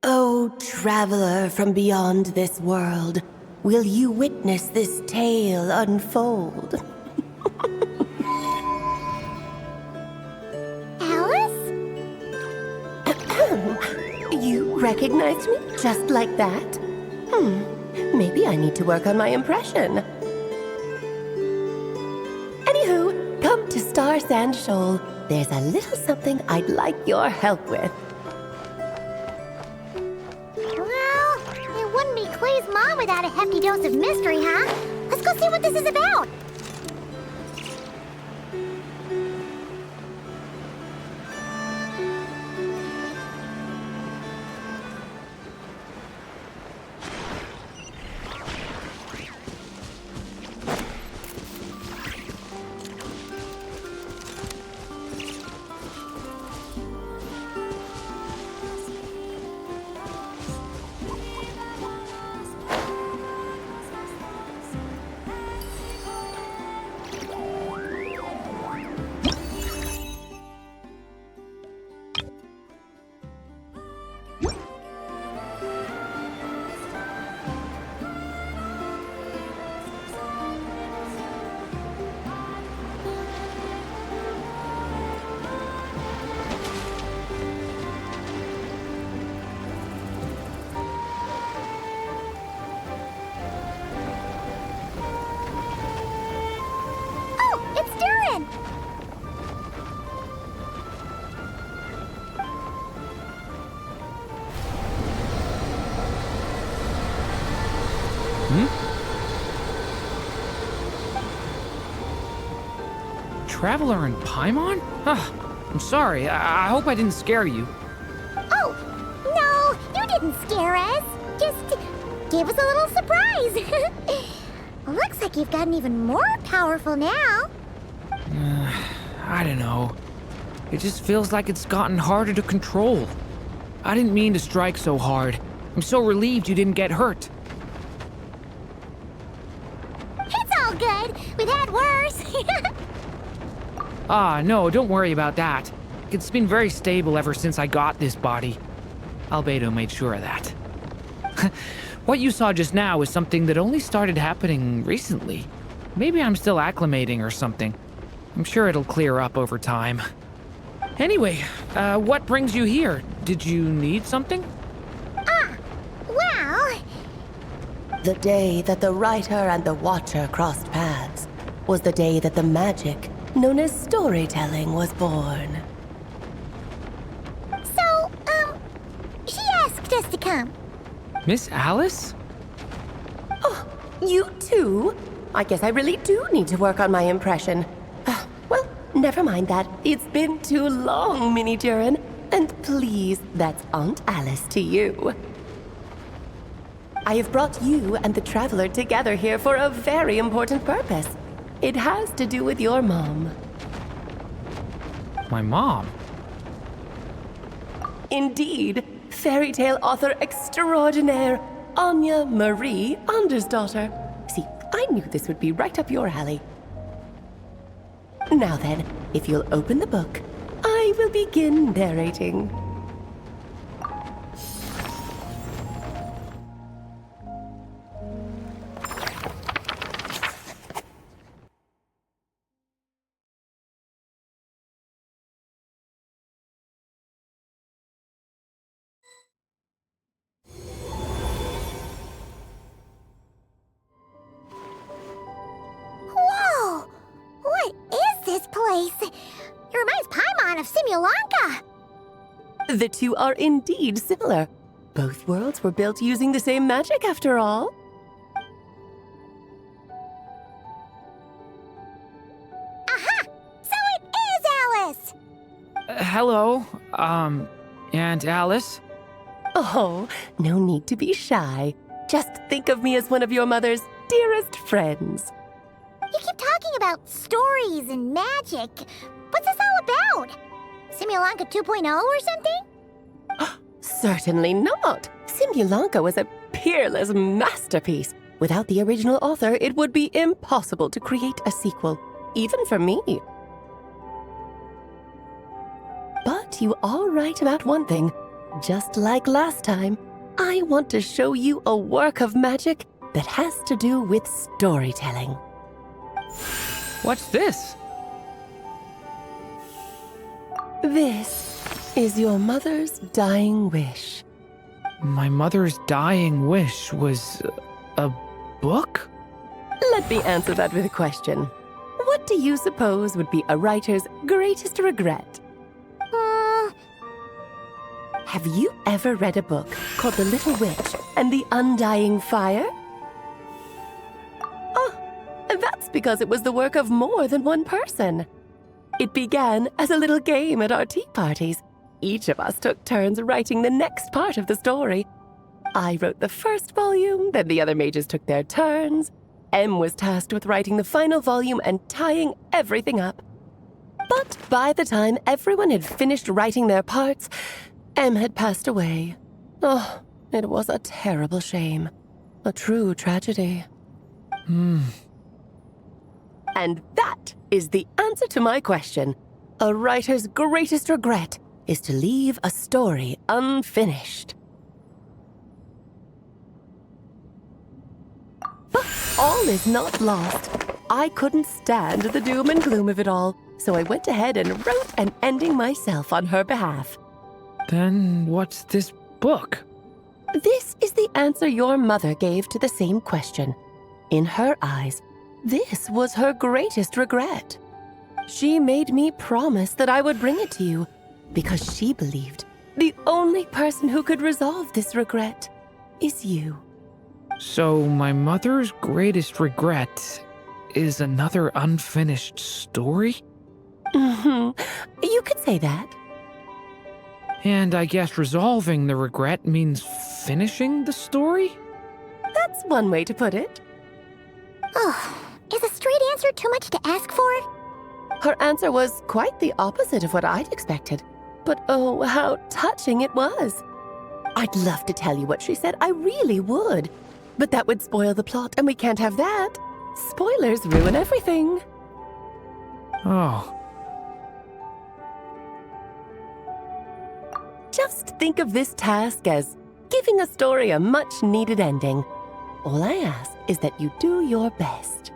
O traveler from beyond this world, will you witness this tale unfold? Alice? You recognized me just like that? Maybe I need to work on my impression. Anywho, come to Star Sand Shoal. There's a little something I'd like your help with. Clay's mom without a hefty dose of mystery, huh? Let's go see what this is about. Traveler in Paimon? I'm sorry. I hope I didn't scare you. Oh, no, you didn't scare us. Just gave us a little surprise. Looks like you've gotten even more powerful now. I don't know. It just feels like it's gotten harder to control. I didn't mean to strike so hard. I'm so relieved you didn't get hurt. It's all good. We've had worse. No, don't worry about that. It's been very stable ever since I got this body. Albedo made sure of that. What you saw just now is something that only started happening recently. Maybe I'm still acclimating or something. I'm sure it'll clear up over time. Anyway, what brings you here? Did you need something? Well... The day that the writer and the watcher crossed paths was the day that the magic known as storytelling was born. So, she asked us to come. Miss Alice? Oh, you too? I guess I really do need to work on my impression. Well, never mind that. It's been too long, Mini Durin. And please, that's Aunt Alice to you. I have brought you and the Traveler together here for a very important purpose. It has to do with your mom. My mom? Indeed, fairy tale author extraordinaire, Anya Marie Andersdaughter. See, I knew this would be right up your alley. Now then, if you'll open the book, I will begin narrating. Whoa! What is this place? It reminds Paimon of Simulanka. The two are indeed similar. Both worlds were built using the same magic after all. Aha! So it is Alice! Hello, Aunt Alice? Oh, no need to be shy. Just think of me as one of your mother's dearest friends. You keep talking about stories and magic. What's this all about? Simulanka 2.0 or something? Certainly not. Simulanka was a peerless masterpiece. Without the original author, it would be impossible to create a sequel, even for me. But you are right about one thing. Just like last time, I want to show you a work of magic that has to do with storytelling. What's this? This is your mother's dying wish. My mother's dying wish was a book? Let me answer that with a question. What do you suppose would be a writer's greatest regret? Have you ever read a book called The Little Witch and the Undying Fire? Oh, that's because it was the work of more than one person. It began as a little game at our tea parties. Each of us took turns writing the next part of the story. I wrote the first volume, then the other mages took their turns. Em was tasked with writing the final volume and tying everything up. But by the time everyone had finished writing their parts, Em had passed away. Oh, it was a terrible shame. A true tragedy. And that is the answer to my question. A writer's greatest regret is to leave a story unfinished. But all is not lost. I couldn't stand the doom and gloom of it all, so I went ahead and wrote an ending myself on her behalf. Then what's this book? This is the answer your mother gave to the same question. In her eyes, this was her greatest regret. She made me promise that I would bring it to you because she believed the only person who could resolve this regret is you. So my mother's greatest regret is another unfinished story? You could say that. And I guess resolving the regret means finishing the story? That's one way to put it. Oh, is a straight answer too much to ask for? Her answer was quite the opposite of what I'd expected. But oh, how touching it was. I'd love to tell you what she said, I really would. But that would spoil the plot, and we can't have that. Spoilers ruin everything. Oh. Just think of this task as giving a story a much-needed ending. All I ask is that you do your best.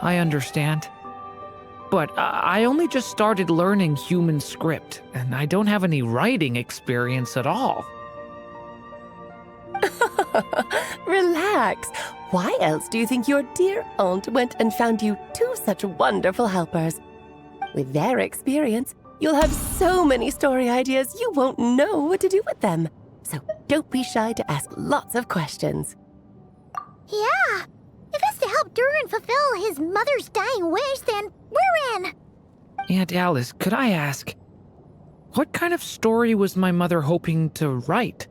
I understand. But I only just started learning human script, and I don't have any writing experience at all. Relax. Why else do you think your dear aunt went and found you two such wonderful helpers? With their experience, you'll have so many story ideas you won't know what to do with them. So don't be shy to ask lots of questions. Yeah. If it's to help Durin fulfill his mother's dying wish, then we're in. Aunt Alice, could I ask, what kind of story was my mother hoping to write?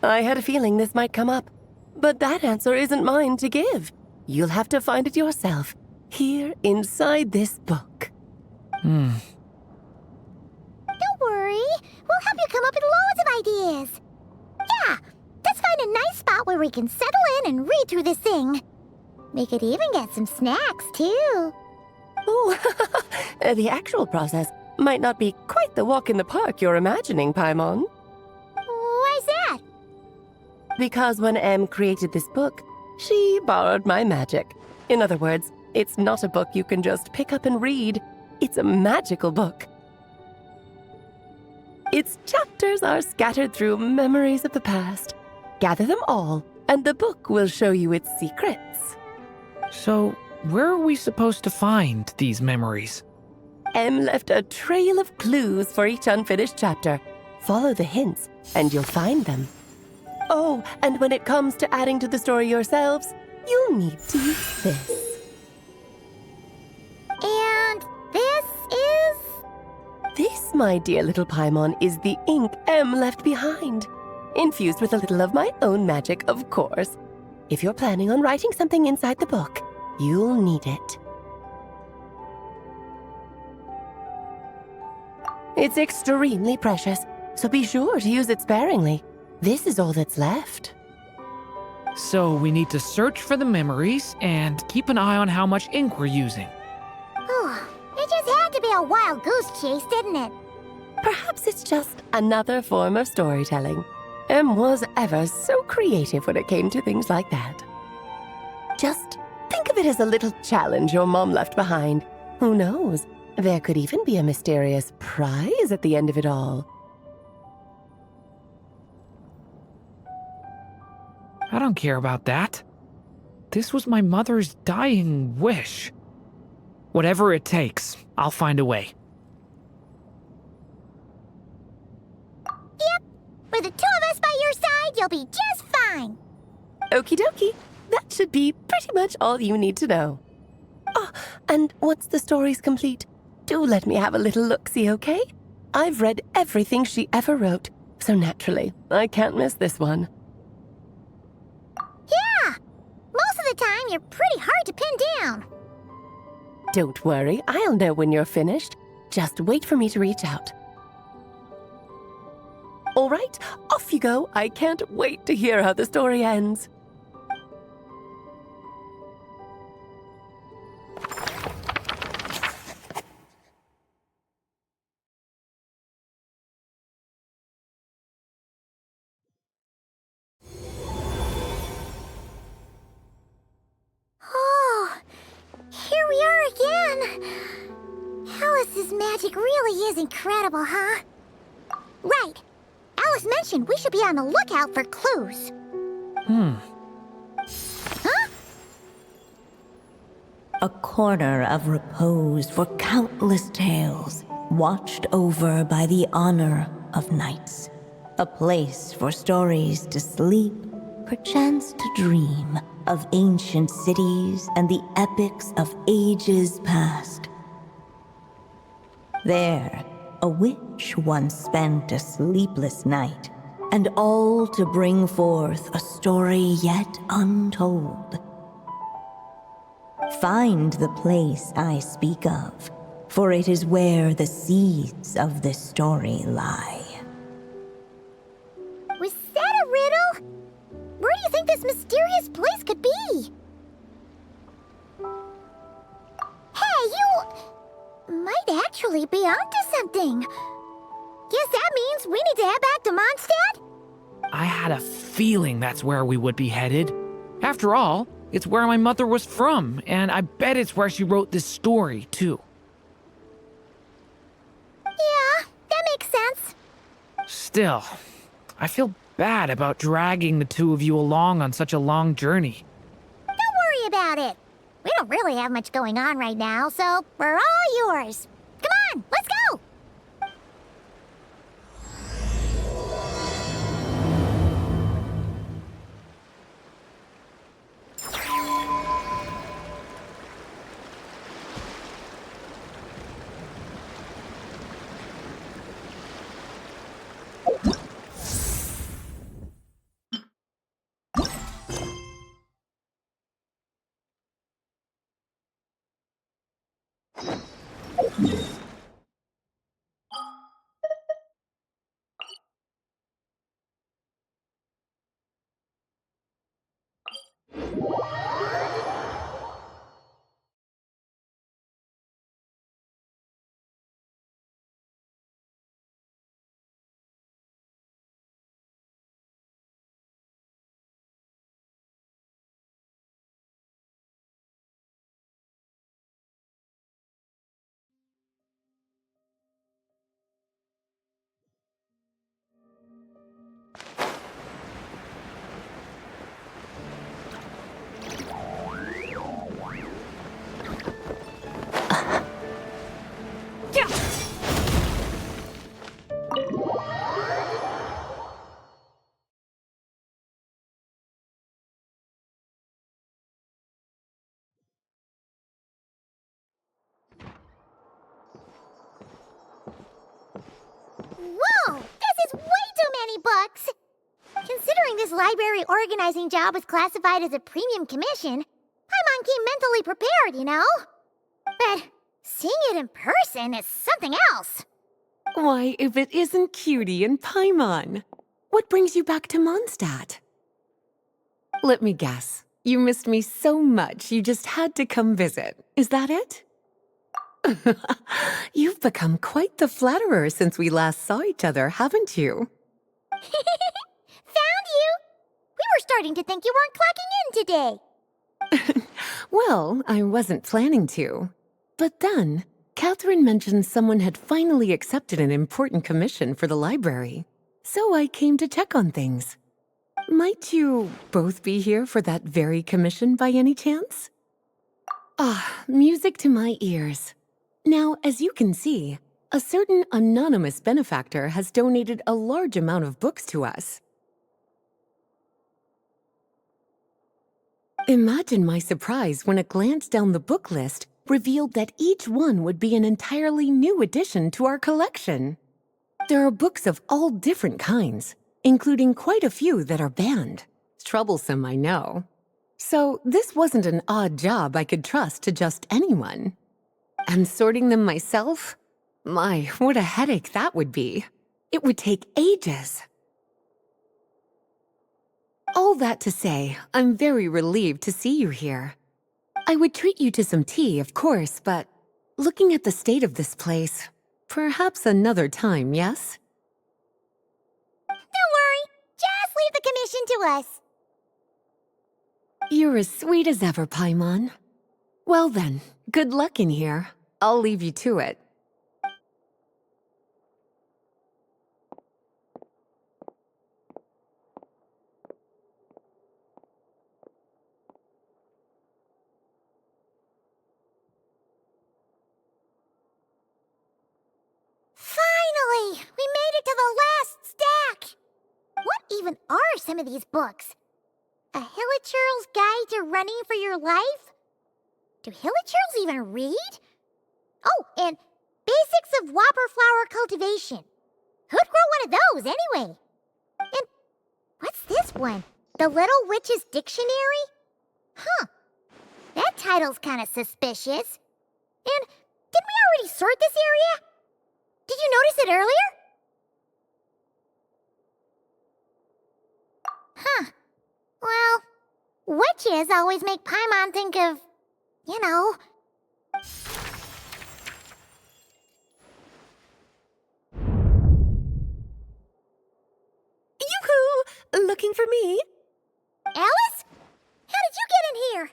I had a feeling this might come up, but that answer isn't mine to give. You'll have to find it yourself, here inside this book. Don't worry. We'll help you come up with loads of ideas. Yeah, let's find a nice spot where we can settle in and read through this thing. We could even get some snacks, too. Oh, the actual process might not be quite the walk in the park you're imagining, Paimon. Why's that? Because when Em created this book, she borrowed my magic. In other words, it's not a book you can just pick up and read. It's a magical book. Its chapters are scattered through memories of the past. Gather them all, and the book will show you its secrets. So, where are we supposed to find these memories? M left a trail of clues for each unfinished chapter. Follow the hints, and you'll find them. Oh, and when it comes to adding to the story yourselves, you'll need to use this. And this is... This, my dear little Paimon, is the ink M left behind. Infused with a little of my own magic, of course. If you're planning on writing something inside the book, you'll need it. It's extremely precious, so be sure to use it sparingly. This is all that's left. So we need to search for the memories and keep an eye on how much ink we're using. Oh, it just had to be a wild goose chase, didn't it? Perhaps it's just another form of storytelling. Em was ever so creative when it came to things like that. Just think of it as a little challenge your mom left behind. Who knows? There could even be a mysterious prize at the end of it all. I don't care about that. This was my mother's dying wish. Whatever it takes, I'll find a way. Yep. With the two of us by your side, you'll be just fine. Okie dokie. That should be pretty much all you need to know. Oh, and once the story's complete, do let me have a little look-see, okay? I've read everything she ever wrote, so naturally, I can't miss this one. Yeah. Most of the time, you're pretty hard to pin down. Don't worry, I'll know when you're finished. Just wait for me to reach out. All right, off you go. I can't wait to hear how the story ends. Oh, here we are again. Alice's magic really is incredible, huh? Right. Alice mentioned we should be on the lookout for clues. Huh? A corner of repose for countless tales, watched over by the honor of knights. A place for stories to sleep, perchance to dream of ancient cities and the epics of ages past. There, a witch once spent a sleepless night, and all to bring forth a story yet untold. Find the place I speak of, for it is where the seeds of this story lie. Was that a riddle? Where do you think this mysterious place could be? Hey, you might actually be onto something. Guess that means we need to head back to Mondstadt? I had a feeling that's where we would be headed. After all, it's where my mother was from, and I bet it's where she wrote this story, too. Yeah, that makes sense. Still, I feel bad about dragging the two of you along on such a long journey. Don't worry about it. We don't really have much going on right now, so we're all yours. Come on, let's go! Whoa! This is way too many books! Considering this library organizing job is classified as a premium commission, Paimon came mentally prepared, you know? But seeing it in person is something else. Why, if it isn't Cutie and Paimon? What brings you back to Mondstadt? Let me guess. You missed me so much you just had to come visit. Is that it? You've become quite the flatterer since we last saw each other, haven't you? Found you! We were starting to think you weren't clocking in today. Well, I wasn't planning to. But then, Catherine mentioned someone had finally accepted an important commission for the library. So I came to check on things. Might you both be here for that very commission by any chance? Ah, music to my ears. Now, as you can see, a certain anonymous benefactor has donated a large amount of books to us. Imagine my surprise when a glance down the book list revealed that each one would be an entirely new addition to our collection. There are books of all different kinds, including quite a few that are banned. Troublesome, I know. So this wasn't an odd job I could trust to just anyone. And sorting them myself? My, what a headache that would be. It would take ages. All that to say, I'm very relieved to see you here. I would treat you to some tea, of course, but looking at the state of this place, perhaps another time, yes? Don't worry, just leave the commission to us. You're as sweet as ever, Paimon. Well then, good luck in here. I'll leave you to it. Finally! We made it to the last stack! What even are some of these books? A Hilichurl's Guide to Running for Your Life? Do Hilichurls even read? Oh, and Basics of Whopper Flower Cultivation. Who'd grow one of those, anyway? And what's this one? The Little Witch's Dictionary? Huh. That title's kind of suspicious. And didn't we already sort this area? Did you notice it earlier? Huh. Well, witches always make Paimon think of, you know. Yoo-hoo! Looking for me? Alice? How did you get in here?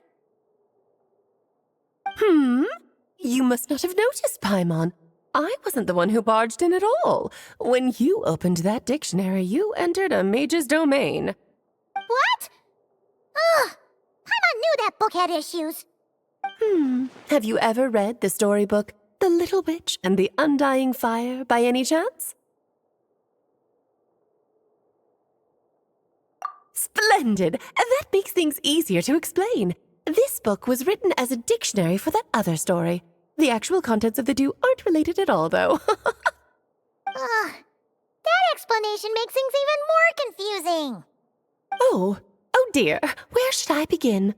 You must not have noticed, Paimon. I wasn't the one who barged in at all. When you opened that dictionary, you entered a mage's domain. What? Ugh! Paimon knew that book had issues. Have you ever read the storybook, The Little Witch and the Undying Fire, by any chance? Splendid! That makes things easier to explain. This book was written as a dictionary for that other story. The actual contents of the two aren't related at all, though. Ugh. That explanation makes things even more confusing. Oh dear. Where should I begin?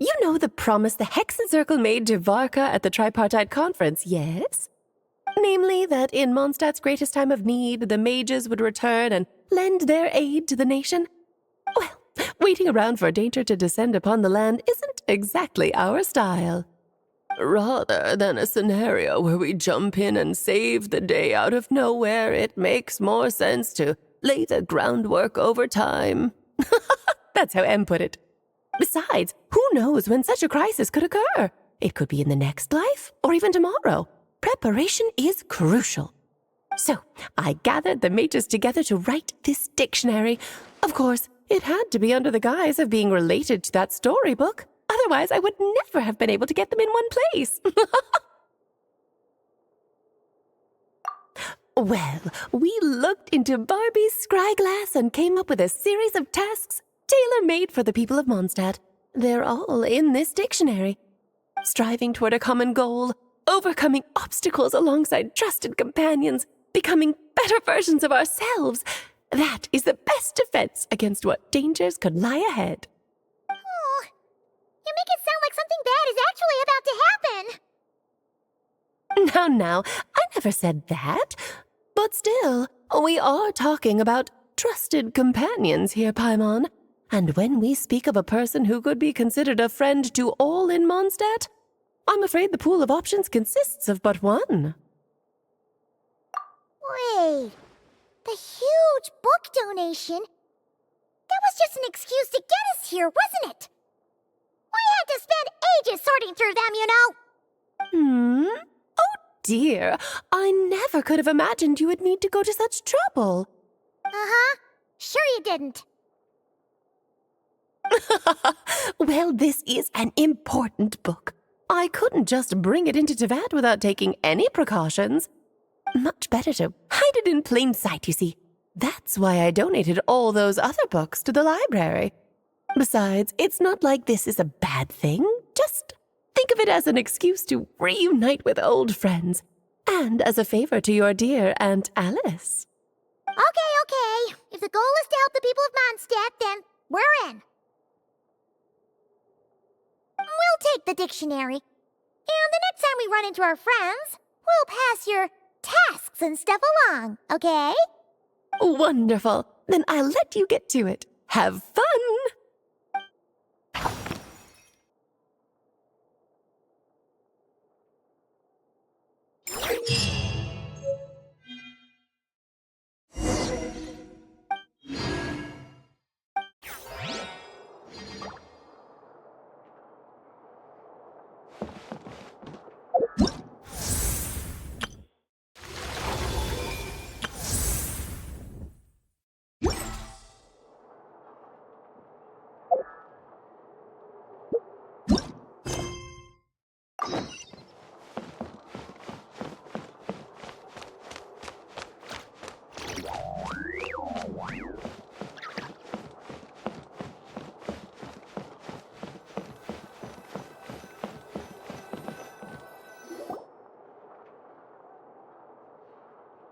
You know the promise the Hexen Circle made to Varka at the Tripartite Conference, yes? Namely, that in Mondstadt's greatest time of need, the mages would return and lend their aid to the nation? Well, waiting around for danger to descend upon the land isn't exactly our style. Rather than a scenario where we jump in and save the day out of nowhere, it makes more sense to lay the groundwork over time. That's how Em put it. Besides, who knows when such a crisis could occur? It could be in the next life, or even tomorrow. Preparation is crucial. So, I gathered the mages together to write this dictionary. Of course, it had to be under the guise of being related to that storybook. Otherwise, I would never have been able to get them in one place. Well, we looked into Barbie's scryglass and came up with a series of tasks tailor-made for the people of Mondstadt. They're all in this dictionary. Striving toward a common goal, overcoming obstacles alongside trusted companions, becoming better versions of ourselves. That is the best defense against what dangers could lie ahead. Oh, you make it sound like something bad is actually about to happen. Now, I never said that. But still, we are talking about trusted companions here, Paimon. And when we speak of a person who could be considered a friend to all in Mondstadt, I'm afraid the pool of options consists of but one. Wait, the huge book donation? That was just an excuse to get us here, wasn't it? We had to spend ages sorting through them, you know. Oh dear, I never could have imagined you would need to go to such trouble. Uh-huh. Sure you didn't. Well, this is an important book. I couldn't just bring it into Teyvat without taking any precautions. Much better to hide it in plain sight, you see. That's why I donated all those other books to the library. Besides, it's not like this is a bad thing. Just think of it as an excuse to reunite with old friends. And as a favor to your dear Aunt Alice. Okay. If the goal is to help the people of Mondstadt, then we're in. We'll take the dictionary. And the next time we run into our friends, we'll pass your tasks and stuff along, okay? Wonderful. Then I'll let you get to it. Have fun!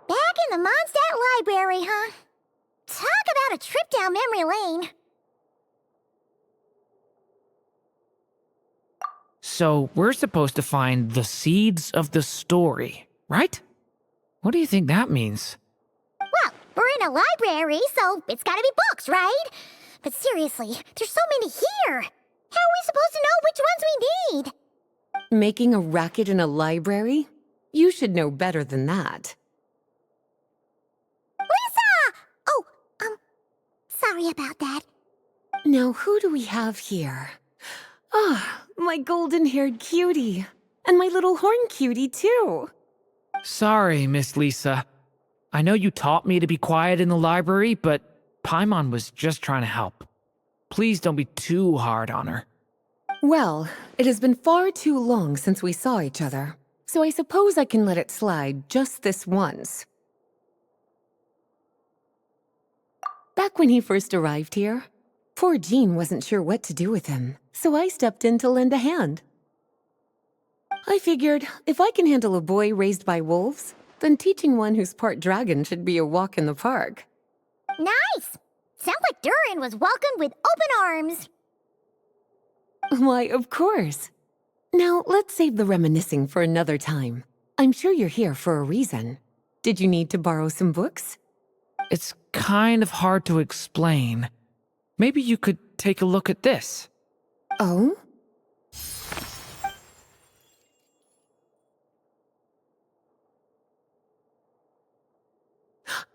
Back in the Mondstadt Library, huh? Talk about a trip down memory lane. So we're supposed to find the seeds of the story, right? What do you think that means? Well, we're in a library, so it's gotta be books, right? But seriously, there's so many here. How are we supposed to know which ones we need? Making a racket in a library? You should know better than that. Lisa! Oh, sorry about that. Now, who do we have here? Ah, my golden-haired cutie. And my little horn cutie, too. Sorry, Miss Lisa. I know you taught me to be quiet in the library, but Paimon was just trying to help. Please don't be too hard on her. Well, it has been far too long since we saw each other, so I suppose I can let it slide just this once. Back when he first arrived here, poor Jean wasn't sure what to do with him, so I stepped in to lend a hand. I figured if I can handle a boy raised by wolves, then teaching one who's part dragon should be a walk in the park. Nice! Sounds like Durin was welcomed with open arms. Why, of course. Now, let's save the reminiscing for another time. I'm sure you're here for a reason. Did you need to borrow some books? It's kind of hard to explain. Maybe you could take a look at this. Oh?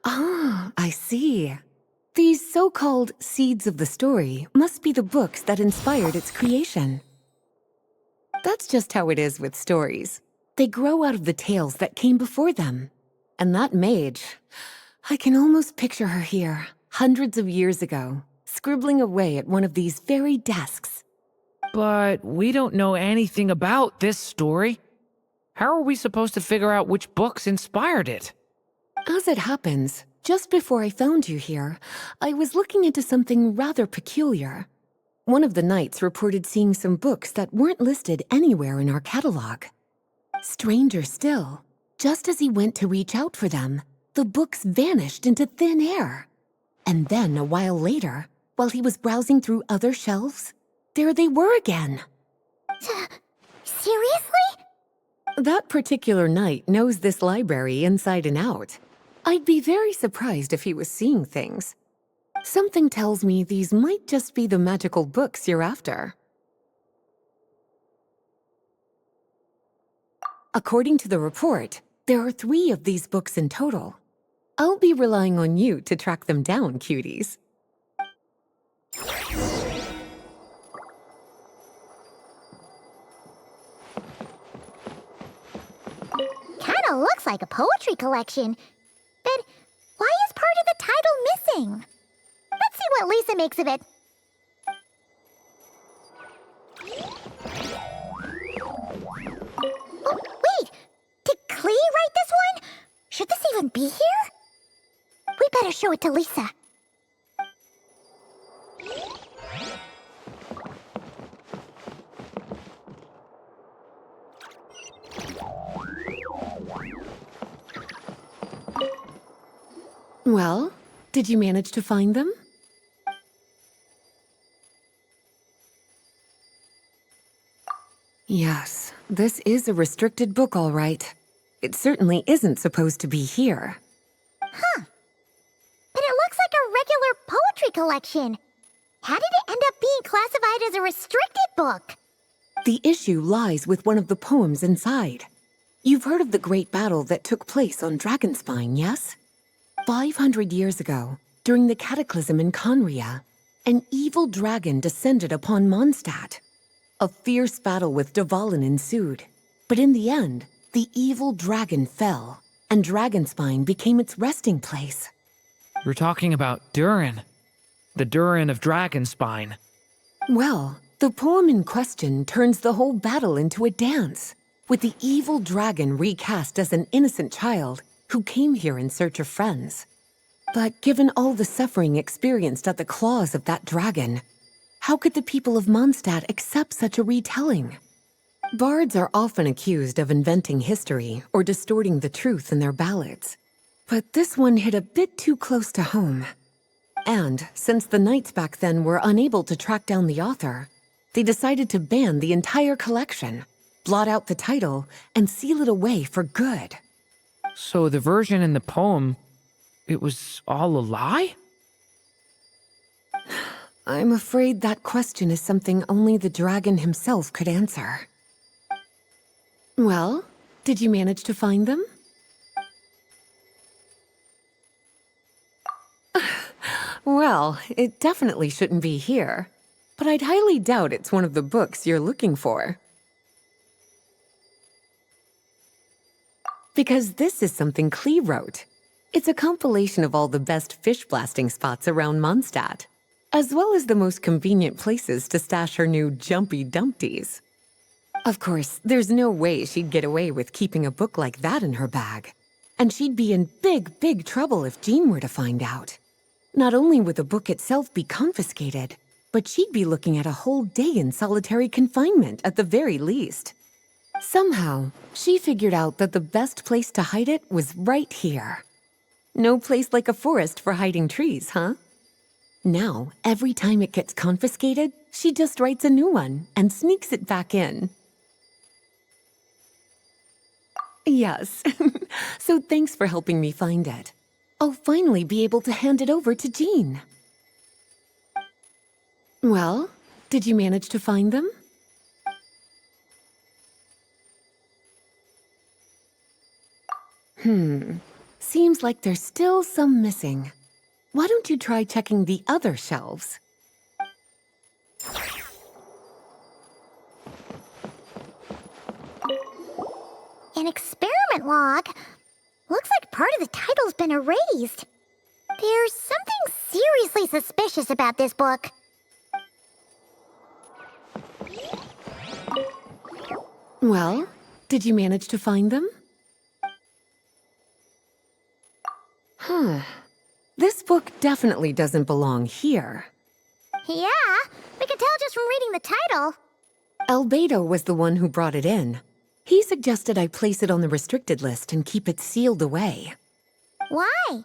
Ah, I see. These so-called seeds of the story must be the books that inspired its creation. That's just how it is with stories. They grow out of the tales that came before them. And that mage, I can almost picture her here, hundreds of years ago, scribbling away at one of these very desks. But we don't know anything about this story. How are we supposed to figure out which books inspired it? As it happens, just before I found you here, I was looking into something rather peculiar. One of the knights reported seeing some books that weren't listed anywhere in our catalog. Stranger still, just as he went to reach out for them, the books vanished into thin air. And then, a while later, while he was browsing through other shelves, there they were again. Seriously? That particular knight knows this library inside and out. I'd be very surprised if he was seeing things. Something tells me these might just be the magical books you're after. According to the report, there are 3 of these books in total. I'll be relying on you to track them down, cuties. Kinda looks like a poetry collection. But why is part of the title missing? Let's see what Lisa makes of it. Oh, wait! Did Klee write this one? Should this even be here? We better show it to Lisa. Well, did you manage to find them? Yes, this is a restricted book, all right. It certainly isn't supposed to be here. Huh. But it looks like a regular poetry collection. How did it end up being classified as a restricted book? The issue lies with one of the poems inside. You've heard of the great battle that took place on Dragonspine, yes? 500 years ago, during the cataclysm in Conria, an evil dragon descended upon Mondstadt. A fierce battle with Dvalin ensued, but in the end, the evil dragon fell, and Dragonspine became its resting place. We're talking about Durin. The Durin of Dragonspine. Well, the poem in question turns the whole battle into a dance, with the evil dragon recast as an innocent child who came here in search of friends. But given all the suffering experienced at the claws of that dragon, how could the people of Mondstadt accept such a retelling? Bards are often accused of inventing history or distorting the truth in their ballads. But this one hit a bit too close to home. And since the knights back then were unable to track down the author, they decided to ban the entire collection, blot out the title, and seal it away for good. So the version in the poem, it was all a lie? I'm afraid that question is something only the dragon himself could answer. Well, did you manage to find them? Well, it definitely shouldn't be here, but I'd highly doubt it's one of the books you're looking for. Because this is something Klee wrote. It's a compilation of all the best fish blasting spots around Mondstadt, as well as the most convenient places to stash her new jumpy dumpties. Of course, there's no way she'd get away with keeping a book like that in her bag. And she'd be in big, big trouble if Jean were to find out. Not only would the book itself be confiscated, but she'd be looking at a whole day in solitary confinement at the very least. Somehow, she figured out that the best place to hide it was right here. No place like a forest for hiding trees, huh? Now, every time it gets confiscated, she just writes a new one and sneaks it back in. Yes, so thanks for helping me find it. I'll finally be able to hand it over to Jean. Well, did you manage to find them? Seems like there's still some missing. Why don't you try checking the other shelves? An experiment log? Looks like part of the title's been erased. There's something seriously suspicious about this book. Well, did you manage to find them? This book definitely doesn't belong here. Yeah, we can tell just from reading the title. Albedo was the one who brought it in. He suggested I place it on the restricted list and keep it sealed away. Why?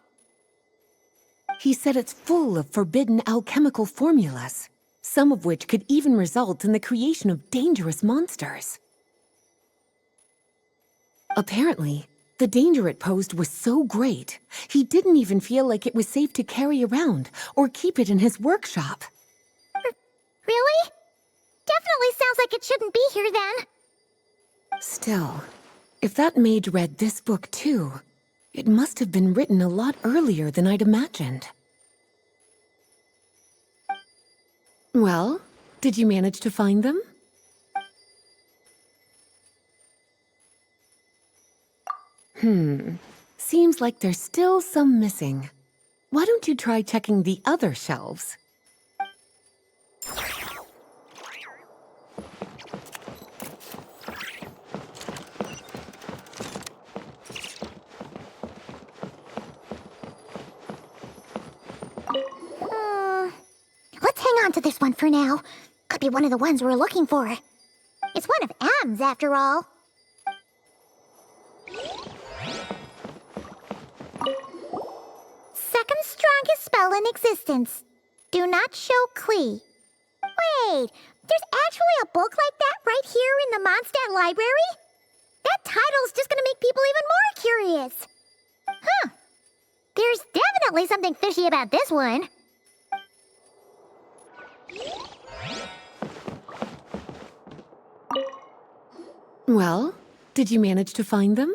He said it's full of forbidden alchemical formulas, some of which could even result in the creation of dangerous monsters. Apparently, the danger it posed was so great, he didn't even feel like it was safe to carry around or keep it in his workshop. Really? Definitely sounds like it shouldn't be here then. Still, if that mage read this book too, it must have been written a lot earlier than I'd imagined. Well, did you manage to find them? Seems like there's still some missing. Why don't you try checking the other shelves? Let's hang on to this one for now. Could be one of the ones we're looking for. It's one of M's, after all. Second strongest spell in existence. Do not show Klee. Wait, there's actually a book like that right here in the Mondstadt library? That title's just gonna make people even more curious. Huh. There's definitely something fishy about this one. Well, did you manage to find them?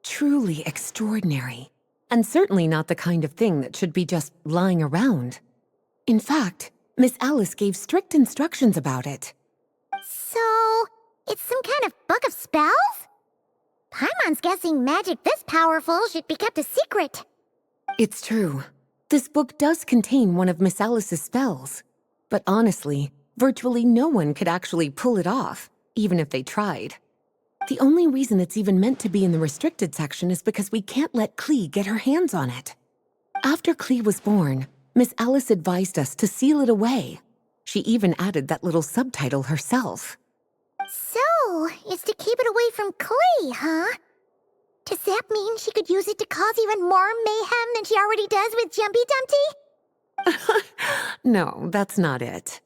Truly extraordinary, and certainly not the kind of thing that should be just lying around. In fact, Miss Alice gave strict instructions about it. So, it's some kind of book of spells? Paimon's guessing magic this powerful should be kept a secret. It's true. This book does contain one of Miss Alice's spells. But honestly, virtually no one could actually pull it off, even if they tried. The only reason it's even meant to be in the restricted section is because we can't let Klee get her hands on it. After Klee was born, Miss Alice advised us to seal it away. She even added that little subtitle herself. So, it's to keep it away from Klee, huh? Does that mean she could use it to cause even more mayhem than she already does with Jumpy Dumpty? No, that's not it.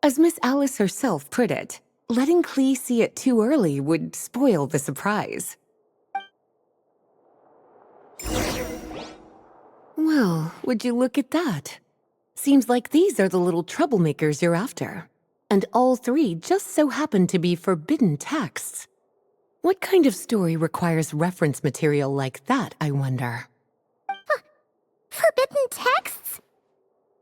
As Miss Alice herself put it, letting Klee see it too early would spoil the surprise. Well, would you look at that? Seems like these are the little troublemakers you're after. And all three just so happen to be forbidden texts. What kind of story requires reference material like that, I wonder? Forbidden texts?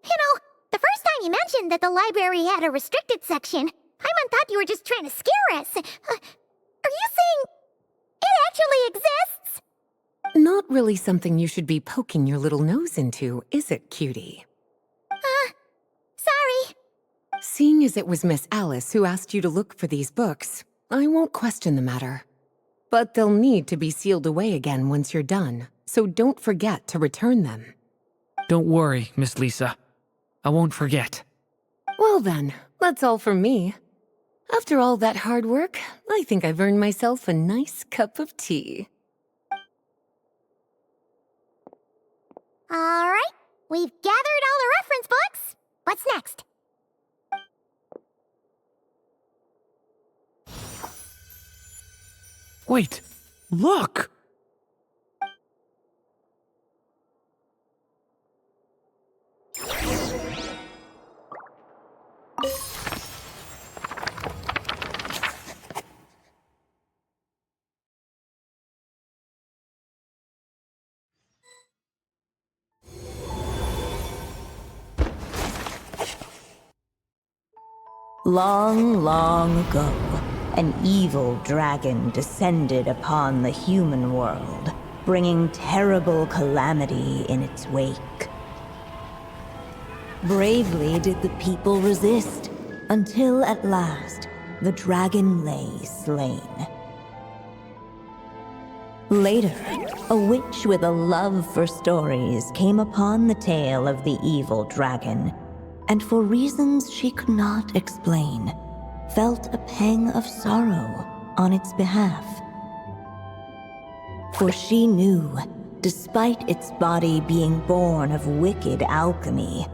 You know, the first time you mentioned that the library had a restricted section, Paimon thought you were just trying to scare us. Are you saying it actually exists? Not really something you should be poking your little nose into, is it, cutie? Sorry. Seeing as it was Miss Alice who asked you to look for these books, I won't question the matter. But they'll need to be sealed away again once you're done, so don't forget to return them. Don't worry, Miss Lisa. I won't forget. Well then, that's all from me. After all that hard work, I think I've earned myself a nice cup of tea. All right, we've gathered all the reference books. What's next? Wait, look! Long, long ago, an evil dragon descended upon the human world, bringing terrible calamity in its wake. Bravely did the people resist, until at last, the dragon lay slain. Later, a witch with a love for stories came upon the tale of the evil dragon, and for reasons she could not explain, felt a pang of sorrow on its behalf. For she knew, despite its body being born of wicked alchemy,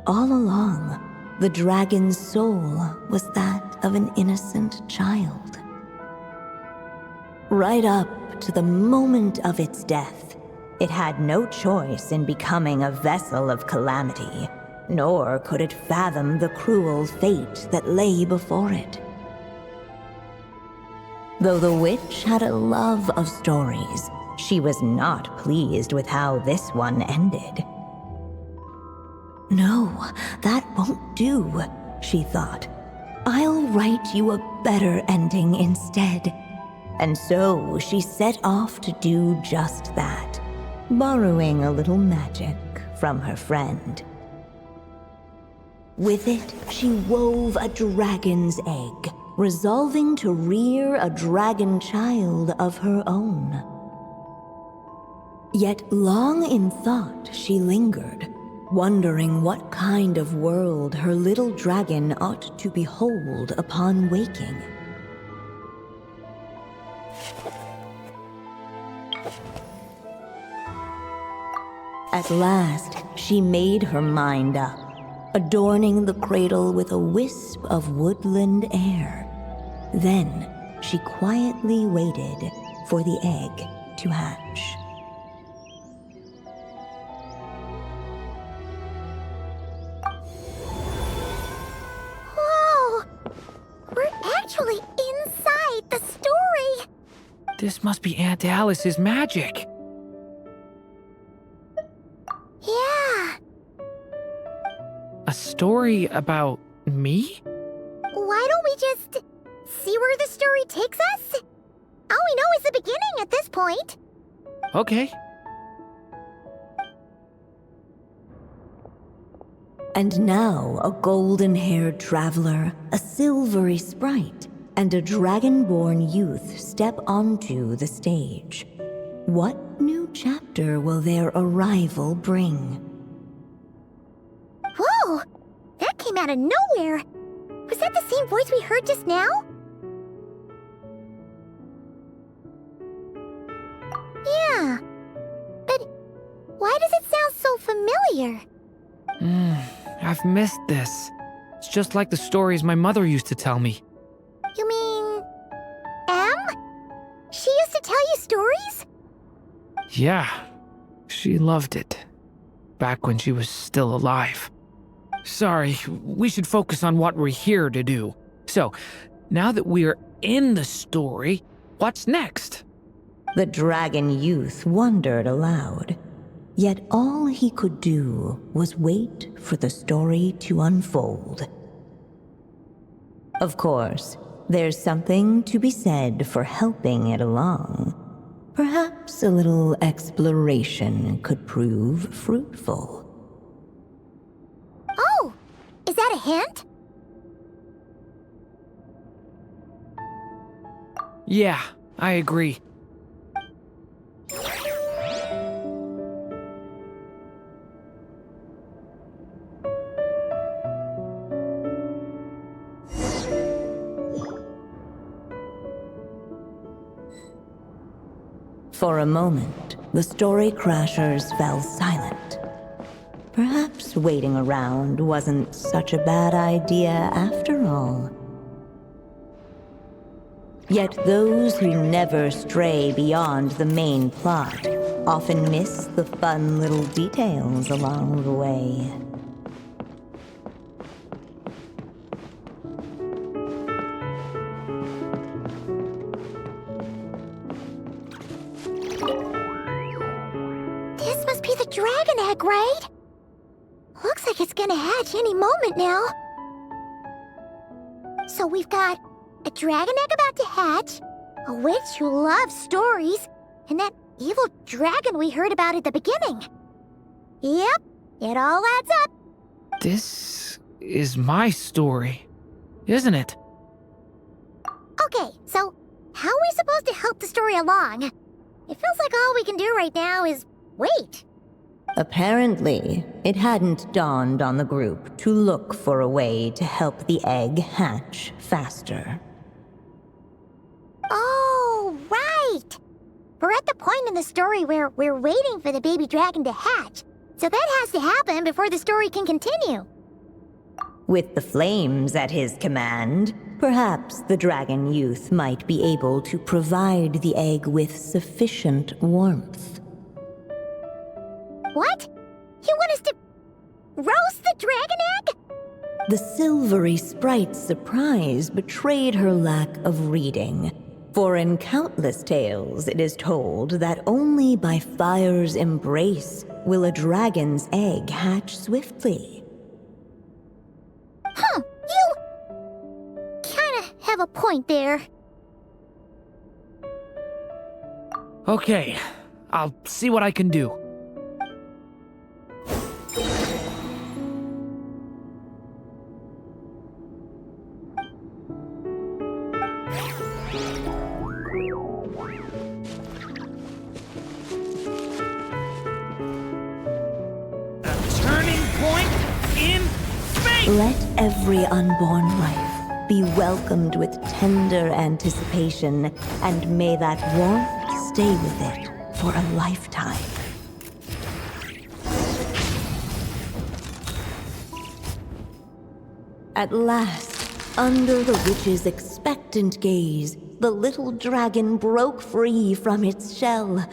all along, the dragon's soul was that of an innocent child. Right up to the moment of its death, it had no choice in becoming a vessel of calamity, nor could it fathom the cruel fate that lay before it. Though the witch had a love of stories, she was not pleased with how this one ended. No, that won't do, she thought. I'll write you a better ending instead. And so she set off to do just that, borrowing a little magic from her friend. With it, she wove a dragon's egg, resolving to rear a dragon child of her own. Yet long in thought she lingered, wondering what kind of world her little dragon ought to behold upon waking. At last, she made her mind up, adorning the cradle with a wisp of woodland air. Then, she quietly waited for the egg to hatch. Whoa! We're actually inside the story! This must be Aunt Alice's magic. Yeah. A story about me? Why don't we just see where the story takes us? All we know is the beginning at this point. Okay. And now a golden-haired traveler, a silvery sprite, and a dragon-born youth step onto the stage. What new chapter will their arrival bring? Whoa! That came out of nowhere! Was that the same voice we heard just now? Yeah. But why does it sound so familiar? I've missed this. It's just like the stories my mother used to tell me. You mean... Em? She used to tell you stories? Yeah, she loved it. Back when she was still alive. Sorry, we should focus on what we're here to do. So, now that we're in the story, what's next? The dragon youth wondered aloud. Yet all he could do was wait for the story to unfold. Of course, there's something to be said for helping it along. Perhaps a little exploration could prove fruitful. Oh! Is that a hint? Yeah, I agree. For a moment, the story crashers fell silent. Perhaps waiting around wasn't such a bad idea after all. Yet those who never stray beyond the main plot often miss the fun little details along the way. This must be the dragon egg, right? Looks like it's gonna hatch any moment now. So we've got a dragon egg about to hatch, a witch who loves stories, and that evil dragon we heard about at the beginning. Yep, it all adds up. This is my story, isn't it? Okay, so how are we supposed to help the story along? It feels like all we can do right now is wait. Apparently, it hadn't dawned on the group to look for a way to help the egg hatch faster. Oh, right! we're at the point in the story where we're waiting for the baby dragon to hatch. So that has to happen before the story can continue. With the flames at his command, perhaps the dragon youth might be able to provide the egg with sufficient warmth. What? You want us to roast the dragon egg? The silvery sprite's surprise betrayed her lack of reading, for in countless tales it is told that only by fire's embrace will a dragon's egg hatch swiftly. Huh, you kinda have a point there. Okay, I'll see what I can do. Let every unborn life be welcomed with tender anticipation, and may that warmth stay with it for a lifetime. At last, under the witch's expectant gaze, the little dragon broke free from its shell.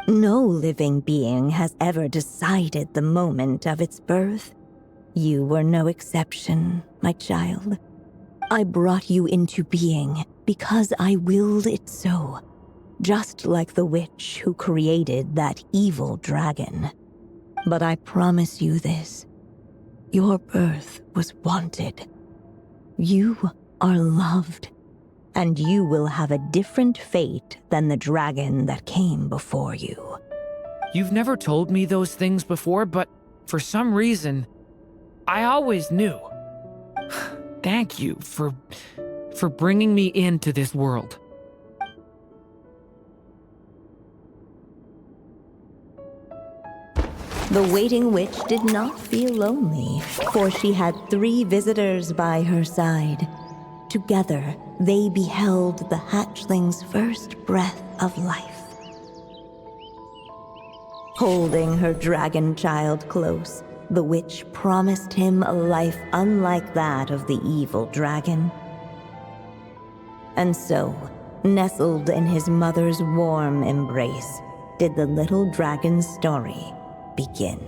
No living being has ever decided the moment of its birth. You were no exception, my child. I brought you into being because I willed it so, just like the witch who created that evil dragon. But I promise you this: your birth was wanted. You are loved. And you will have a different fate than the dragon that came before you. You've never told me those things before, but for some reason, I always knew. Thank you for bringing me into this world. The waiting witch did not feel lonely, for she had 3 visitors by her side. Together, they beheld the hatchling's first breath of life. Holding her dragon child close, the witch promised him a life unlike that of the evil dragon. And so, nestled in his mother's warm embrace, did the little dragon's story begin.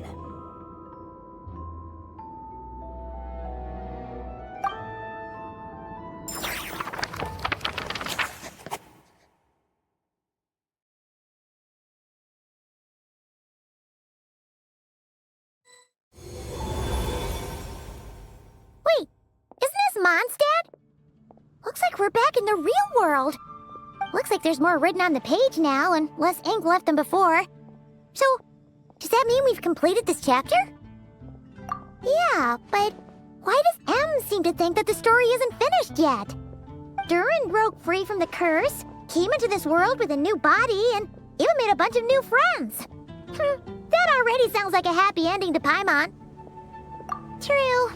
Wait, isn't this Mondstadt? Looks like we're back in the real world. Looks like there's more written on the page now and less ink left than before. So, does that mean we've completed this chapter? Yeah, but why does M seem to think that the story isn't finished yet? Durin broke free from the curse, came into this world with a new body, and even made a bunch of new friends. That already sounds like a happy ending to Paimon. True.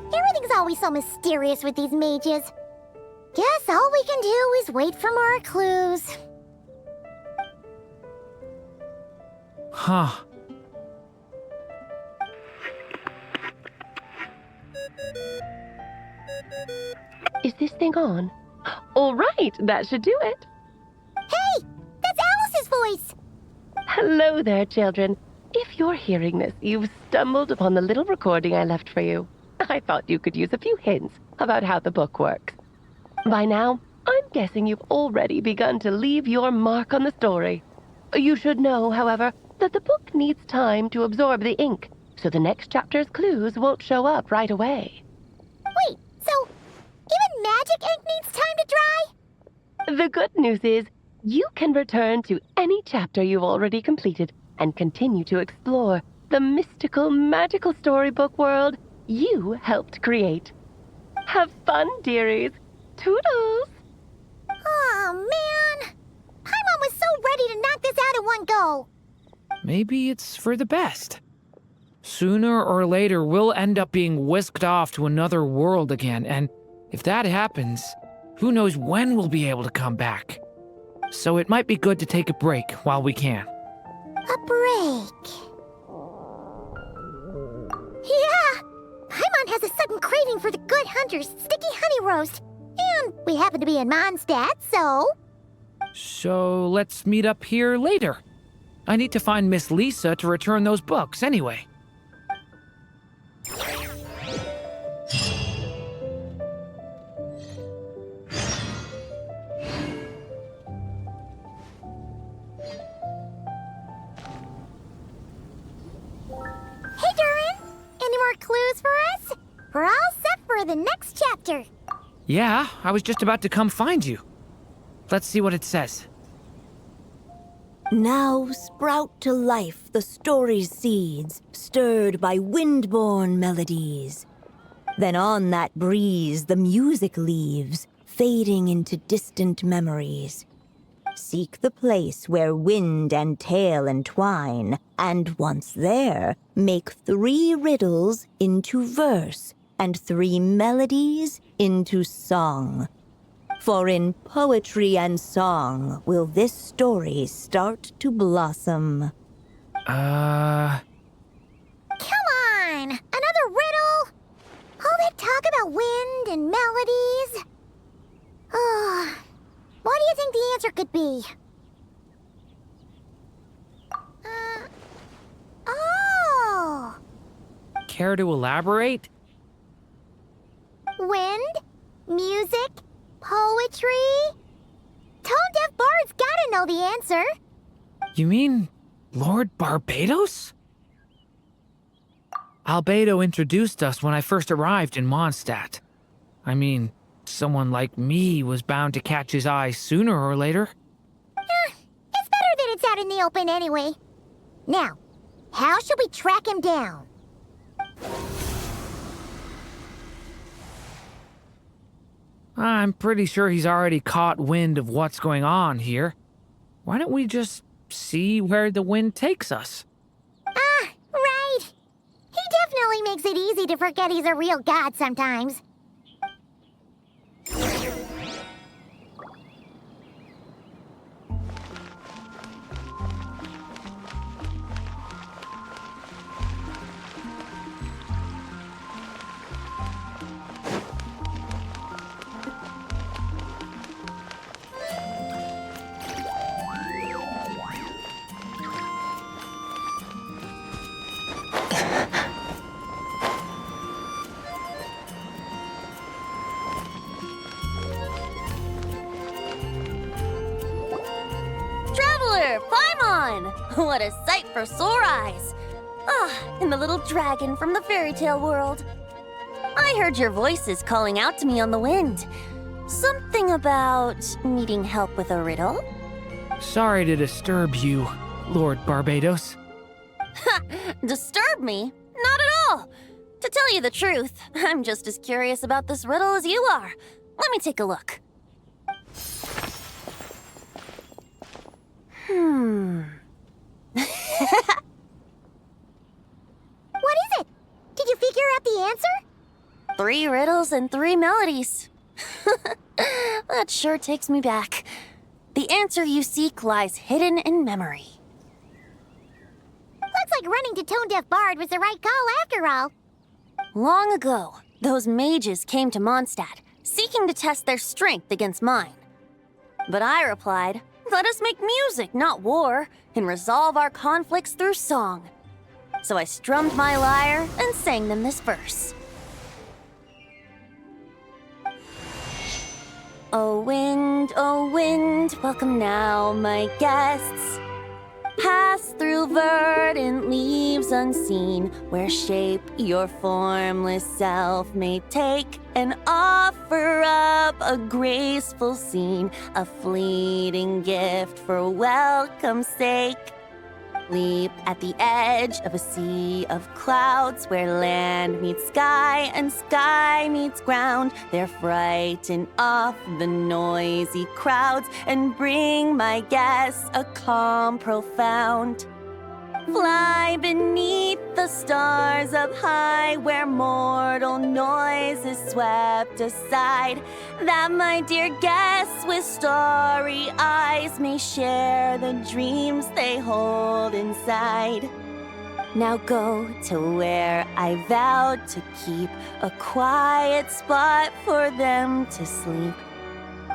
Everything's always so mysterious with these mages. Guess all we can do is wait for more clues. Huh. Is this thing on? All right, that should do it. Hey, that's Alice's voice. Hello there, children. If you're hearing this, you've stumbled upon the little recording I left for you. I thought you could use a few hints about how the book works. By now, I'm guessing you've already begun to leave your mark on the story. You should know, however, that the book needs time to absorb the ink, so the next chapter's clues won't show up right away. Wait, so even magic ink needs time to dry? The good news is, you can return to any chapter you've already completed and continue to explore the mystical, magical storybook world you helped create. Have fun, dearies. Toodles! Oh, man. Paimon was so ready to knock this out in one go. Maybe it's for the best. Sooner or later, we'll end up being whisked off to another world again, and if that happens, who knows when we'll be able to come back. so it might be good to take a break while we can. A break. Yeah! Paimon has a sudden craving for the Good Hunter's sticky honey roast. And we happen to be in Mondstadt, so... So let's meet up here later. I need to find Miss Lisa to return those books anyway. Hey, Durin! Any more clues for us? We're all set for the next chapter. Yeah, I was just about to come find you. Let's see what it says. Now sprout to life the story's seeds, stirred by wind-borne melodies. Then on that breeze the music leaves, fading into distant memories. Seek the place where wind and tale entwine, and once there, make 3 riddles into verse, and 3 melodies into song. For in poetry and song will this story start to blossom. Come on! Another riddle? All that talk about wind and melodies? What do you think the answer could be? Oh! Care to elaborate? Wind? Music? Poetry? Tone-deaf bards gotta know the answer. You mean Lord Barbados? Albedo introduced us when I first arrived in Mondstadt. I mean, someone like me was bound to catch his eye sooner or later. It's better that it's out in the open anyway. Now, how should we track him down? I'm pretty sure he's already caught wind of what's going on here. Why don't we just see where the wind takes us? Right. He definitely makes it easy to forget he's a real god sometimes. Traveler, Paimon! What a sight for sore eyes! And the little dragon from the fairy tale world. I heard your voices calling out to me on the wind. Something about needing help with a riddle? Sorry to disturb you, Lord Barbados. Disturb me? Not at all! To tell you the truth, I'm just as curious about this riddle as you are. Let me take a look. What is it? Did you figure out the answer? 3 riddles and 3 melodies. That sure takes me back. The answer you seek lies hidden in memory. Looks like running to Tone-Deaf Bard was the right call after all. Long ago, those mages came to Mondstadt, seeking to test their strength against mine. But I replied, let us make music, not war, and resolve our conflicts through song. So I strummed my lyre and sang them this verse. O wind, welcome now, my guests. Pass through verdant leaves unseen, where shape your formless self may take, and offer up a graceful scene, a fleeting gift for welcome's sake. Leap at the edge of a sea of clouds, where land meets sky and sky meets ground. There frighten off the noisy crowds and bring my guests a calm profound. Fly beneath the stars up high, where mortal noise is swept aside, that my dear guests with starry eyes may share the dreams they hold inside. Now go to where I vowed to keep a quiet spot for them to sleep.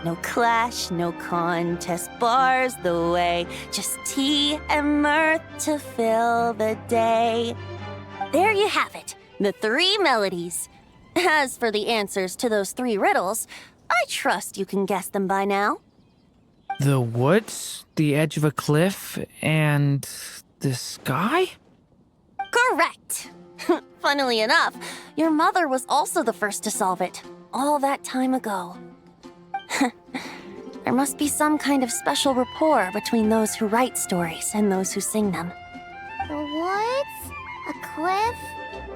No clash, no contest bars the way, just tea and mirth to fill the day. There you have it, the 3 melodies. As for the answers to those 3 riddles, I trust you can guess them by now. The woods, the edge of a cliff, and the sky? Correct! Funnily enough, your mother was also the first to solve it, all that time ago. There must be some kind of special rapport between those who write stories and those who sing them. The woods, a cliff,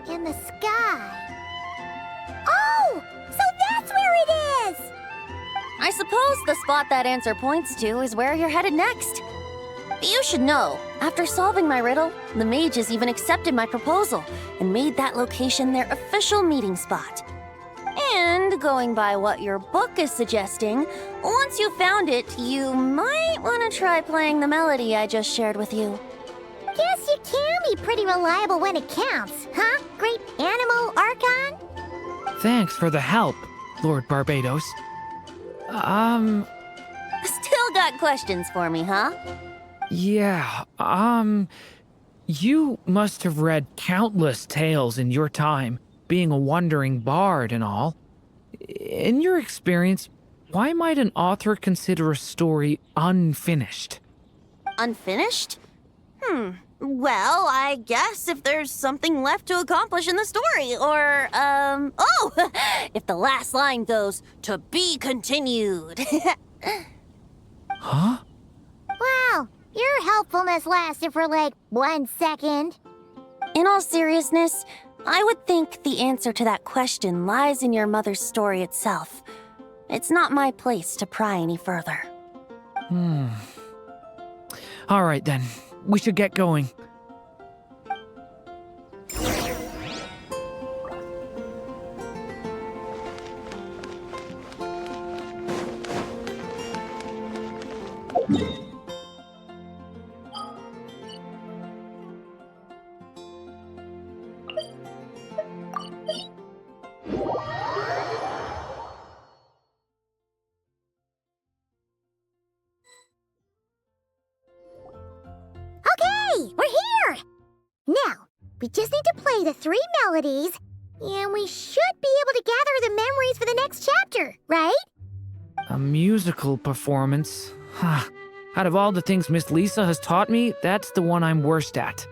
and the sky. Oh! So that's where it is! I suppose the spot that answer points to is where you're headed next. You should know, after solving my riddle, the mages even accepted my proposal and made that location their official meeting spot. And going by what your book is suggesting, once you found it, you might want to try playing the melody I just shared with you. Guess you can be pretty reliable when it counts, huh, great animal Archon? Thanks for the help, Lord Barbados. Still got questions for me, huh? Yeah, you must have read countless tales in your time, being a wandering bard and all. In your experience, why might an author consider a story unfinished? Unfinished? Well, I guess if there's something left to accomplish in the story, or, if the last line goes, "To be continued." Huh? Wow, your helpfulness lasted for like 1 second. In all seriousness, I would think the answer to that question lies in your mother's story itself. It's not my place to pry any further. All right then, we should get going. Okay, we're here! Now, we just need to play the 3 melodies, and we should be able to gather the memories for the next chapter, right? A musical performance? Huh. Out of all the things Miss Lisa has taught me, that's the one I'm worst at.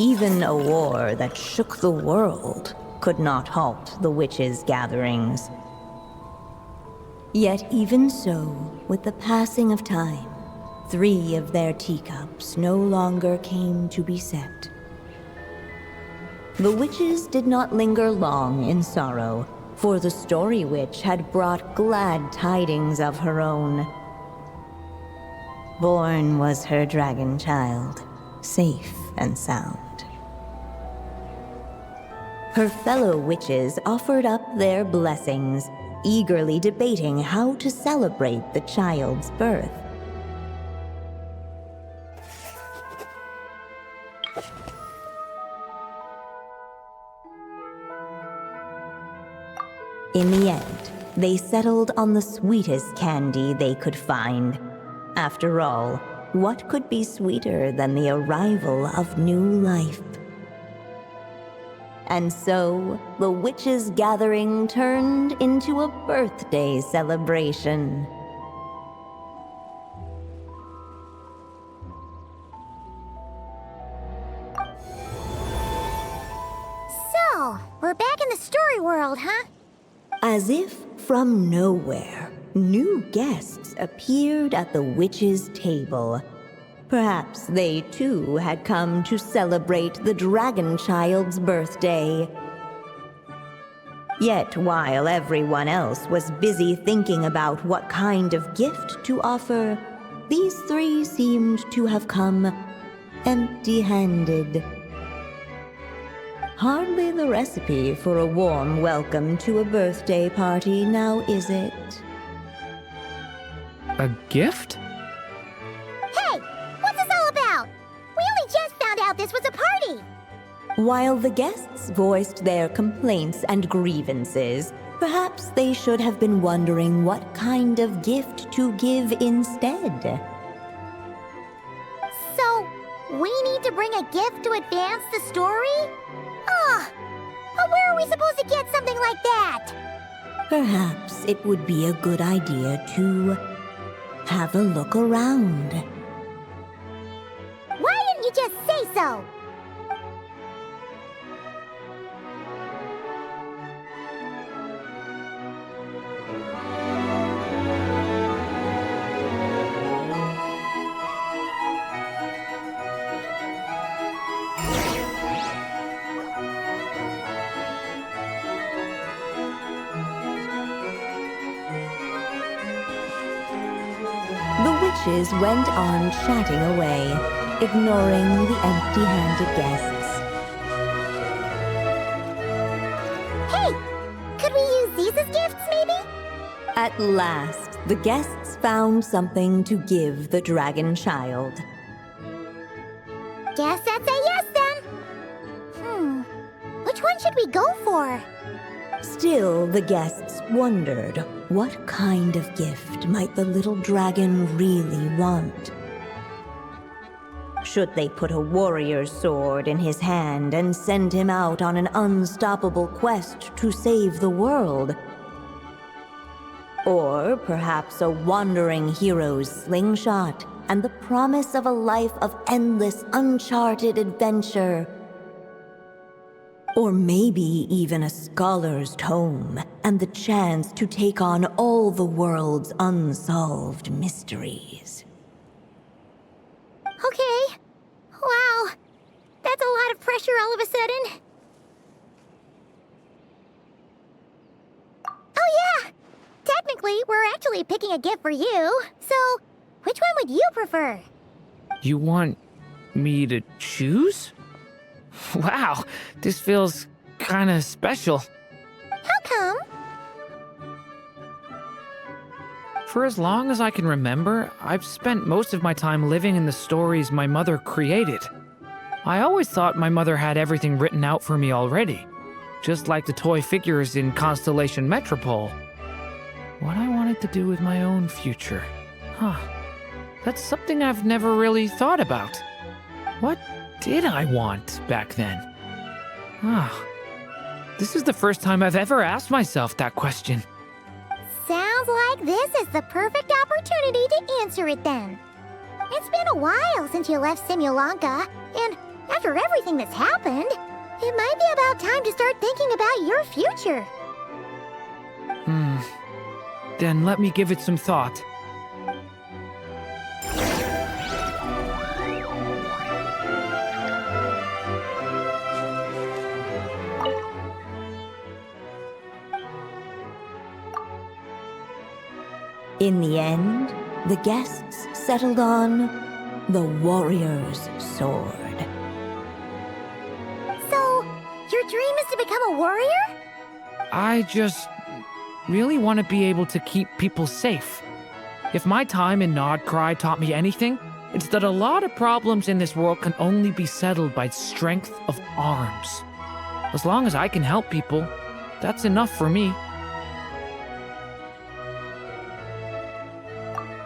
Even a war that shook the world could not halt the witches' gatherings. Yet even so, with the passing of time, 3 of their teacups no longer came to be set. The witches did not linger long in sorrow, for the Story Witch had brought glad tidings of her own. Born was her dragon child, safe and sound. Her fellow witches offered up their blessings, eagerly debating how to celebrate the child's birth. In the end, they settled on the sweetest candy they could find. After all, what could be sweeter than the arrival of new life? And so, the witches' gathering turned into a birthday celebration. So, we're back in the story world, huh? As if from nowhere, new guests appeared at the witches' table. Perhaps they too had come to celebrate the dragon child's birthday. Yet while everyone else was busy thinking about what kind of gift to offer, these 3 seemed to have come empty-handed. Hardly the recipe for a warm welcome to a birthday party, now is it? A gift? Hey, what's this all about? We only just found out this was a party! While the guests voiced their complaints and grievances, perhaps they should have been wondering what kind of gift to give instead. So, we need to bring a gift to advance the story? But where are we supposed to get something like that? Perhaps it would be a good idea to have a look around. Why didn't you just say so? Witches went on chatting away, ignoring the empty-handed guests. Hey, could we use these as gifts, maybe? At last, the guests found something to give the dragon child. Guess that's a yes then. Which one should we go for? Still, the guests wondered, what kind of gift might the little dragon really want? Should they put a warrior's sword in his hand and send him out on an unstoppable quest to save the world? Or perhaps a wandering hero's slingshot and the promise of a life of endless, uncharted adventure? Or maybe even a scholar's tome and the chance to take on all the world's unsolved mysteries. Okay. Wow. That's a lot of pressure all of a sudden. Oh yeah! Technically, we're actually picking a gift for you. So, which one would you prefer? You want me to choose? Wow, this feels kinda special. How come? For as long as I can remember, I've spent most of my time living in the stories my mother created. I always thought my mother had everything written out for me already, just like the toy figures in Constellation Metropole. What I wanted to do with my own future. That's something I've never really thought about. What did I want back then? This is the first time I've ever asked myself that question. Sounds like this is the perfect opportunity to answer it then. It's been a while since you left Simulanka, and After everything that's happened, it might be about time to start thinking about your future. Then let me give it some thought. In the end, the guests settled on the warrior's sword. So, your dream is to become a warrior? I just really want to be able to keep people safe. If my time in Nodcry taught me anything, it's that a lot of problems in this world can only be settled by strength of arms. As long as I can help people, that's enough for me.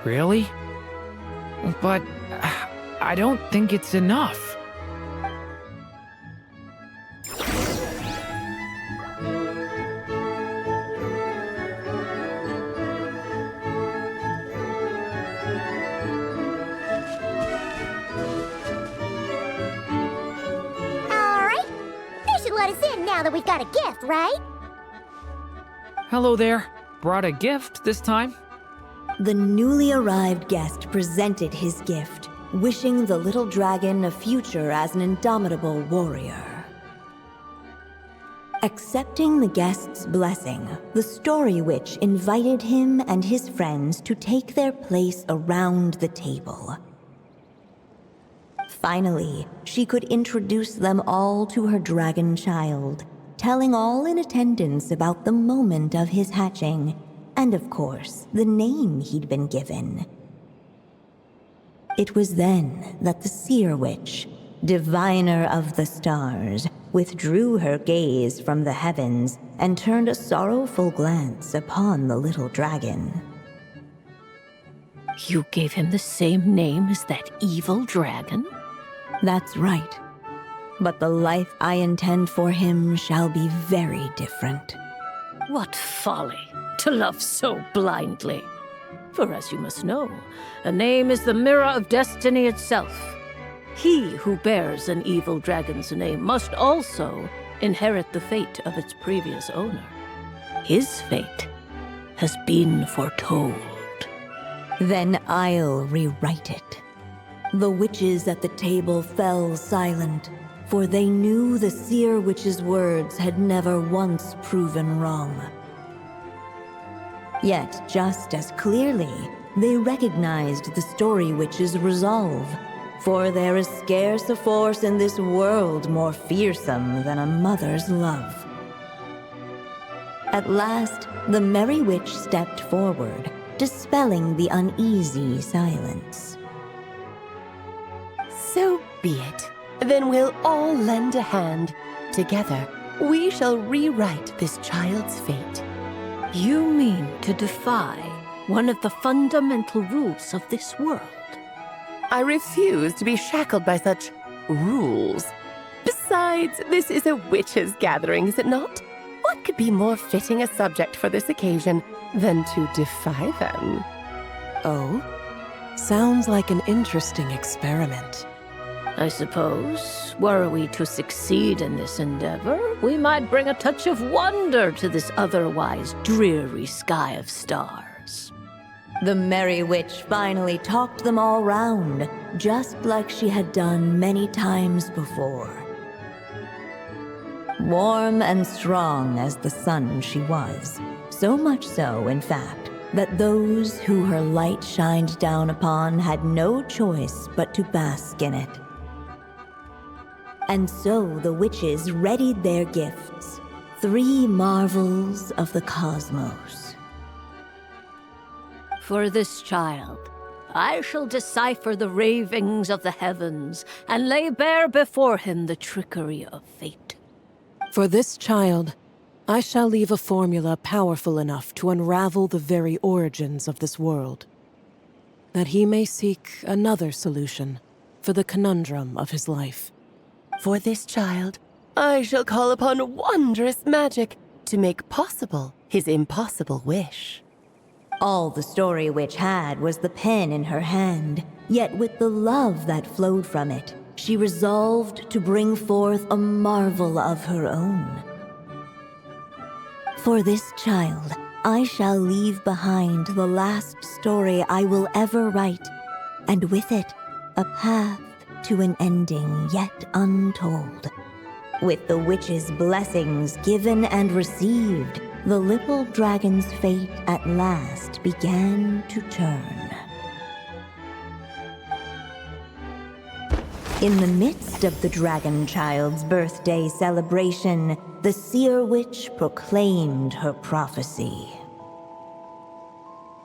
Really? But I don't think it's enough. Alright. They should let us in now that we've got a gift, right? Hello there. Brought a gift this time. The newly arrived guest presented his gift, wishing the little dragon a future as an indomitable warrior. Accepting the guest's blessing, the Story Witch invited him and his friends to take their place around the table. Finally, she could introduce them all to her dragon child, telling all in attendance about the moment of his hatching, and of course, the name he'd been given. It was then that the Seer Witch, diviner of the stars, withdrew her gaze from the heavens and turned a sorrowful glance upon the little dragon. You gave him the same name as that evil dragon? That's right. But the life I intend for him shall be very different. What folly to love so blindly. For as you must know, a name is the mirror of destiny itself. He who bears an evil dragon's name must also inherit the fate of its previous owner. His fate has been foretold. Then I'll rewrite it. The witches at the table fell silent, for they knew the Seer Witch's words had never once proven wrong. Yet, just as clearly, they recognized the Story Witch's resolve, for there is scarce a force in this world more fearsome than a mother's love. At last, the Merry Witch stepped forward, dispelling the uneasy silence. So be it. Then we'll all lend a hand. Together, we shall rewrite this child's fate. You mean to defy one of the fundamental rules of this world? I refuse to be shackled by such rules. Besides, this is a witches' gathering, is it not? What could be more fitting a subject for this occasion than to defy them? Oh? Sounds like an interesting experiment. I suppose, were we to succeed in this endeavor, we might bring a touch of wonder to this otherwise dreary sky of stars. The Merry Witch finally talked them all round, just like she had done many times before. Warm and strong as the sun she was, so much so, in fact, that those who her light shined down upon had no choice but to bask in it. And so the witches readied their gifts, 3 marvels of the cosmos. For this child, I shall decipher the ravings of the heavens and lay bare before him the trickery of fate. For this child, I shall leave a formula powerful enough to unravel the very origins of this world, that he may seek another solution for the conundrum of his life. For this child, I shall call upon wondrous magic to make possible his impossible wish. All the Story Witch had was the pen in her hand, yet with the love that flowed from it, she resolved to bring forth a marvel of her own. For this child, I shall leave behind the last story I will ever write, and with it, a path to an ending yet untold. With the witch's blessings given and received, the little dragon's fate at last began to turn. In the midst of the dragon child's birthday celebration, the seer witch proclaimed her prophecy.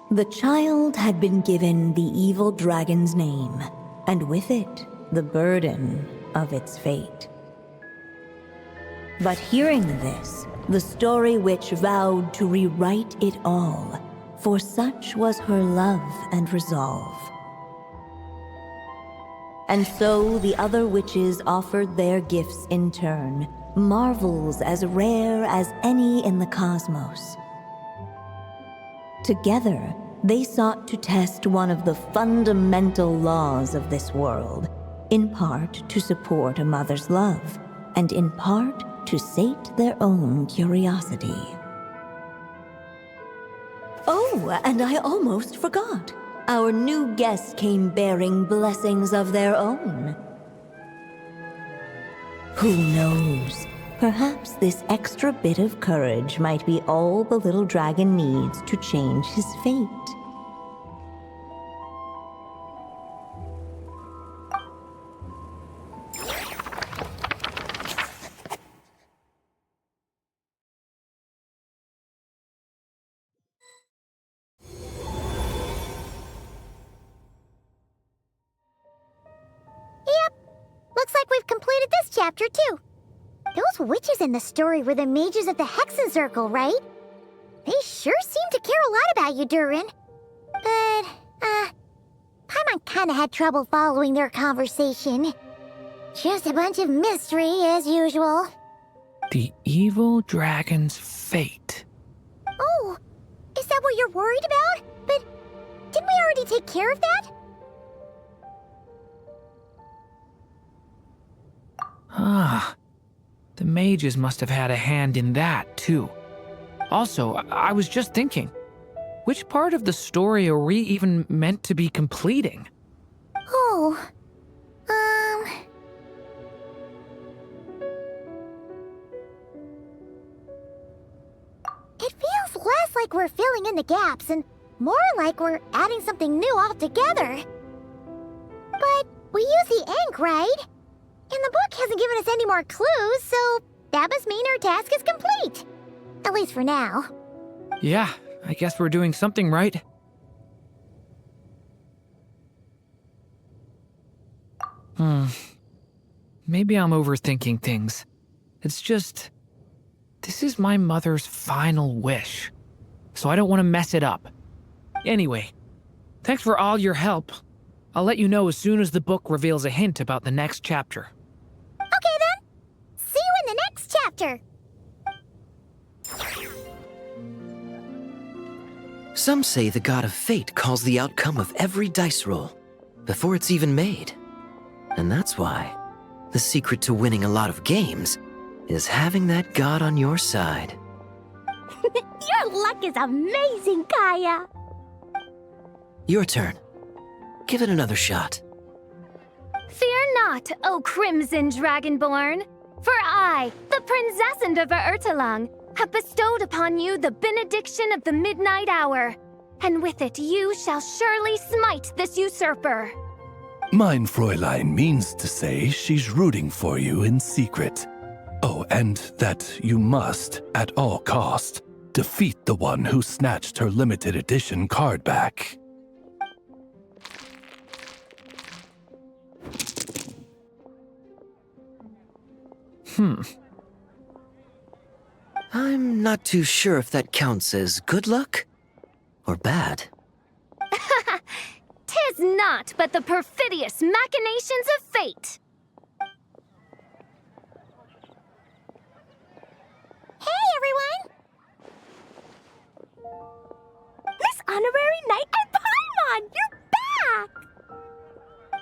The child had been given the evil dragon's name, and with it, the burden of its fate. But hearing this, the story witch vowed to rewrite it all, for such was her love and resolve. And so the other witches offered their gifts in turn, marvels as rare as any in the cosmos. Together, they sought to test one of the fundamental laws of this world, in part to support a mother's love, and in part to sate their own curiosity. Oh, and I almost forgot. Our new guests came bearing blessings of their own. Who knows? Perhaps this extra bit of courage might be all the little dragon needs to change his fate. Looks like we've completed this chapter, too. Those witches in the story were the mages of the Hexen Circle, right? They sure seem to care a lot about you, Durin. But, Paimon kinda had trouble following their conversation. Just a bunch of mystery, as usual. The evil dragon's fate. Oh, is that what you're worried about? But didn't we already take care of that? Ah, the mages must have had a hand in that, too. Also, I was just thinking, which part of the story are we even meant to be completing? Oh, It feels less like we're filling in the gaps and more like we're adding something new altogether. But we use the ink, right? And the book hasn't given us any more clues, so that must mean our task is complete. At least for now. Yeah, I guess we're doing something right. Maybe I'm overthinking things. It's just, this is my mother's final wish, so I don't want to mess it up. Anyway, thanks for all your help. I'll let you know as soon as the book reveals a hint about the next chapter. Okay then. See you in the next chapter. Some say the god of fate calls the outcome of every dice roll before it's even made. And that's why the secret to winning a lot of games is having that god on your side. Your luck is amazing, Kaya. Your turn. Give it another shot. Fear not, O Crimson Dragonborn, for I, the Princess of Ertalang, have bestowed upon you the benediction of the midnight hour, and with it you shall surely smite this usurper. Mein Fräulein means to say she's rooting for you in secret. Oh, and that you must, at all cost, defeat the one who snatched her limited edition card back. I'm not too sure if that counts as good luck or bad. Tis not but the perfidious machinations of fate. Hey, everyone! Miss Honorary Knight and Paimon, you're back!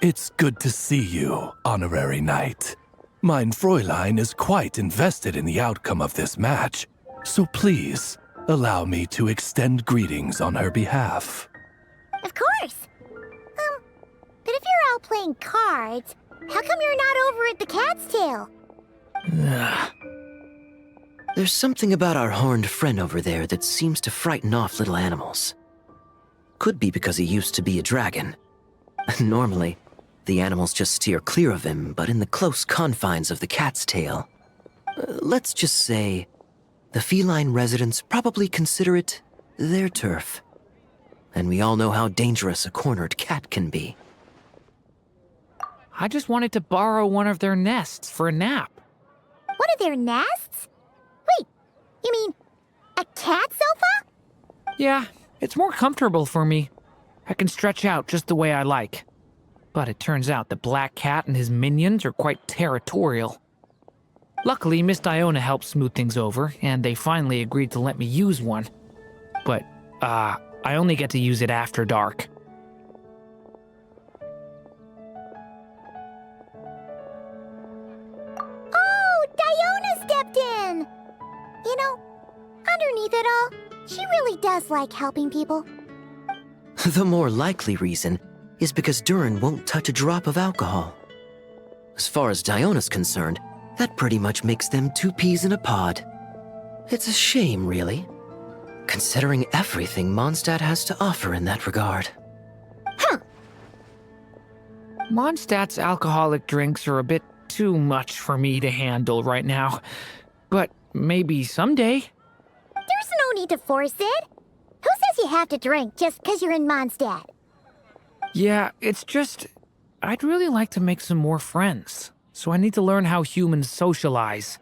It's good to see you, honorary knight. Mein Fräulein is quite invested in the outcome of this match, so please allow me to extend greetings on her behalf. Of course. But if you're out playing cards, how come you're not over at the Cat's Tail? There's something about our horned friend over there that seems to frighten off little animals. Could be because he used to be a dragon. Normally, the animals just steer clear of him, but in the close confines of the Cat's Tail, let's just say, the feline residents probably consider it their turf. And we all know how dangerous a cornered cat can be. I just wanted to borrow one of their nests for a nap. One of their nests? Wait, you mean a cat sofa? Yeah, it's more comfortable for me. I can stretch out just the way I like. But it turns out the Black Cat and his minions are quite territorial. Luckily, Miss Diona helped smooth things over, and they finally agreed to let me use one. But, I only get to use it after dark. Oh, Diona stepped in! You know, underneath it all, she really does like helping people. The more likely reason is because Durin won't touch a drop of alcohol. As far as Diona's concerned, that pretty much makes them two peas in a pod. It's a shame, really, considering everything Mondstadt has to offer in that regard. Mondstadt's alcoholic drinks are a bit too much for me to handle right now. But maybe someday. There's no need to force it. Who says you have to drink just because you're in Mondstadt? Yeah, it's just, I'd really like to make some more friends, so I need to learn how humans socialize.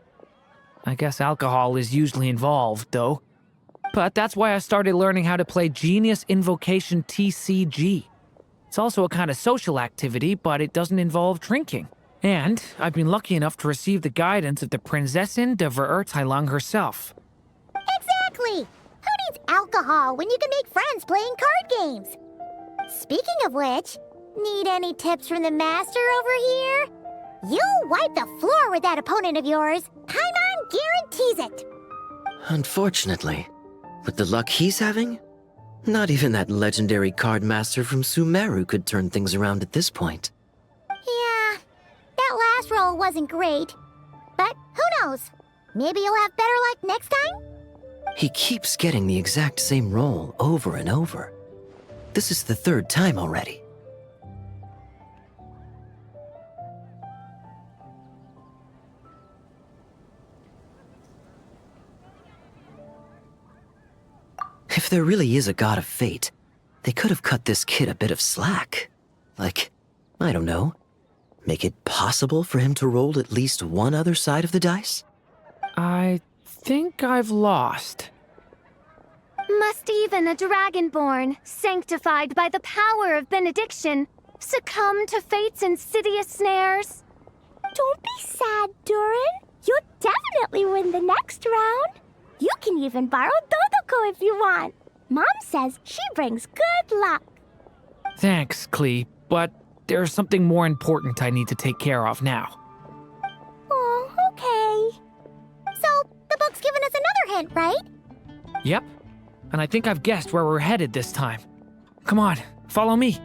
I guess alcohol is usually involved, though. But that's why I started learning how to play Genius Invocation TCG. It's also a kind of social activity, but it doesn't involve drinking. And I've been lucky enough to receive the guidance of the Prinzessin de Verurteilung herself. Exactly! Who needs alcohol when you can make friends playing card games? Speaking of which, need any tips from the master over here? You'll wipe the floor with that opponent of yours. Paimon guarantees it. Unfortunately, with the luck he's having, not even that legendary card master from Sumeru could turn things around at this point. Yeah, that last roll wasn't great. But who knows? Maybe you'll have better luck next time? He keeps getting the exact same roll over and over. This is the third time already. If there really is a god of fate, they could have cut this kid a bit of slack. Like, I don't know, make it possible for him to roll at least one other side of the dice? I think I've lost. Must even a dragonborn, sanctified by the power of benediction, succumb to fate's insidious snares? Don't be sad, Durin. You'll definitely win the next round. You can even borrow Dodoko if you want. Mom says she brings good luck. Thanks, Klee, but there's something more important I need to take care of now. Oh, okay. So, the book's given us another hint, right? Yep, and I think I've guessed where we're headed this time. Come on, follow me.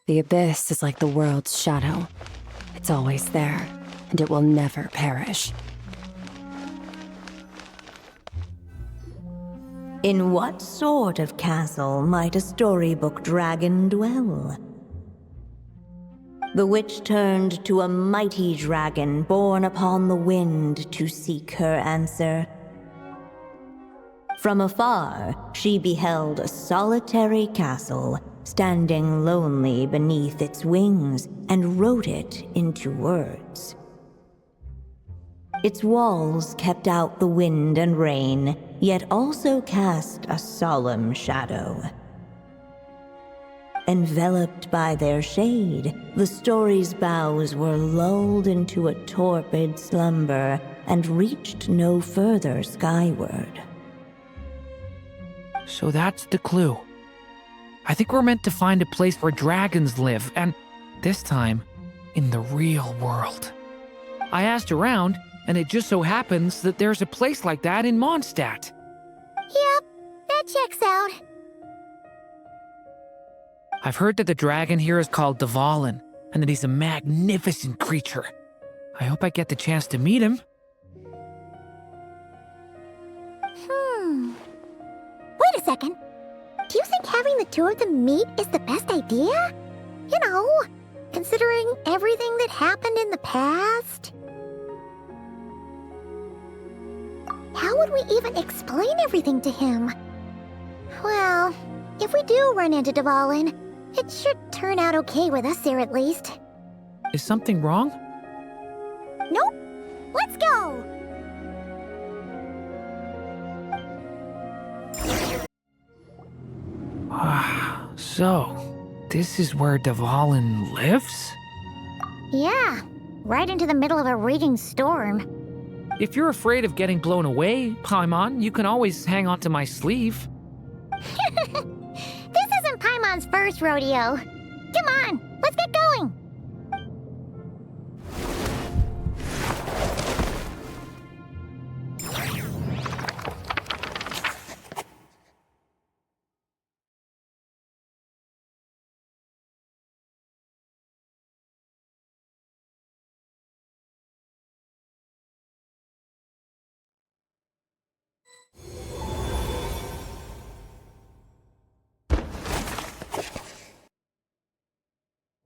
The abyss is like the world's shadow. It's always there, and it will never perish. In what sort of castle might a storybook dragon dwell? The witch turned to a mighty dragon born upon the wind to seek her answer. From afar, she beheld a solitary castle, standing lonely beneath its wings, and wrote it into words. Its walls kept out the wind and rain, yet also cast a solemn shadow. Enveloped by their shade, the story's boughs were lulled into a torpid slumber and reached no further skyward. So that's the clue. I think we're meant to find a place where dragons live, and this time, in the real world. I asked around, and it just so happens that there's a place like that in Mondstadt. Yep, that checks out. I've heard that the dragon here is called Dvalin, and that he's a magnificent creature. I hope I get the chance to meet him. Wait a second. Do you think having the two of them meet is the best idea? You know, considering everything that happened in the past? How would we even explain everything to him? Well, if we do run into Dvalin, it should turn out okay with us there at least. Is something wrong? Nope. Let's go! So, this is where Dvalin lives? Yeah, right into the middle of a raging storm. If you're afraid of getting blown away, Paimon, you can always hang onto my sleeve. This isn't Paimon's first rodeo. Come on, let's get going!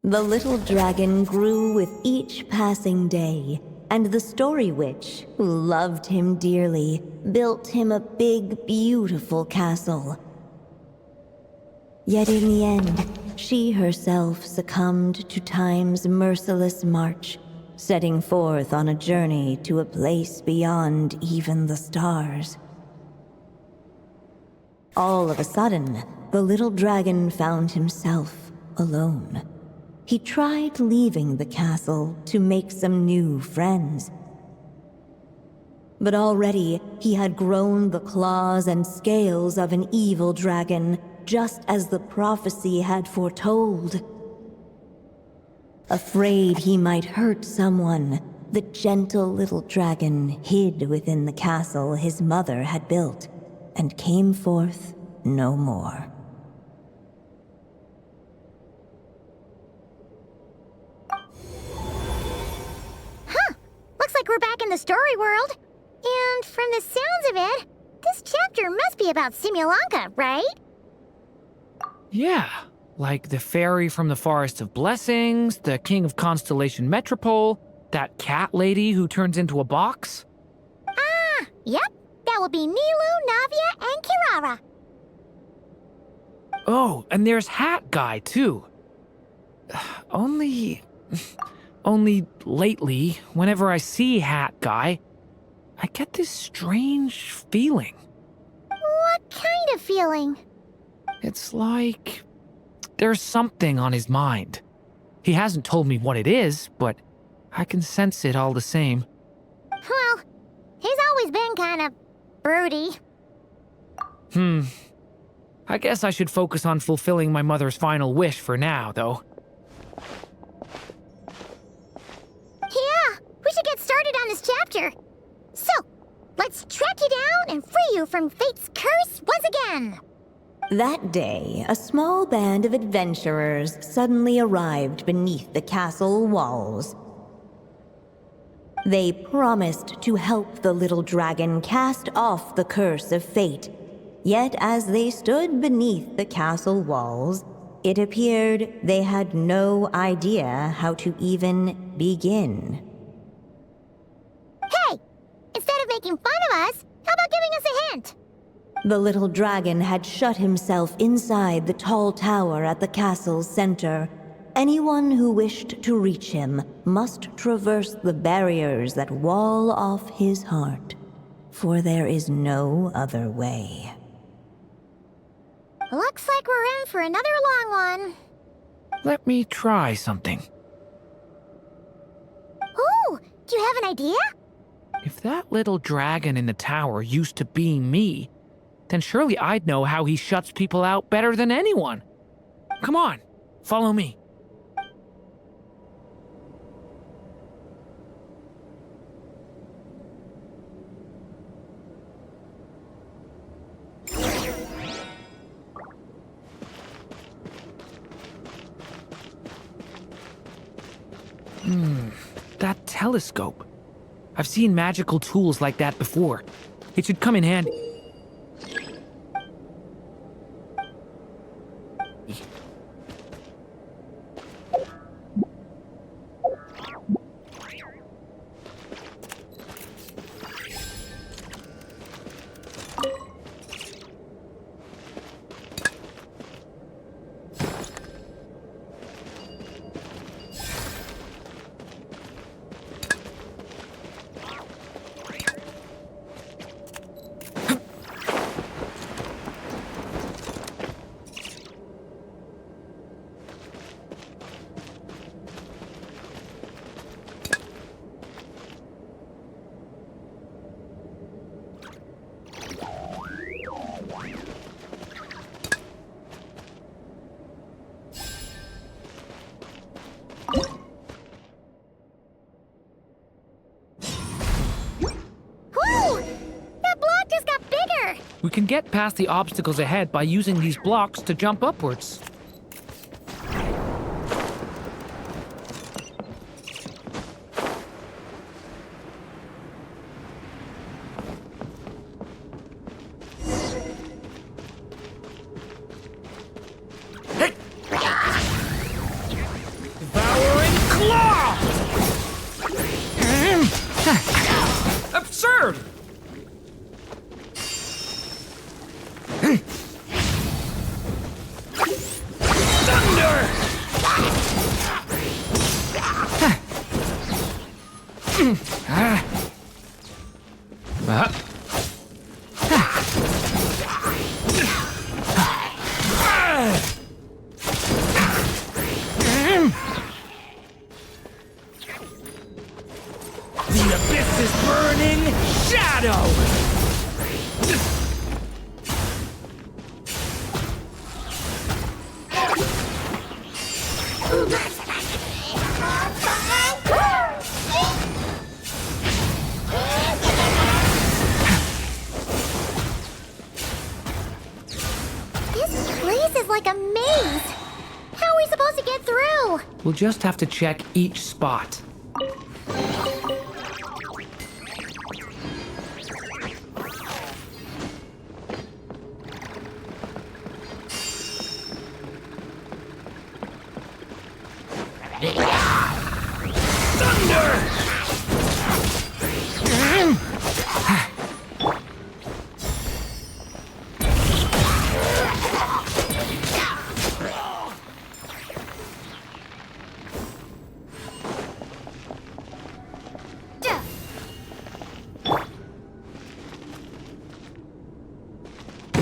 The little dragon grew with each passing day, and the Story Witch, who loved him dearly, built him a big, beautiful castle. Yet in the end, she herself succumbed to time's merciless march, setting forth on a journey to a place beyond even the stars. All of a sudden, the little dragon found himself alone. He tried leaving the castle to make some new friends. But already he had grown the claws and scales of an evil dragon, just as the prophecy had foretold. Afraid he might hurt someone, the gentle little dragon hid within the castle his mother had built, and came forth no more. Looks like we're back in the story world. And from the sounds of it, this chapter must be about Simulanka, right? Yeah, like the fairy from the Forest of Blessings, the king of Constellation Metropole, that cat lady who turns into a box. Ah, yep. That will be Nilu, Navia, and Kirara. Oh, and there's Hat Guy, too. Only lately, whenever I see Hat Guy, I get this strange feeling. What kind of feeling? It's like there's something on his mind. He hasn't told me what it is, but I can sense it all the same. Well, he's always been kind of broody. I guess I should focus on fulfilling my mother's final wish for now, though. Yeah, we should get started on this chapter. So, let's track you down and free you from fate's curse once again. That day, a small band of adventurers suddenly arrived beneath the castle walls. They promised to help the little dragon cast off the curse of fate. Yet as they stood beneath the castle walls, it appeared they had no idea how to even begin. Hey! Instead of making fun of us, how about giving us a hint? The little dragon had shut himself inside the tall tower at the castle's center. Anyone who wished to reach him must traverse the barriers that wall off his heart, for there is no other way. Looks like we're in for another long one. Let me try something. Ooh, do you have an idea? If that little dragon in the tower used to be me, then surely I'd know how he shuts people out better than anyone. Come on, follow me. That telescope. I've seen magical tools like that before. It should come in handy. We can get past the obstacles ahead by using these blocks to jump upwards. Hey! Devouring claw! Absurd! The abyss is burning shadow! This place is like a maze. How are we supposed to get through? We'll just have to check each spot.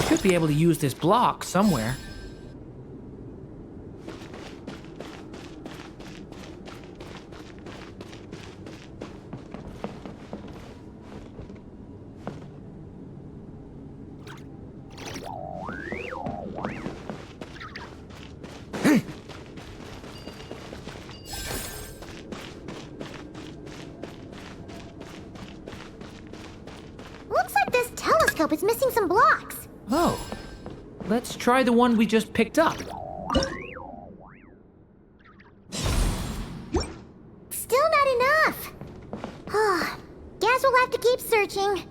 Should be able to use this block somewhere. Looks like this telescope is missing some blocks. Oh, let's try the one we just picked up. Still not enough. Guess we'll have to keep searching.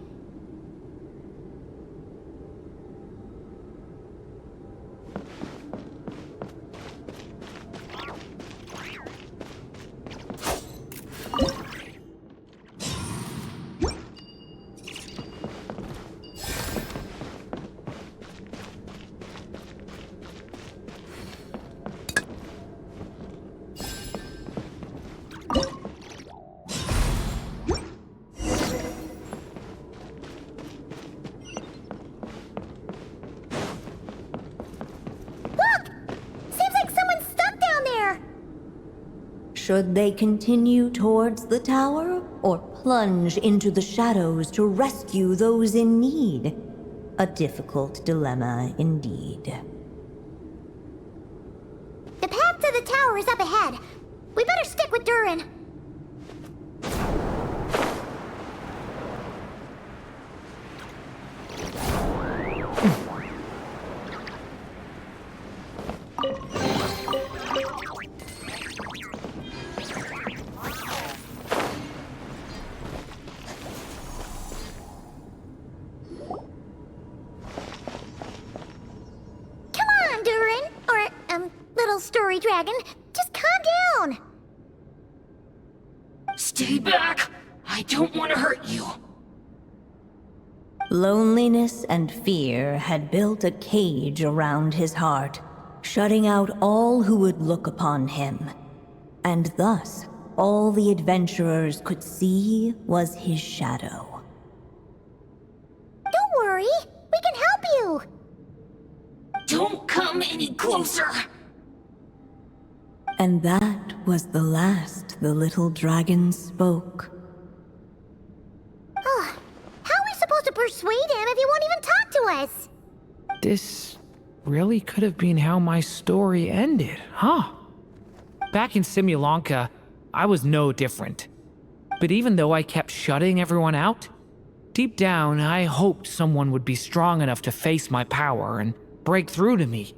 Should they continue towards the tower, or plunge into the shadows to rescue those in need? A difficult dilemma indeed. The path to the tower is up ahead. We better stick with Durin. Story Dragon, just calm down! Stay back! I don't want to hurt you. Loneliness and fear had built a cage around his heart, shutting out all who would look upon him. And thus, all the adventurers could see was his shadow. Don't worry, we can help you! Don't come any closer! And that was the last the little dragon spoke. Oh, how are we supposed to persuade him if he won't even talk to us? This really could have been how my story ended, huh? Back in Simulanka, I was no different. But even though I kept shutting everyone out, deep down I hoped someone would be strong enough to face my power and break through to me.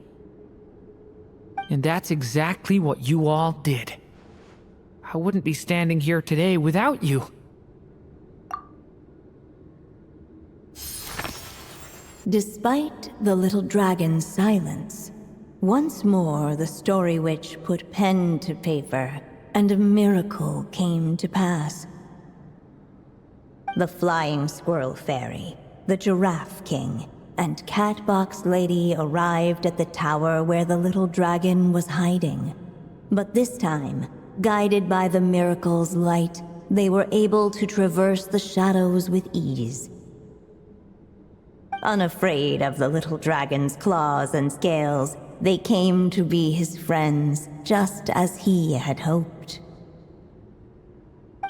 And that's exactly what you all did. I wouldn't be standing here today without you. Despite the little dragon's silence, once more the story witch put pen to paper, and a miracle came to pass. The flying squirrel fairy, the giraffe king, and Catbox Lady arrived at the tower where the little dragon was hiding. But this time, guided by the miracle's light, they were able to traverse the shadows with ease. Unafraid of the little dragon's claws and scales, they came to be his friends, just as he had hoped.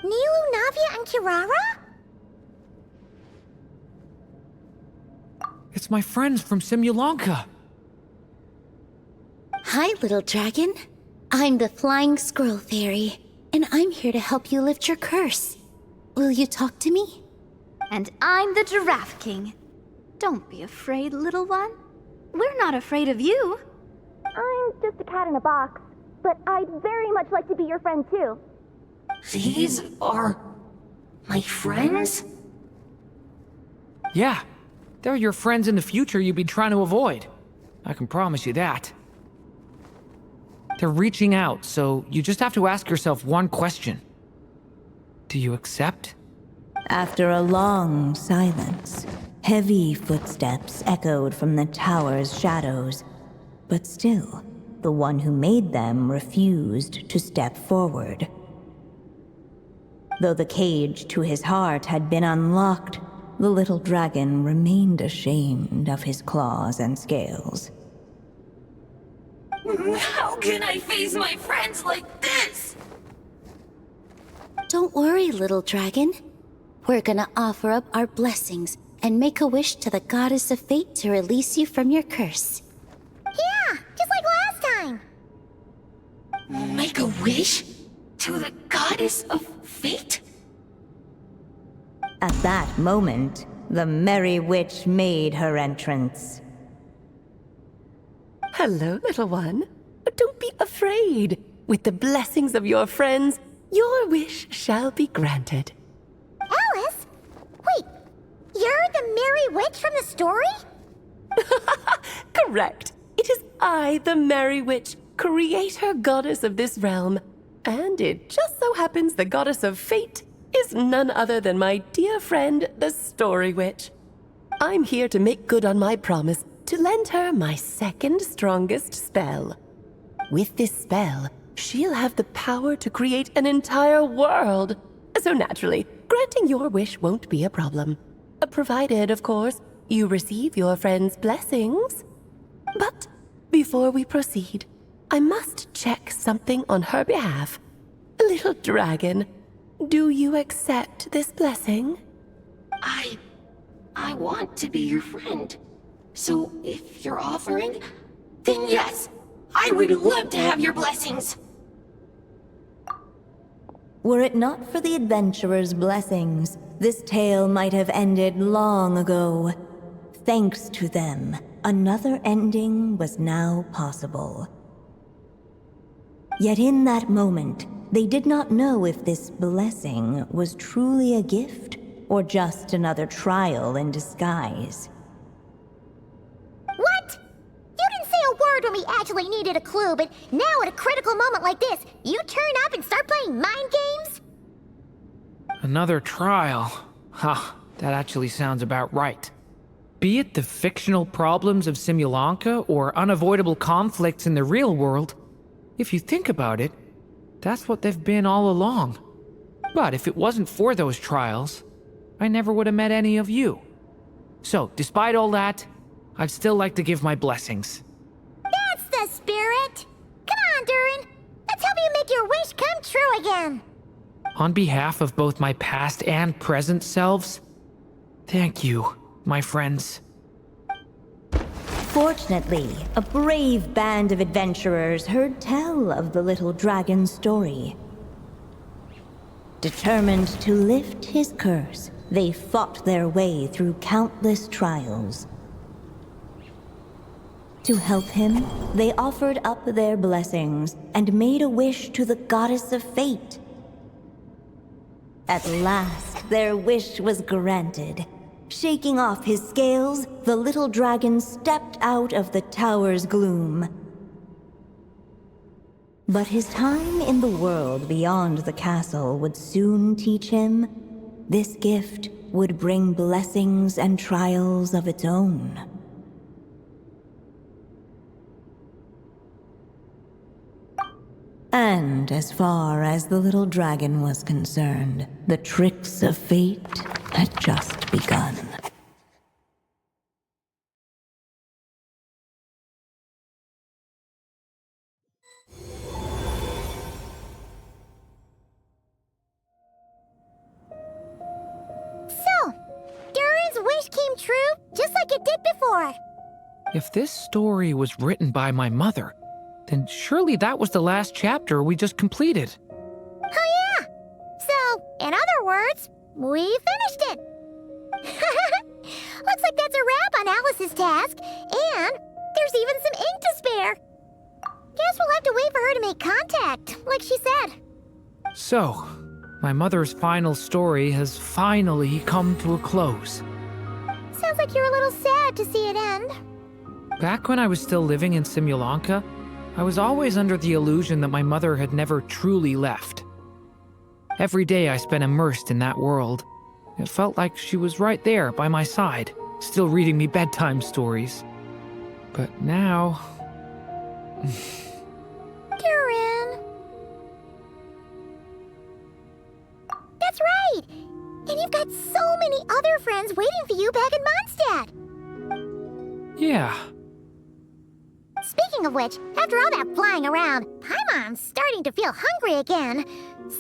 Nilu, Navia, and Kirara? It's my friends from Simulanka. Hi, little dragon. I'm the Flying Squirrel Fairy, and I'm here to help you lift your curse. Will you talk to me? And I'm the Giraffe King. Don't be afraid, little one. We're not afraid of you. I'm just a cat in a box, but I'd very much like to be your friend too. These are my friends? Yeah, they're your friends in the future you've been trying to avoid. I can promise you that. They're reaching out, so you just have to ask yourself one question. Do you accept? After a long silence, heavy footsteps echoed from the tower's shadows, but still, the one who made them refused to step forward. Though the cage to his heart had been unlocked, the little dragon remained ashamed of his claws and scales. How can I face my friends like this? Don't worry, little dragon. We're gonna offer up our blessings and make a wish to the goddess of fate to release you from your curse. Yeah, just like last time. Make a wish? To the goddess of fate? At that moment, the merry witch made her entrance. Hello, little one. Don't be afraid. With the blessings of your friends, your wish shall be granted. Alice? Wait, you're the Merry Witch from the story? Correct. It is I, the Merry Witch, creator goddess of this realm. And it just so happens the goddess of fate is none other than my dear friend, the Story Witch. I'm here to make good on my promise to lend her my second strongest spell. With this spell, she'll have the power to create an entire world. So naturally, granting your wish won't be a problem. Provided, of course, you receive your friend's blessings. But before we proceed, I must check something on her behalf. Little dragon, do you accept this blessing? I want to be your friend. So if you're offering, then yes, I would love to have your blessings. Were it not for the adventurer's blessings, this tale might have ended long ago. Thanks to them, another ending was now possible. Yet in that moment, they did not know if this blessing was truly a gift or just another trial in disguise. What? You didn't say a word when we actually needed a clue, but now at a critical moment like this, you turn up and start playing mind games? Another trial. Ha, that actually sounds about right. Be it the fictional problems of Simulanka or unavoidable conflicts in the real world, if you think about it, that's what they've been all along. But if it wasn't for those trials, I never would have met any of you. So, despite all that, I'd still like to give my blessings. That's the spirit! Come on, Durin! Let's help you make your wish come true again! On behalf of both my past and present selves, thank you, my friends. Fortunately, a brave band of adventurers heard tell of the little dragon's story. Determined to lift his curse, they fought their way through countless trials. To help him, they offered up their blessings and made a wish to the goddess of fate. At last, their wish was granted. Shaking off his scales, the little dragon stepped out of the tower's gloom. But his time in the world beyond the castle would soon teach him this gift would bring blessings and trials of its own. And as far as the little dragon was concerned, the tricks of fate had just begun. So, Durin's wish came true, just like it did before. If this story was written by my mother, then surely that was the last chapter we just completed. Oh yeah! So, in other words, we finished it! Looks like that's a wrap on Alice's task, and there's even some ink to spare. Guess we'll have to wait for her to make contact, like she said. So, my mother's final story has finally come to a close. Sounds like you're a little sad to see it end. Back when I was still living in Simulanka, I was always under the illusion that my mother had never truly left. Every day I spent immersed in that world. It felt like she was right there by my side, still reading me bedtime stories. But now... Durin. That's right! And you've got so many other friends waiting for you back in Mondstadt. yeah. Speaking of which, after all that flying around, Paimon's starting to feel hungry again.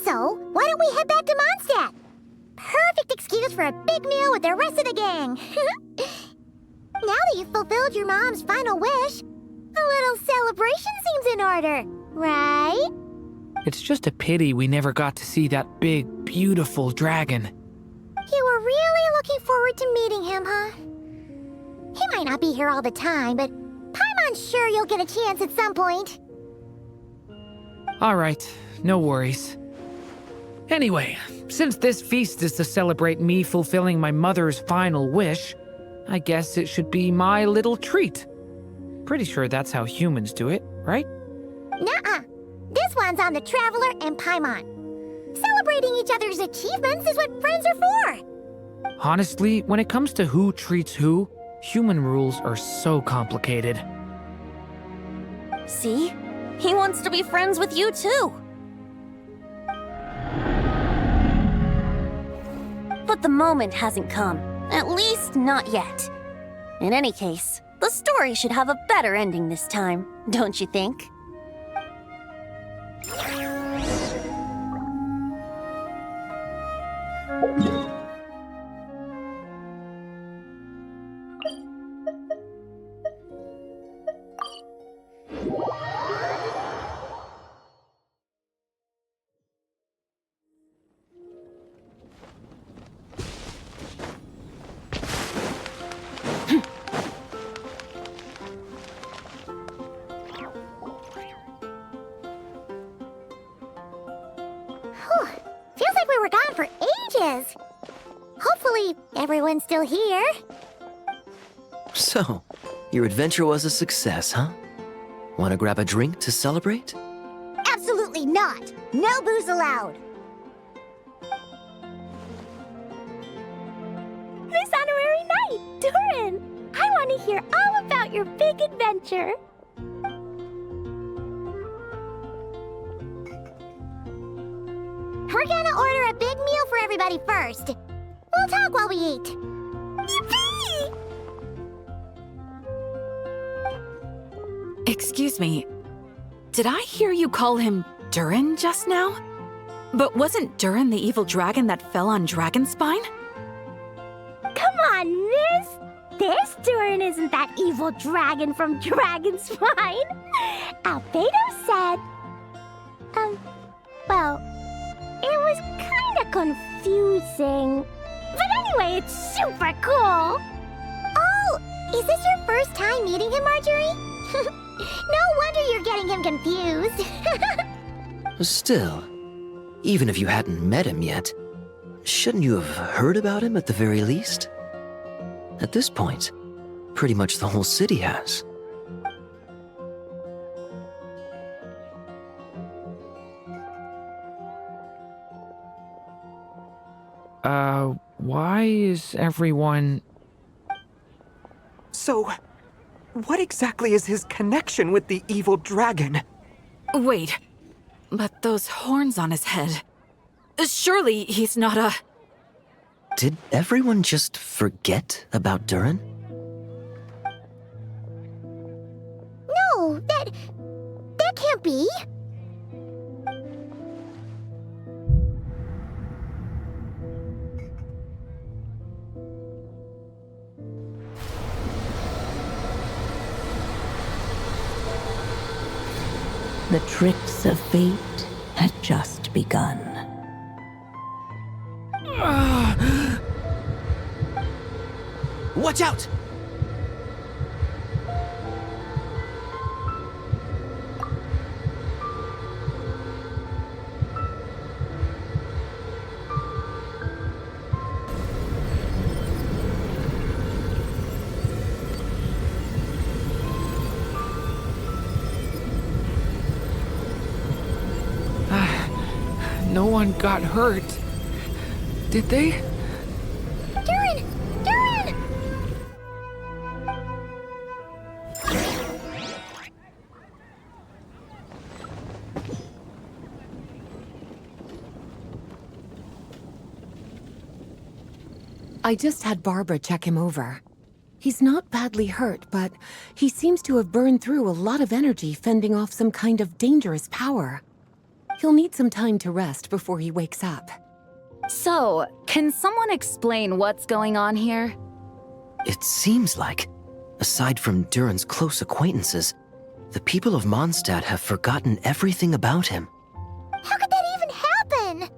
So, why don't we head back to Mondstadt? Perfect excuse for a big meal with the rest of the gang. Now that you've fulfilled your mom's final wish, a little celebration seems in order, right? It's just a pity we never got to see that big, beautiful dragon. You were really looking forward to meeting him, huh? He might not be here all the time, but Paimon's sure you'll get a chance at some point. Alright, no worries. Anyway, since this feast is to celebrate me fulfilling my mother's final wish, I guess it should be my little treat. Pretty sure that's how humans do it, right? Nuh-uh. This one's on the Traveler and Paimon. Celebrating each other's achievements is what friends are for. Honestly, when it comes to who treats who, human rules are so complicated. See? He wants to be friends with you too. But the moment hasn't come. At least not yet. In any case, the story should have a better ending this time, don't you think? Hopefully, everyone's still here. So, your adventure was a success, huh? Want to grab a drink to celebrate? Absolutely not! No booze allowed! This honorary knight, Durin! I want to hear all about your big adventure. We're gonna order a big meal for everybody first. We'll talk while we eat. Yippee! Excuse me. Did I hear you call him Durin just now? But wasn't Durin the evil dragon that fell on Dragonspine? Come on, miss! This Durin isn't that evil dragon from Dragonspine. Albedo said... well, it was kinda confusing. But anyway, it's super cool! Oh, is this your first time meeting him, Marjorie? No wonder you're getting him confused. Still, even if you hadn't met him yet, shouldn't you have heard about him at the very least? At this point, pretty much the whole city has. Why is everyone... So, what exactly is his connection with the evil dragon? Wait, but those horns on his head. Surely he's not a... Did everyone just forget about Durin? No, that can't be. The tricks of fate had just begun. Watch out! No one got hurt. Did they? Durin! Durin! I just had Barbara check him over. He's not badly hurt, but he seems to have burned through a lot of energy fending off some kind of dangerous power. He'll need some time to rest before he wakes up. So, can someone explain what's going on here? It seems like, aside from Durin's close acquaintances, the people of Mondstadt have forgotten everything about him. How could that even happen?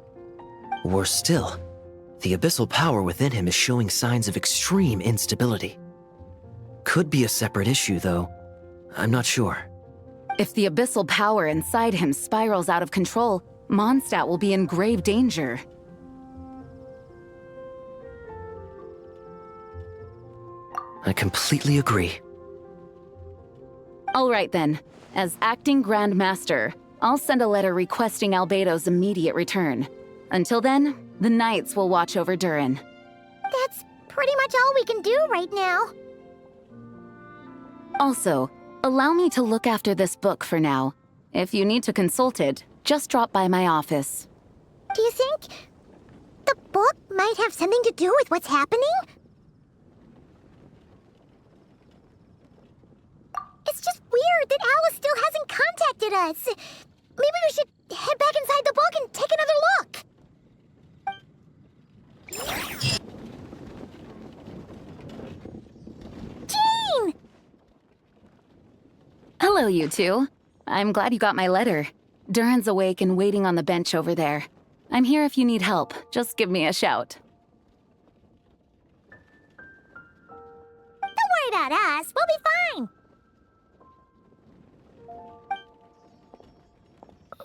Worse still, the abyssal power within him is showing signs of extreme instability. Could be a separate issue, though. I'm not sure. If the abyssal power inside him spirals out of control, Mondstadt will be in grave danger. I completely agree. All right then. As acting Grand Master, I'll send a letter requesting Albedo's immediate return. Until then, the Knights will watch over Durin. That's pretty much all we can do right now. Also, allow me to look after this book for now. If you need to consult it, just drop by my office. Do you think the book might have something to do with what's happening? It's just weird that Alice still hasn't contacted us. Maybe we should head back inside the book and take another look. Jean! Hello, you two. I'm glad you got my letter. Durin's awake and waiting on the bench over there. I'm here if you need help. Just give me a shout. Don't worry about us. We'll be fine.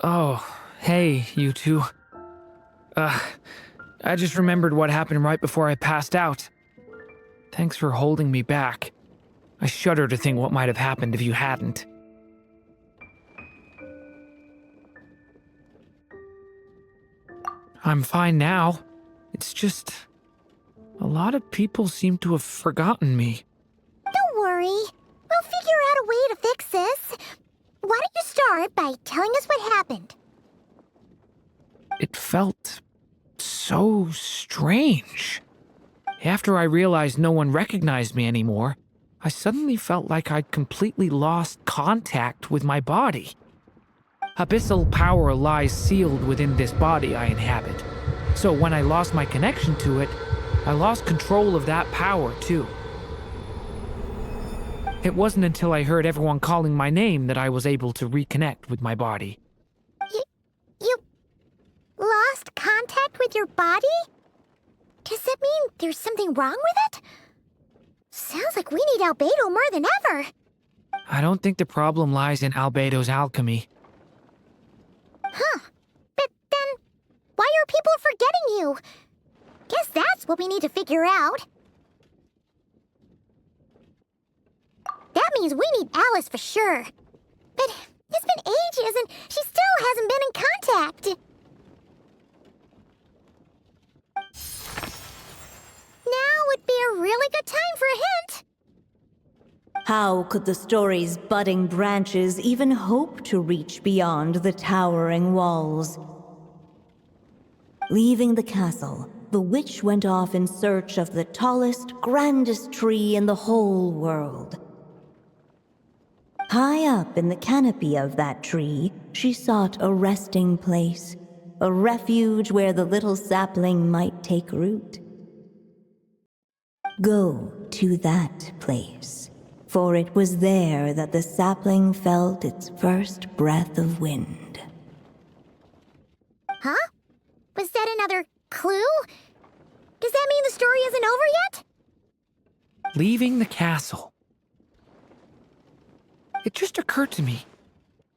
Oh, hey, you two. I just remembered what happened right before I passed out. Thanks for holding me back. I shudder to think what might have happened if you hadn't. I'm fine now. It's just... a lot of people seem to have forgotten me. Don't worry. We'll figure out a way to fix this. Why don't you start by telling us what happened? It felt so strange. After I realized no one recognized me anymore, I suddenly felt like I'd completely lost contact with my body. Abyssal power lies sealed within this body I inhabit. So when I lost my connection to it, I lost control of that power too. It wasn't until I heard everyone calling my name that I was able to reconnect with my body. You lost contact with your body? Does that mean there's something wrong with it? Sounds like we need Albedo more than ever. I don't think the problem lies in Albedo's alchemy. Huh. But then, why are people forgetting you? Guess that's what we need to figure out. That means we need Alice for sure. But it's been ages and she still hasn't been in contact. Now would be a really good time for a hint. How could the story's budding branches even hope to reach beyond the towering walls? Leaving the castle, the witch went off in search of the tallest, grandest tree in the whole world. High up in the canopy of that tree, she sought a resting place, a refuge where the little sapling might take root. Go to that place, for it was there that the sapling felt its first breath of wind. Huh? Was that another clue? Does that mean the story isn't over yet? Leaving the castle. It just occurred to me.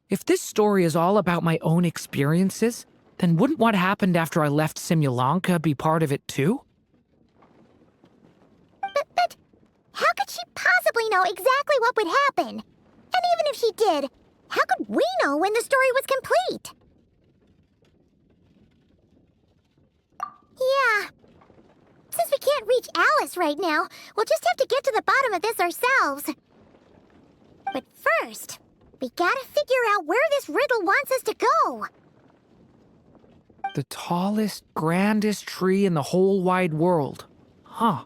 If this story is all about my own experiences, then wouldn't what happened after I left Simulanka be part of it too? But how could she possibly know exactly what would happen? And even if she did, how could we know when the story was complete? Yeah. Since we can't reach Alice right now, we'll just have to get to the bottom of this ourselves. But first, we gotta figure out where this riddle wants us to go. The tallest, grandest tree in the whole wide world. Huh.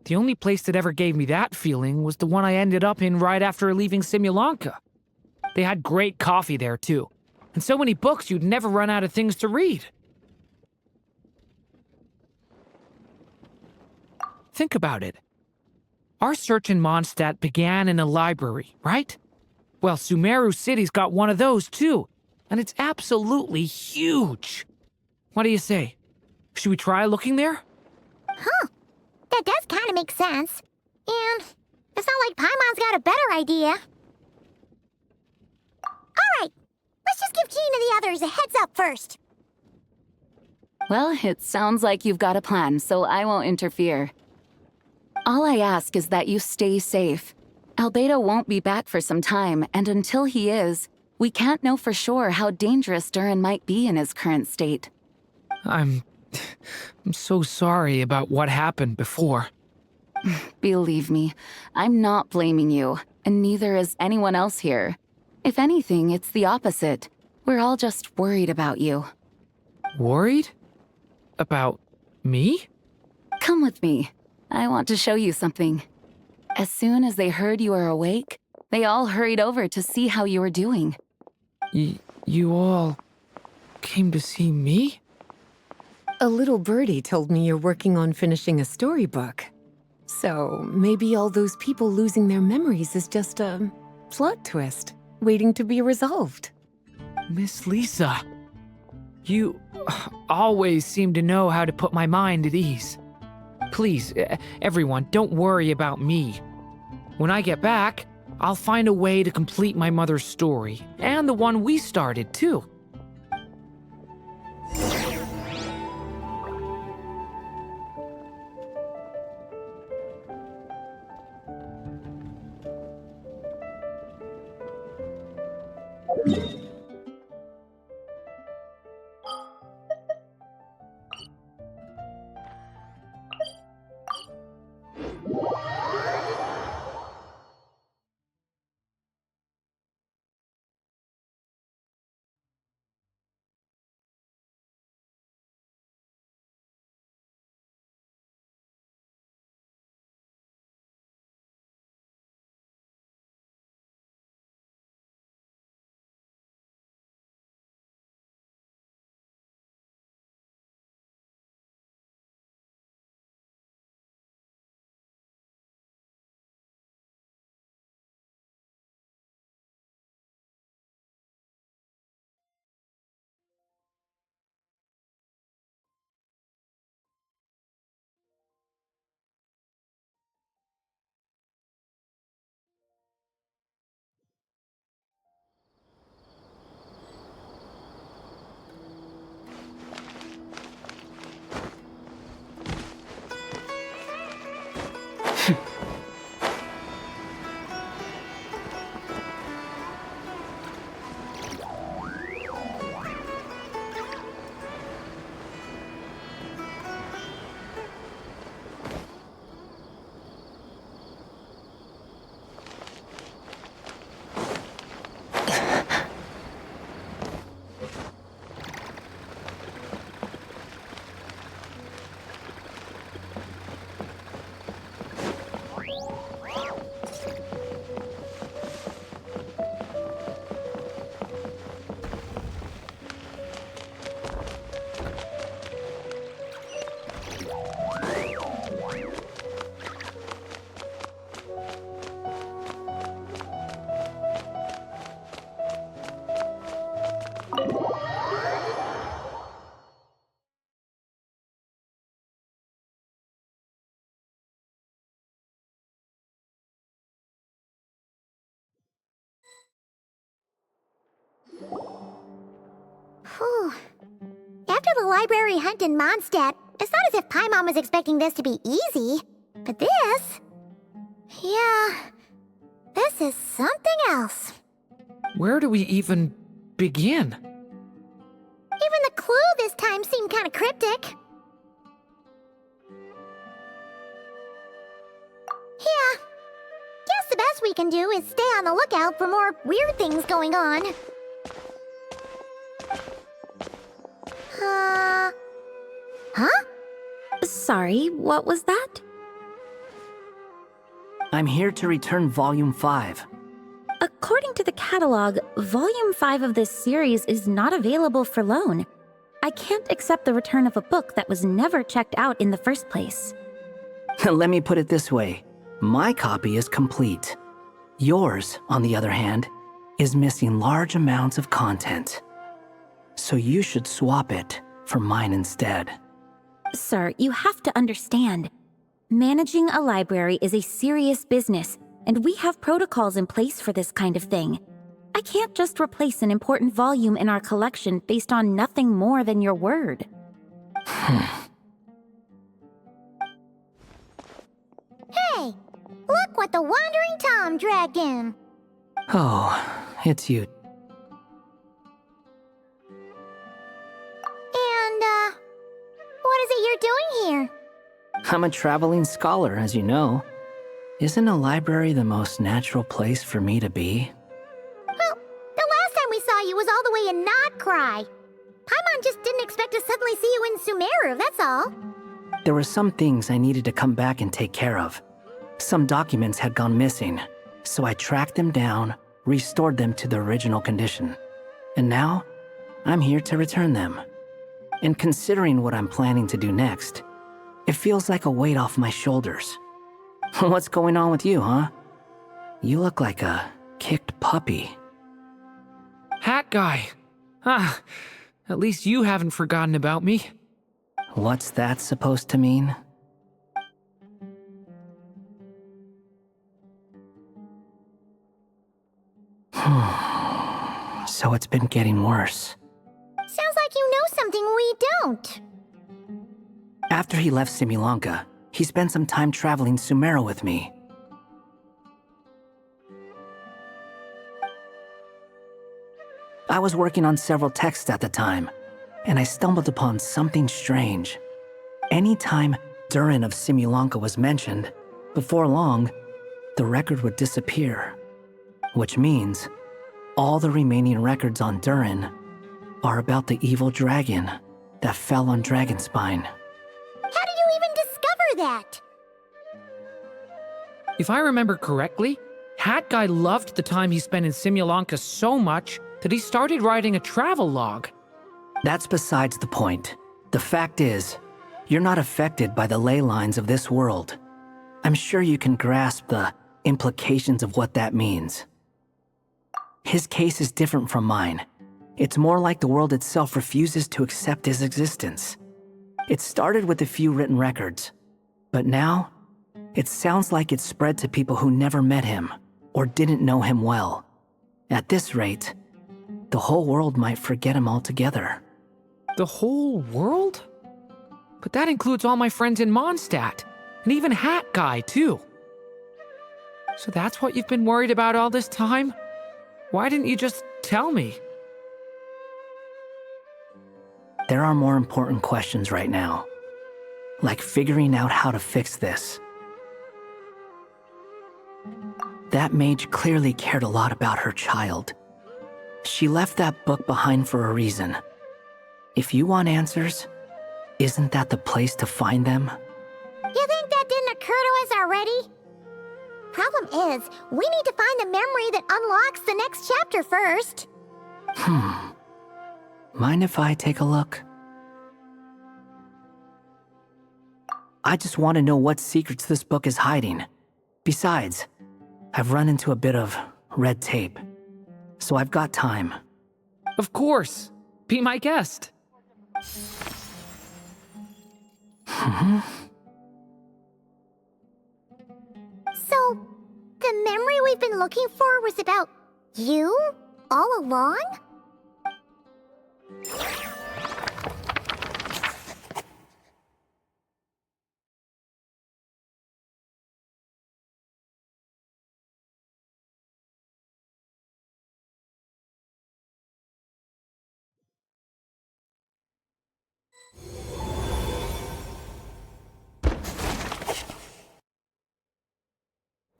The only place that ever gave me that feeling was the one I ended up in right after leaving Simulanka. They had great coffee there too, and so many books you'd never run out of things to read. Think about it. Our search in Mondstadt began in a library, right? Well, Sumeru City's got one of those too, and it's absolutely huge. What do you say? Should we try looking there? Huh. That does kind of make sense. And it's not like Paimon's got a better idea. Alright, let's just give Jean and the others a heads up first. Well, it sounds like you've got a plan, so I won't interfere. All I ask is that you stay safe. Albedo won't be back for some time, and until he is, we can't know for sure how dangerous Durin might be in his current state. I'm so sorry about what happened before. Believe me, I'm not blaming you, and neither is anyone else here. If anything, it's the opposite. We're all just worried about you. Worried? About me? Come with me. I want to show you something. As soon as they heard you were awake, they all hurried over to see how you were doing. You all came to see me? A little birdie told me you're working on finishing a storybook. So maybe all those people losing their memories is just a plot twist, waiting to be resolved. Miss Lisa, you always seem to know how to put my mind at ease. Please, everyone, don't worry about me. When I get back, I'll find a way to complete my mother's story, and the one we started, too. Whew. After the library hunt in Mondstadt, it's not as if Paimon was expecting this to be easy. But this... yeah... this is something else. Where do we even begin? Even the clue this time seemed kind of cryptic. Yeah. Guess the best we can do is stay on the lookout for more weird things going on. Huh? Sorry, what was that? I'm here to return Volume 5. According to the catalog, Volume 5 of this series is not available for loan. I can't accept the return of a book that was never checked out in the first place. Let me put it this way. My copy is complete. Yours, on the other hand, is missing large amounts of content. So you should swap it for mine instead. Sir, you have to understand. Managing a library is a serious business, and we have protocols in place for this kind of thing. I can't just replace an important volume in our collection based on nothing more than your word. Hey, look what the Wandering Tom dragged in. Oh, it's you. And, what is it you're doing here? I'm a traveling scholar, as you know. Isn't a library the most natural place for me to be? Well, the last time we saw you was all the way in Notcry. Paimon just didn't expect to suddenly see you in Sumeru, that's all. There were some things I needed to come back and take care of. Some documents had gone missing, so I tracked them down, restored them to their original condition. And now, I'm here to return them. And considering what I'm planning to do next, it feels like a weight off my shoulders. What's going on with you, huh? You look like a kicked puppy. Hat guy. Ah, at least you haven't forgotten about me. What's that supposed to mean? So it's been getting worse. Sounds like you know something we don't. After he left Similanka, he spent some time traveling Sumeru with me. I was working on several texts at the time, and I stumbled upon something strange. Anytime Durin of Simulanka was mentioned, before long, the record would disappear. Which means all the remaining records on Durin are about the evil dragon that fell on Dragonspine. How did you even discover that? If I remember correctly, Hat Guy loved the time he spent in Simulanka so much that he started writing a travel log. That's besides the point. The fact is, you're not affected by the ley lines of this world. I'm sure you can grasp the implications of what that means. His case is different from mine. It's more like the world itself refuses to accept his existence. It started with a few written records, but now, it sounds like it's spread to people who never met him or didn't know him well. At this rate, the whole world might forget him altogether. The whole world? But that includes all my friends in Mondstadt, and even Hat Guy, too. So that's what you've been worried about all this time? Why didn't you just tell me? There are more important questions right now, like figuring out how to fix this. That mage clearly cared a lot about her child. She left that book behind for a reason. If you want answers, isn't that the place to find them? You think that didn't occur to us already? Problem is, we need to find the memory that unlocks the next chapter first. Mind if I take a look? I just want to know what secrets this book is hiding. Besides, I've run into a bit of red tape, so I've got time. Of course. Be my guest. So, the memory we've been looking for was about you all along?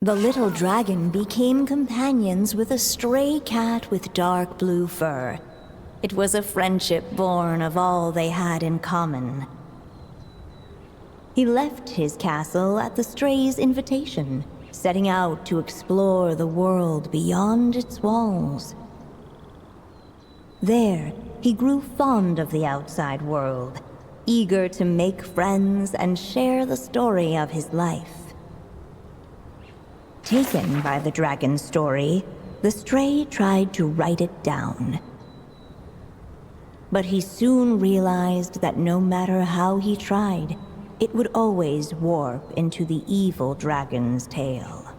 The little dragon became companions with a stray cat with dark blue fur. It was a friendship born of all they had in common. He left his castle at the stray's invitation, setting out to explore the world beyond its walls. There, he grew fond of the outside world, eager to make friends and share the story of his life. Taken by the dragon's story, the stray tried to write it down. But he soon realized that no matter how he tried, it would always warp into the evil dragon's tale.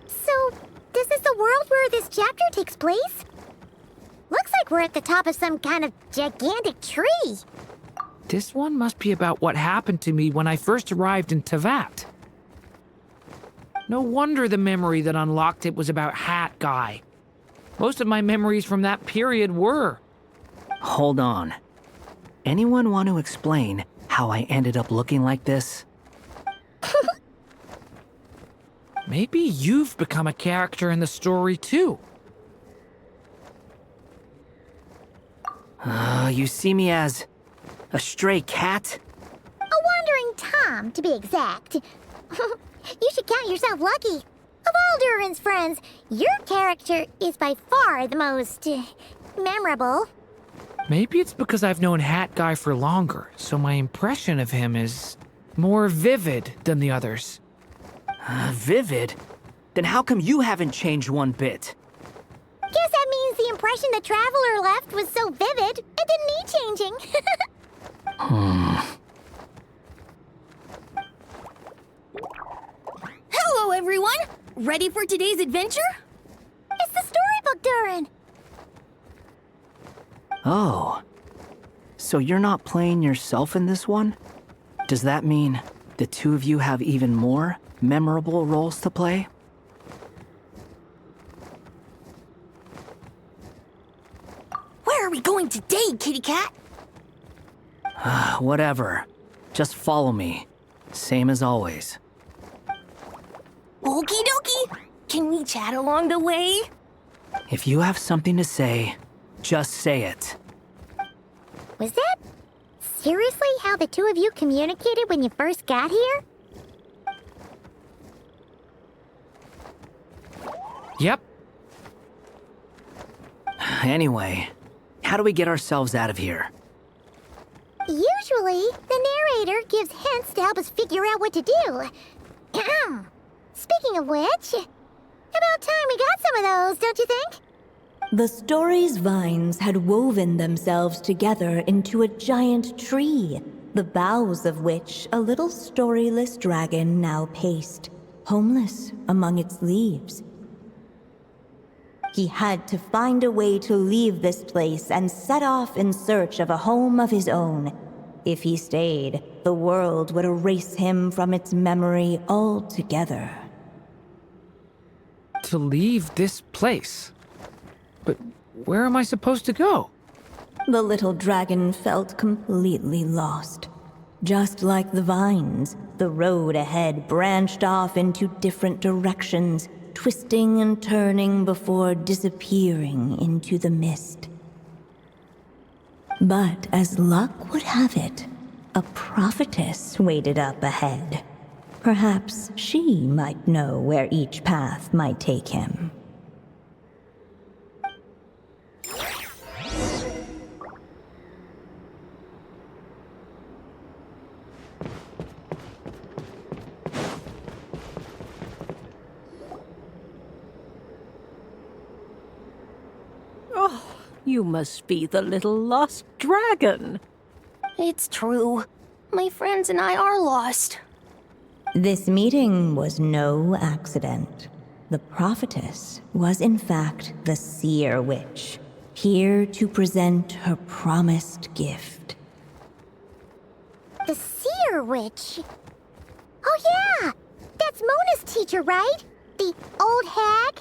So, this is the world where this chapter takes place? Looks like we're at the top of some kind of gigantic tree. This one must be about what happened to me when I first arrived in Tevat. No wonder the memory that unlocked it was about Hat Guy. Most of my memories from that period were. Hold on. Anyone want to explain how I ended up looking like this? Maybe you've become a character in the story too. You see me as a stray cat? A wandering Tom, to be exact. You should count yourself lucky. Of all Durin's friends, your character is by far the most memorable. Maybe it's because I've known Hat Guy for longer, so my impression of him is more vivid than the others. Vivid? Then how come you haven't changed one bit? Guess that means the impression the Traveler left was so vivid, it didn't need changing. Hello, everyone! Ready for today's adventure? It's the storybook, Durin! Oh. So you're not playing yourself in this one? Does that mean the two of you have even more memorable roles to play? Where are we going today, kitty cat? Whatever. Just follow me. Same as always. Okie dokie. Can we chat along the way? If you have something to say, just say it. Was that seriously how the two of you communicated when you first got here? Yep. Anyway, how do we get ourselves out of here? Usually, the narrator gives hints to help us figure out what to do. Speaking of which, about time we got some of those, don't you think? The story's vines had woven themselves together into a giant tree, the boughs of which a little storyless dragon now paced, homeless among its leaves. He had to find a way to leave this place and set off in search of a home of his own. If he stayed, the world would erase him from its memory altogether. To leave this place? But where am I supposed to go? The little dragon felt completely lost. Just like the vines, the road ahead branched off into different directions, twisting and turning before disappearing into the mist. But as luck would have it, a prophetess waited up ahead. Perhaps she might know where each path might take him. You must be the little lost dragon. It's true. My friends and I are lost. This meeting was no accident. The prophetess was in fact the seer witch, here to present her promised gift. The seer witch? Oh yeah! That's Mona's teacher, right? The old hag?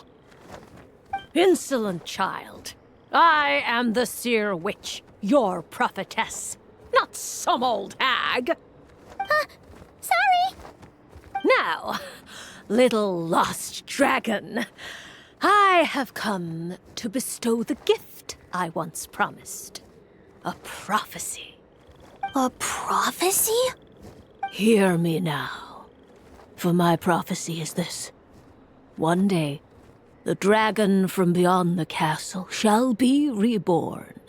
Insolent child. I am the seer witch, your prophetess, not some old hag. Sorry! Now, little lost dragon, I have come to bestow the gift I once promised. A prophecy. A prophecy? Hear me now, for my prophecy is this. One day, the dragon from beyond the castle shall be reborn,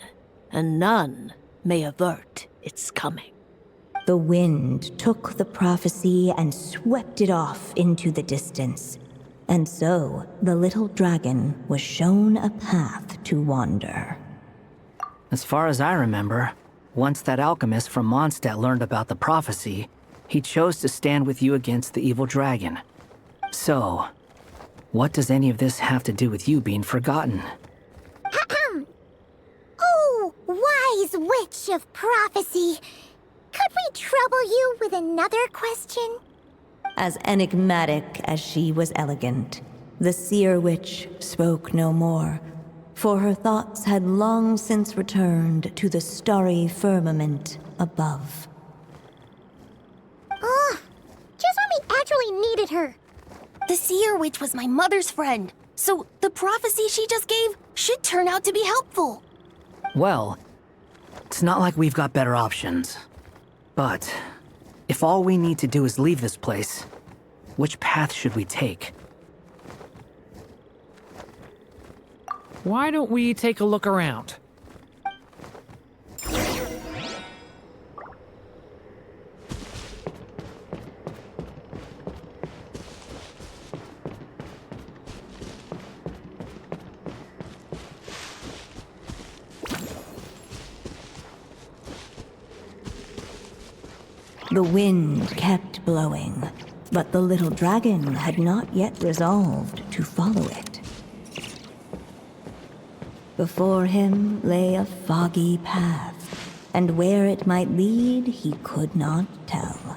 and none may avert its coming. The wind took the prophecy and swept it off into the distance. And so, the little dragon was shown a path to wander. As far as I remember, once that alchemist from Mondstadt learned about the prophecy, he chose to stand with you against the evil dragon. So, what does any of this have to do with you being forgotten? Oh, wise witch of prophecy! Could we trouble you with another question? As enigmatic as she was elegant, the seer witch spoke no more, for her thoughts had long since returned to the starry firmament above. Ugh! Just when we actually needed her! The seer witch was my mother's friend, so the prophecy she just gave should turn out to be helpful. Well, it's not like we've got better options. But if all we need to do is leave this place, which path should we take? Why don't we take a look around? The wind kept blowing, but the little dragon had not yet resolved to follow it. Before him lay a foggy path, and where it might lead he could not tell.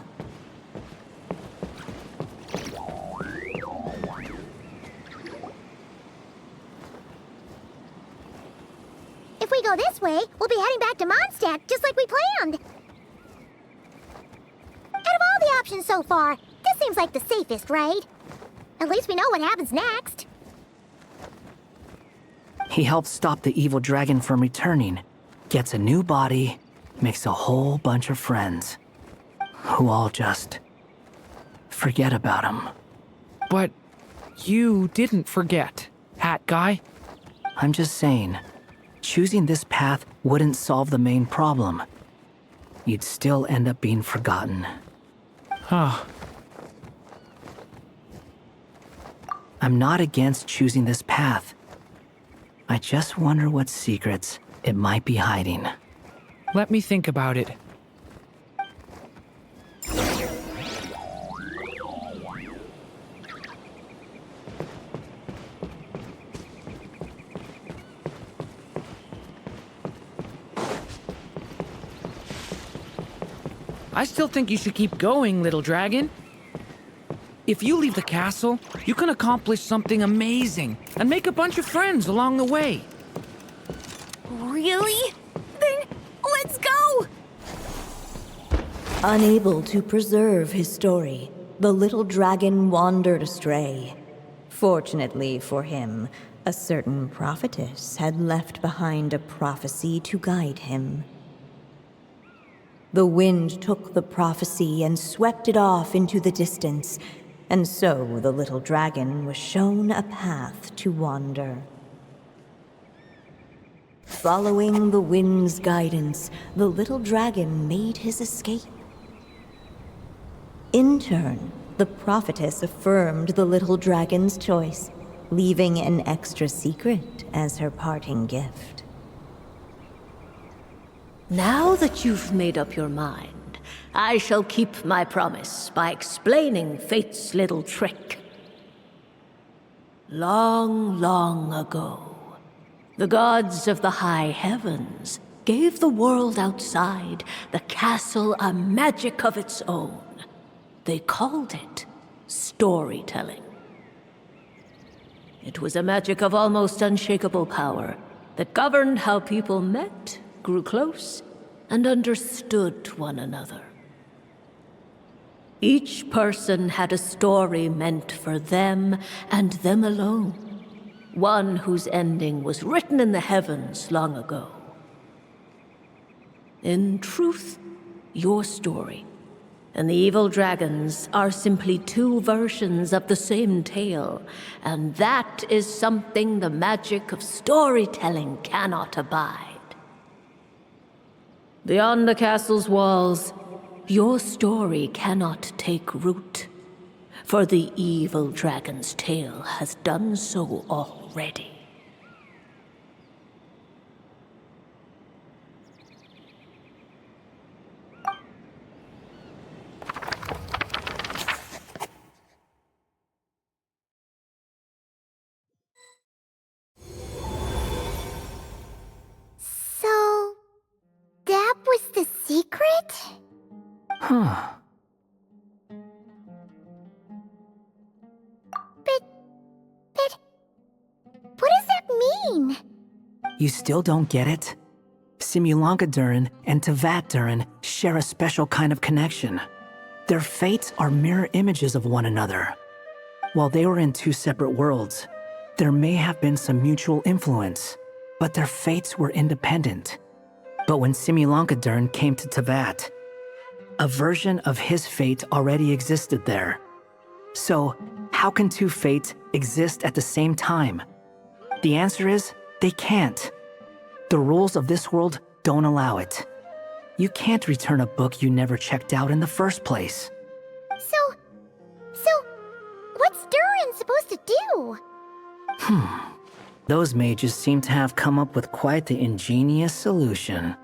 If we go this way, we'll be heading back to Mondstadt just like we planned. Out of all the options so far, this seems like the safest, right? At least we know what happens next. He helps stop the evil dragon from returning, gets a new body, makes a whole bunch of friends, who all just forget about him. But you didn't forget, Hat Guy. I'm just saying, choosing this path wouldn't solve the main problem. You'd still end up being forgotten. Huh. I'm not against choosing this path. I just wonder what secrets it might be hiding. Let me think about it. I still think you should keep going, little dragon. If you leave the castle, you can accomplish something amazing and make a bunch of friends along the way. Really? Then let's go! Unable to preserve his story, the little dragon wandered astray. Fortunately for him, a certain prophetess had left behind a prophecy to guide him. The wind took the prophecy and swept it off into the distance, and so the little dragon was shown a path to wander. Following the wind's guidance, the little dragon made his escape. In turn, the prophetess affirmed the little dragon's choice, leaving an extra secret as her parting gift. Now that you've made up your mind, I shall keep my promise by explaining Fate's little trick. Long, long ago, the gods of the high heavens gave the world outside the castle a magic of its own. They called it storytelling. It was a magic of almost unshakable power that governed how people met, grew close, and understood one another. Each person had a story meant for them and them alone, one whose ending was written in the heavens long ago. In truth, your story and the evil dragons are simply two versions of the same tale, and that is something the magic of storytelling cannot abide. Beyond the castle's walls, your story cannot take root, for the evil dragon's tale has done so already. So, that was the secret? Huh. But, what does that mean? You still don't get it? Simulanka Durin and Tevat Durin share a special kind of connection. Their fates are mirror images of one another. While they were in two separate worlds, there may have been some mutual influence, but their fates were independent. But when Simulanka Durin came to Tevat, a version of his fate already existed there. So, how can two fates exist at the same time? The answer is, they can't. The rules of this world don't allow it. You can't return a book you never checked out in the first place. So, what's Durin supposed to do? Those mages seem to have come up with quite the ingenious solution.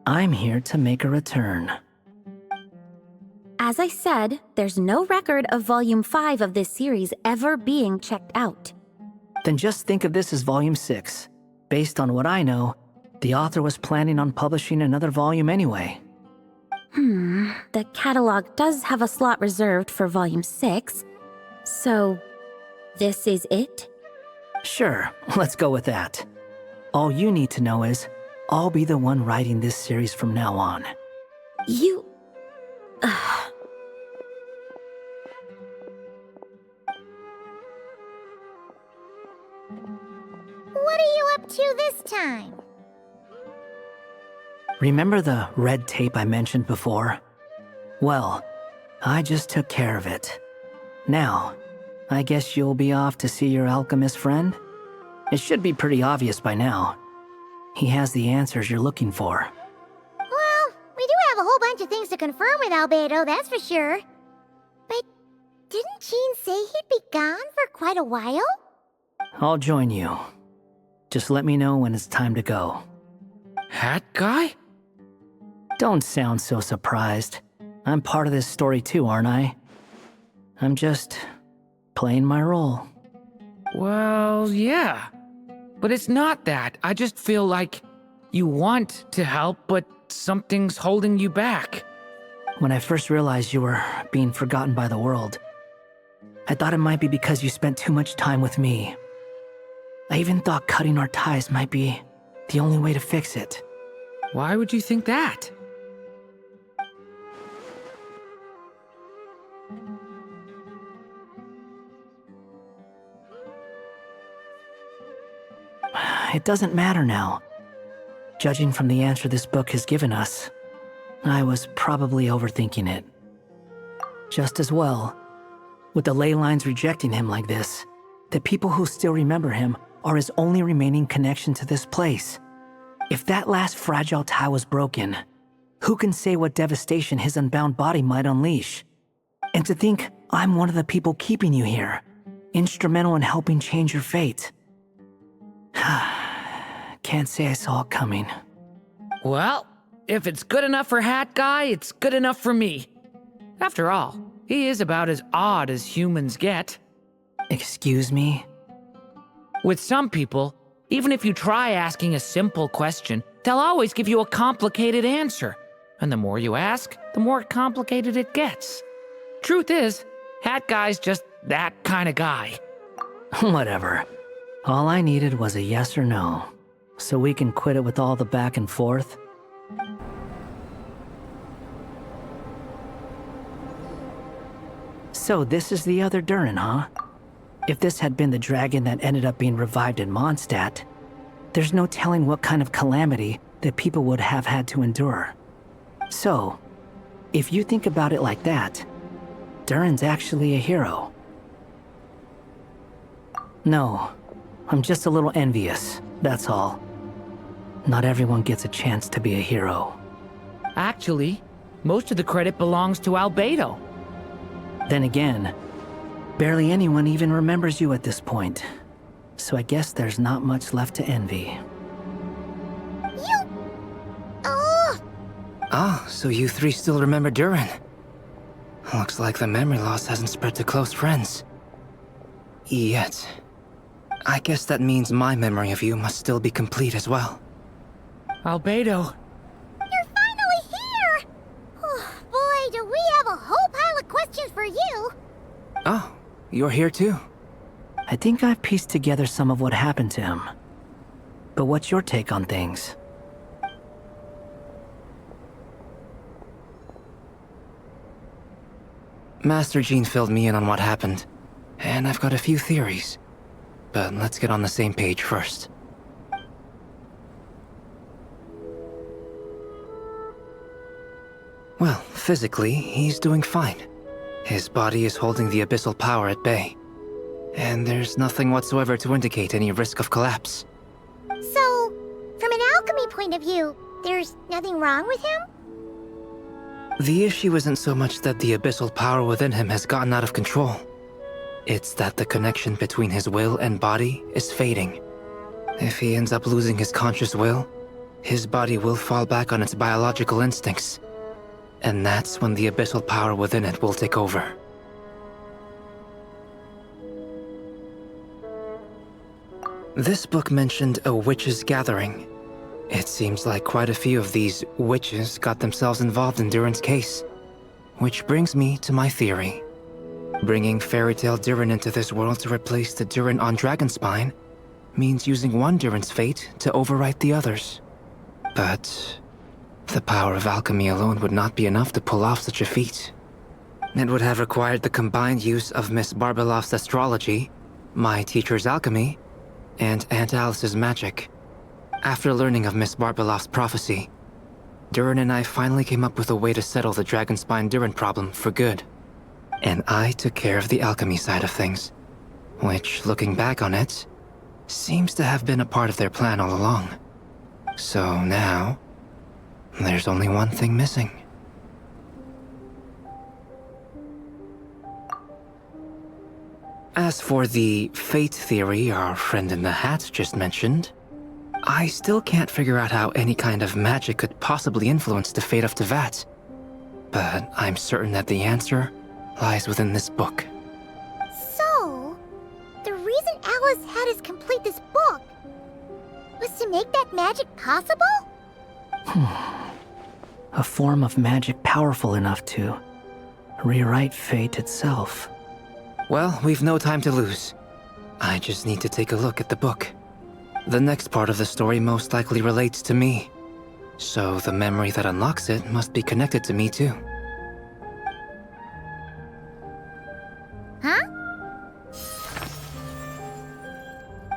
I'm here to make a return. As I said, there's no record of Volume 5 of this series ever being checked out. Then just think of this as Volume 6. Based on what I know, the author was planning on publishing another volume anyway. The catalog does have a slot reserved for Volume 6, So, this is it? Sure, let's go with that. All you need to know is, I'll be the one writing this series from now on. You... What are you up to this time? Remember the red tape I mentioned before? Well, I just took care of it. Now, I guess you'll be off to see your alchemist friend? It should be pretty obvious by now. He has the answers you're looking for. Well, we do have a whole bunch of things to confirm with Albedo, that's for sure. But didn't Jean say he'd be gone for quite a while? I'll join you. Just let me know when it's time to go. Hat guy? Don't sound so surprised. I'm part of this story too, aren't I? I'm just playing my role. Well, yeah. But it's not that. I just feel like you want to help, but something's holding you back. When I first realized you were being forgotten by the world, I thought it might be because you spent too much time with me. I even thought cutting our ties might be the only way to fix it. Why would you think that? It doesn't matter now. Judging from the answer this book has given us, I was probably overthinking it. Just as well, with the ley lines rejecting him like this, the people who still remember him are his only remaining connection to this place. If that last fragile tie was broken, who can say what devastation his unbound body might unleash? And to think I'm one of the people keeping you here, instrumental in helping change your fate. Can't say I saw it coming. Well, if it's good enough for Hat Guy, it's good enough for me. After all, he is about as odd as humans get. Excuse me? With some people, even if you try asking a simple question, they'll always give you a complicated answer. And the more you ask, the more complicated it gets. Truth is, Hat Guy's just that kind of guy. Whatever. All I needed was a yes or no, so we can quit it with all the back and forth. So this is the other Durin, huh? If this had been the dragon that ended up being revived in Mondstadt, there's no telling what kind of calamity that people would have had to endure. So, if you think about it like that, Durin's actually a hero. No, I'm just a little envious, that's all. Not everyone gets a chance to be a hero. Actually, most of the credit belongs to Albedo. Then again, barely anyone even remembers you at this point. So I guess there's not much left to envy. Ah, so you three still remember Durin. Looks like the memory loss hasn't spread to close friends. Yet. I guess that means my memory of you must still be complete as well. Albedo. You're finally here! Oh, boy, do we have a whole pile of questions for you! Oh, you're here too? I think I've pieced together some of what happened to him. But what's your take on things? Master Jean filled me in on what happened, and I've got a few theories. But let's get on the same page first. Well, physically, he's doing fine. His body is holding the abyssal power at bay. And there's nothing whatsoever to indicate any risk of collapse. So, from an alchemy point of view, there's nothing wrong with him? The issue isn't so much that the abyssal power within him has gotten out of control. It's that the connection between his will and body is fading. If he ends up losing his conscious will, his body will fall back on its biological instincts. And that's when the abyssal power within it will take over. This book mentioned a witches' gathering. It seems like quite a few of these witches got themselves involved in Durin's case. Which brings me to my theory. Bringing fairy tale Durin into this world to replace the Durin on Dragonspine means using one Durin's fate to overwrite the others. But the power of alchemy alone would not be enough to pull off such a feat. It would have required the combined use of Miss Barbeloff's astrology, my teacher's alchemy, and Aunt Alice's magic. After learning of Miss Barbeloff's prophecy, Durin and I finally came up with a way to settle the Dragonspine Durin problem for good. And I took care of the alchemy side of things, which, looking back on it, seems to have been a part of their plan all along. So now, there's only one thing missing. As for the fate theory our friend in the hat just mentioned, I still can't figure out how any kind of magic could possibly influence the fate of Tevat. But I'm certain that the answer lies within this book. So, the reason Alice had us complete this book was to make that magic possible? A form of magic powerful enough to rewrite fate itself. Well, we've no time to lose. I just need to take a look at the book. The next part of the story most likely relates to me, so the memory that unlocks it must be connected to me too. Huh?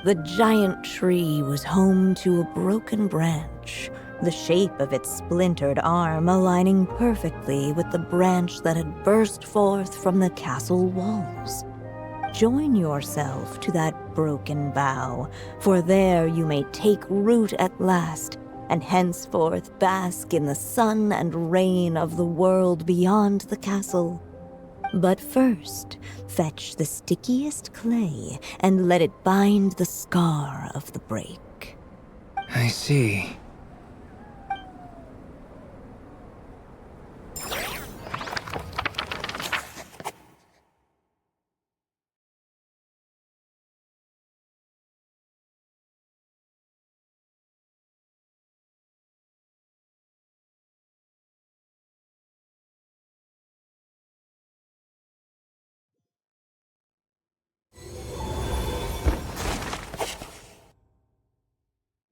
The giant tree was home to a broken branch, the shape of its splintered arm aligning perfectly with the branch that had burst forth from the castle walls. Join yourself to that broken bough, for there you may take root at last, and henceforth bask in the sun and rain of the world beyond the castle. But first, fetch the stickiest clay and let it bind the scar of the break. I see.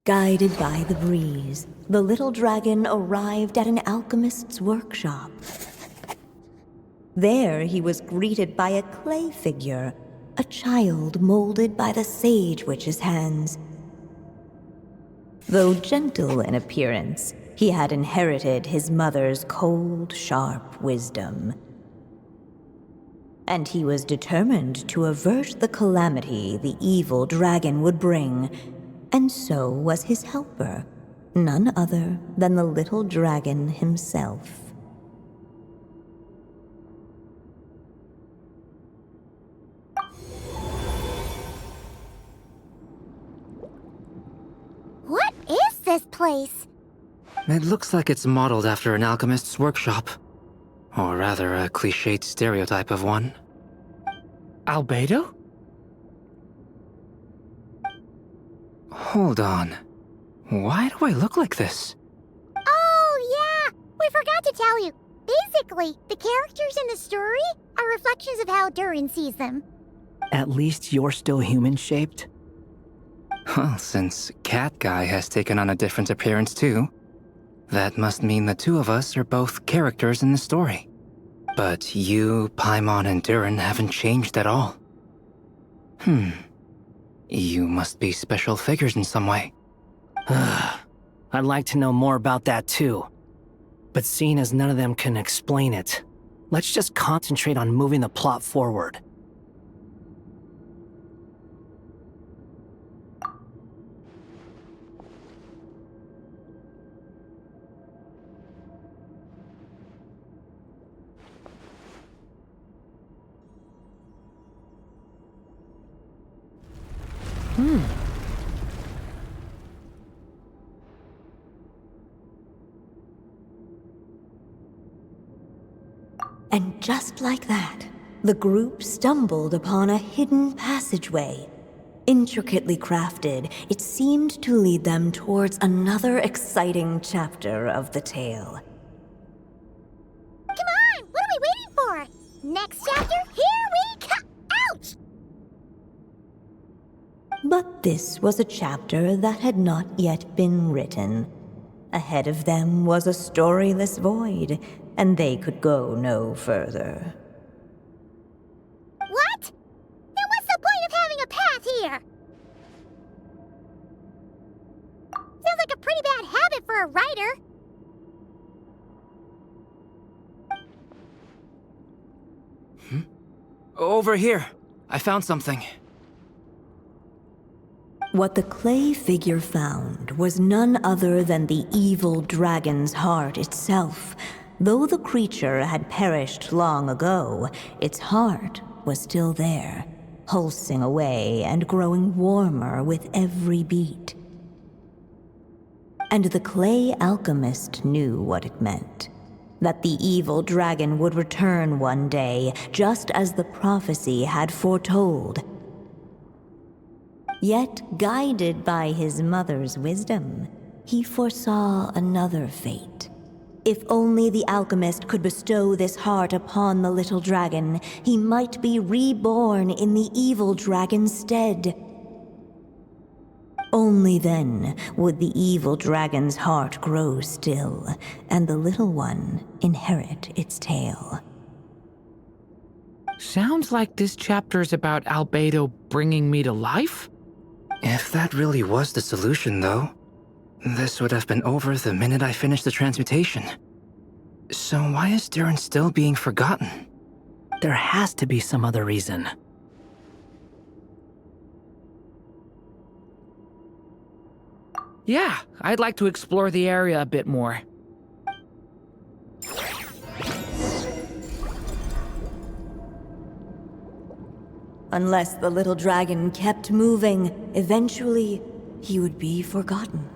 Guided by the breeze, the little dragon arrived at an alchemist's workshop. There he was greeted by a clay figure, a child molded by the Sage Witch's hands. Though gentle in appearance, he had inherited his mother's cold, sharp wisdom. And he was determined to avert the calamity the evil dragon would bring. And so was his helper, none other than the little dragon himself. What is this place? It looks like it's modeled after an alchemist's workshop. Or rather, a cliched stereotype of one. Albedo? Hold on. Why do I look like this? Oh, yeah! We forgot to tell you. Basically, the characters in the story are reflections of how Durin sees them. At least you're still human-shaped? Well, since Cat Guy has taken on a different appearance too, that must mean the two of us are both characters in the story. But you, Paimon, and Durin haven't changed at all. You must be special figures in some way. I'd like to know more about that too. But seeing as none of them can explain it, let's just concentrate on moving the plot forward. And just like that, the group stumbled upon a hidden passageway. Intricately crafted, it seemed to lead them towards another exciting chapter of the tale. Come on! What are we waiting for? Next chapter, here we This was a chapter that had not yet been written. Ahead of them was a storyless void, and they could go no further. What? Then what's the point of having a path here? Sounds like a pretty bad habit for a writer. Over here. I found something. What the clay figure found was none other than the evil dragon's heart itself. Though the creature had perished long ago, its heart was still there, pulsing away and growing warmer with every beat. And the clay alchemist knew what it meant. That the evil dragon would return one day, just as the prophecy had foretold. Yet, guided by his mother's wisdom, he foresaw another fate. If only the alchemist could bestow this heart upon the little dragon, he might be reborn in the evil dragon's stead. Only then would the evil dragon's heart grow still, and the little one inherit its tale. Sounds like this chapter's about Albedo bringing me to life? If that really was the solution, though, this would have been over the minute I finished the transmutation. So why is Durin still being forgotten? There has to be some other reason. Yeah, I'd like to explore the area a bit more. Unless the little dragon kept moving, eventually he would be forgotten.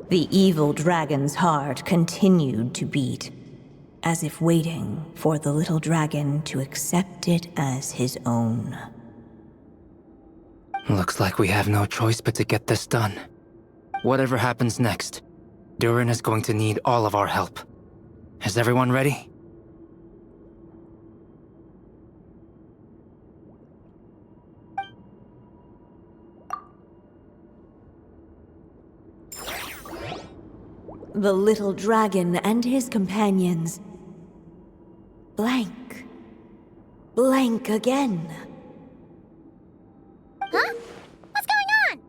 The evil dragon's heart continued to beat, as if waiting for the little dragon to accept it as his own. Looks like we have no choice but to get this done. Whatever happens next, Durin is going to need all of our help. Is everyone ready? The little dragon and his companions blank. Blank again. Huh? What's going on?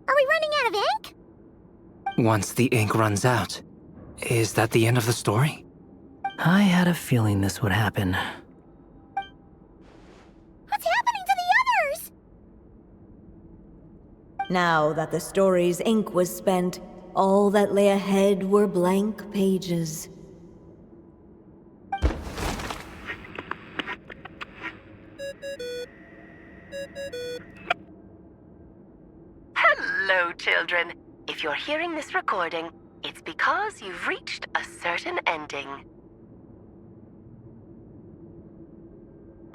Are we running out of ink? Once the ink runs out, is that the end of the story? I had a feeling this would happen. What's happening to the others? Now that the story's ink was spent, all that lay ahead were blank pages. Hello, children. If you're hearing this recording, it's because you've reached a certain ending.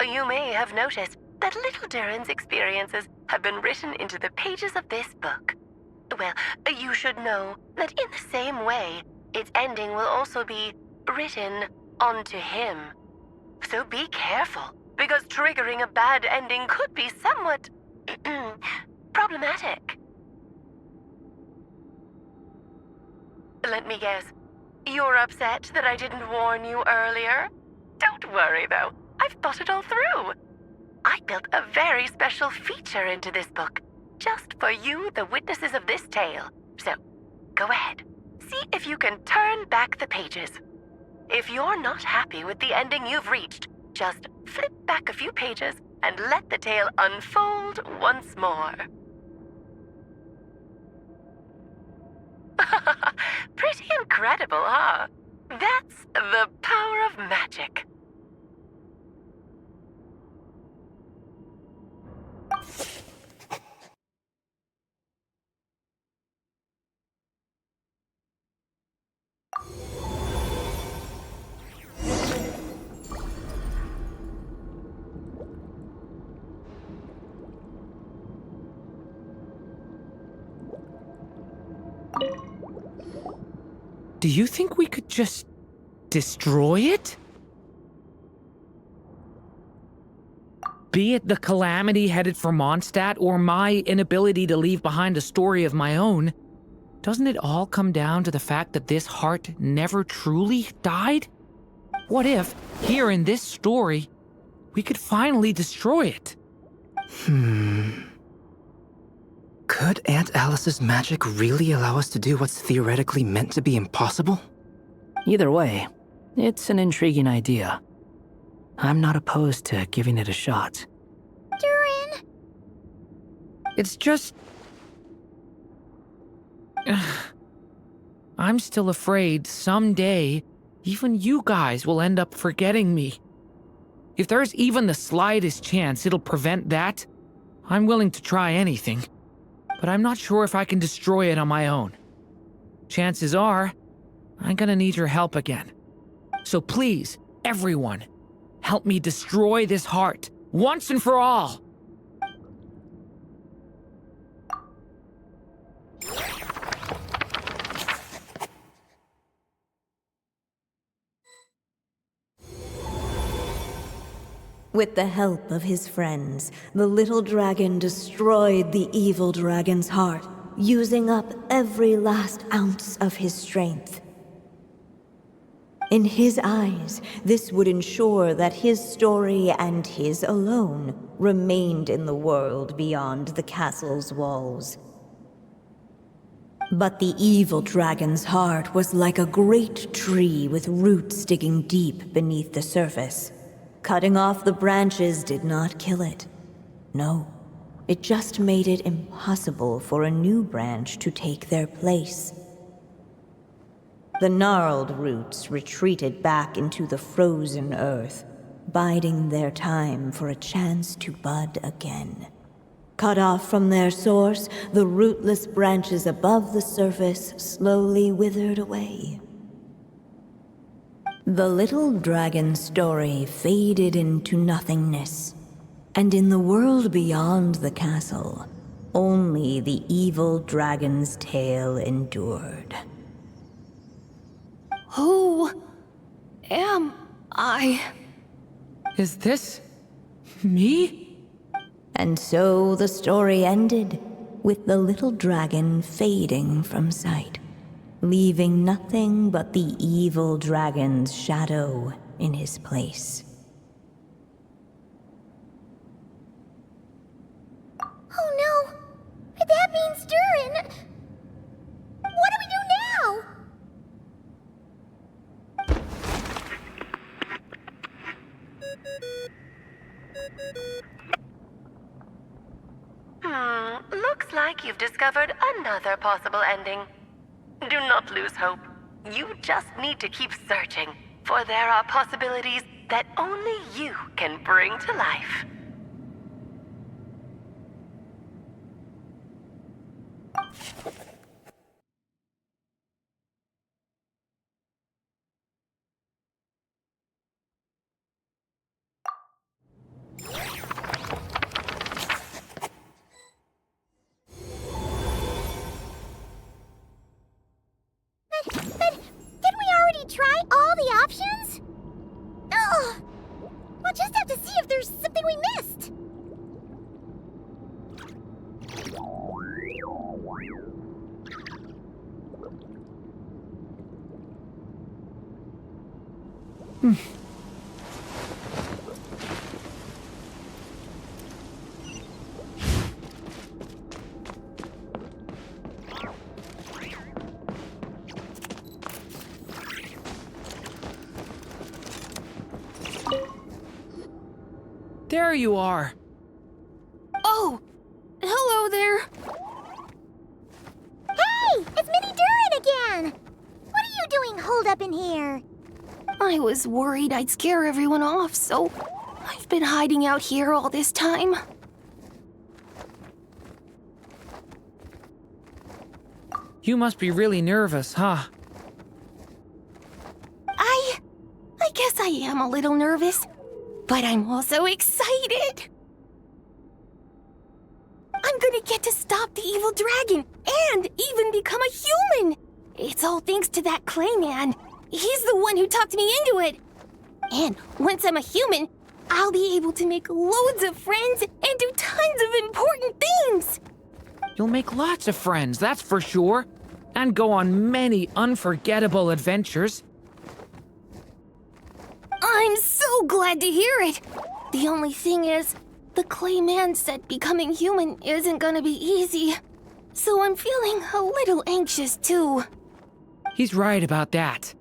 You may have noticed that little Durin's experiences have been written into the pages of this book. Well, you should know that in the same way, its ending will also be written onto him. So be careful, because triggering a bad ending could be somewhat problematic. Let me guess, you're upset that I didn't warn you earlier? Don't worry, though. I've thought it all through. I built a very special feature into this book, just for you, the witnesses of this tale. So, go ahead. See if you can turn back the pages. If you're not happy with the ending you've reached, just flip back a few pages and let the tale unfold once more. Pretty incredible, huh? That's the power of magic. Do you think we could just destroy it? Be it the calamity headed for Mondstadt or my inability to leave behind a story of my own, doesn't it all come down to the fact that this heart never truly died? What if, here in this story, we could finally destroy it? Could Aunt Alice's magic really allow us to do what's theoretically meant to be impossible? Either way, it's an intriguing idea. I'm not opposed to giving it a shot. Durin! It's just... I'm still afraid someday, even you guys will end up forgetting me. If there's even the slightest chance it'll prevent that, I'm willing to try anything. But I'm not sure if I can destroy it on my own. Chances are, I'm gonna need your help again. So please, everyone, help me destroy this heart, once and for all! With the help of his friends, the little dragon destroyed the evil dragon's heart, using up every last ounce of his strength. In his eyes, this would ensure that his story and his alone remained in the world beyond the castle's walls. But the evil dragon's heart was like a great tree with roots digging deep beneath the surface. Cutting off the branches did not kill it. No, it just made it impossible for a new branch to take their place. The gnarled roots retreated back into the frozen earth, biding their time for a chance to bud again. Cut off from their source, the rootless branches above the surface slowly withered away. The little dragon's story faded into nothingness, and in the world beyond the castle, only the evil dragon's tale endured. Who am I? Is this... me? And so the story ended, with the little dragon fading from sight, leaving nothing but the evil dragon's shadow in his place. Oh no! That means Durin! What do we do now? Looks like you've discovered another possible ending. Do not lose hope. You just need to keep searching, for there are possibilities that only you can bring to life. But didn't we already try all the options? Ugh! We'll just have to see if there's something we missed. There you are. Oh! Hello there! Hey! It's Mini Durin again! What are you doing holed up in here? I was worried I'd scare everyone off, so I've been hiding out here all this time. You must be really nervous, huh? I guess I am a little nervous, but I'm also excited! I'm gonna get to stop the evil dragon and even become a human! It's all thanks to that Clay man. He's the one who talked me into it. And once I'm a human, I'll be able to make loads of friends and do tons of important things! You'll make lots of friends, that's for sure. And go on many unforgettable adventures. I'm so glad to hear it! The only thing is, the clay man said becoming human isn't gonna be easy. So I'm feeling a little anxious too. He's right about that.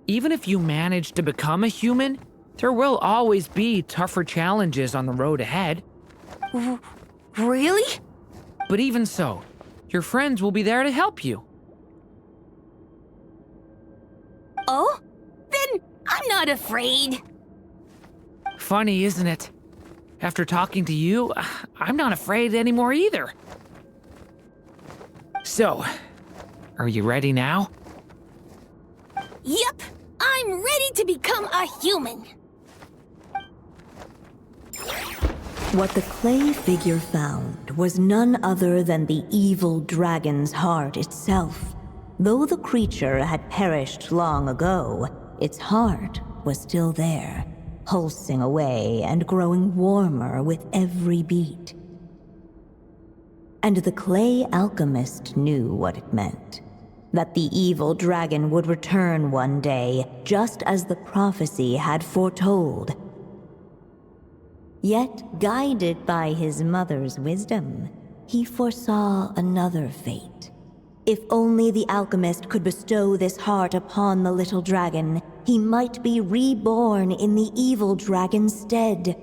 Even if you manage to become a human, there will always be tougher challenges on the road ahead. Really? But even so, your friends will be there to help you. Oh? Then I'm not afraid. Funny, isn't it? After talking to you, I'm not afraid anymore either. So, are you ready now? Yep, I'm ready to become a human. What the clay figure found was none other than the evil dragon's heart itself. Though the creature had perished long ago, its heart was still there, pulsing away and growing warmer with every beat. And the clay alchemist knew what it meant. That the evil dragon would return one day, just as the prophecy had foretold. Yet, guided by his mother's wisdom, he foresaw another fate. If only the alchemist could bestow this heart upon the little dragon, he might be reborn in the evil dragon's stead.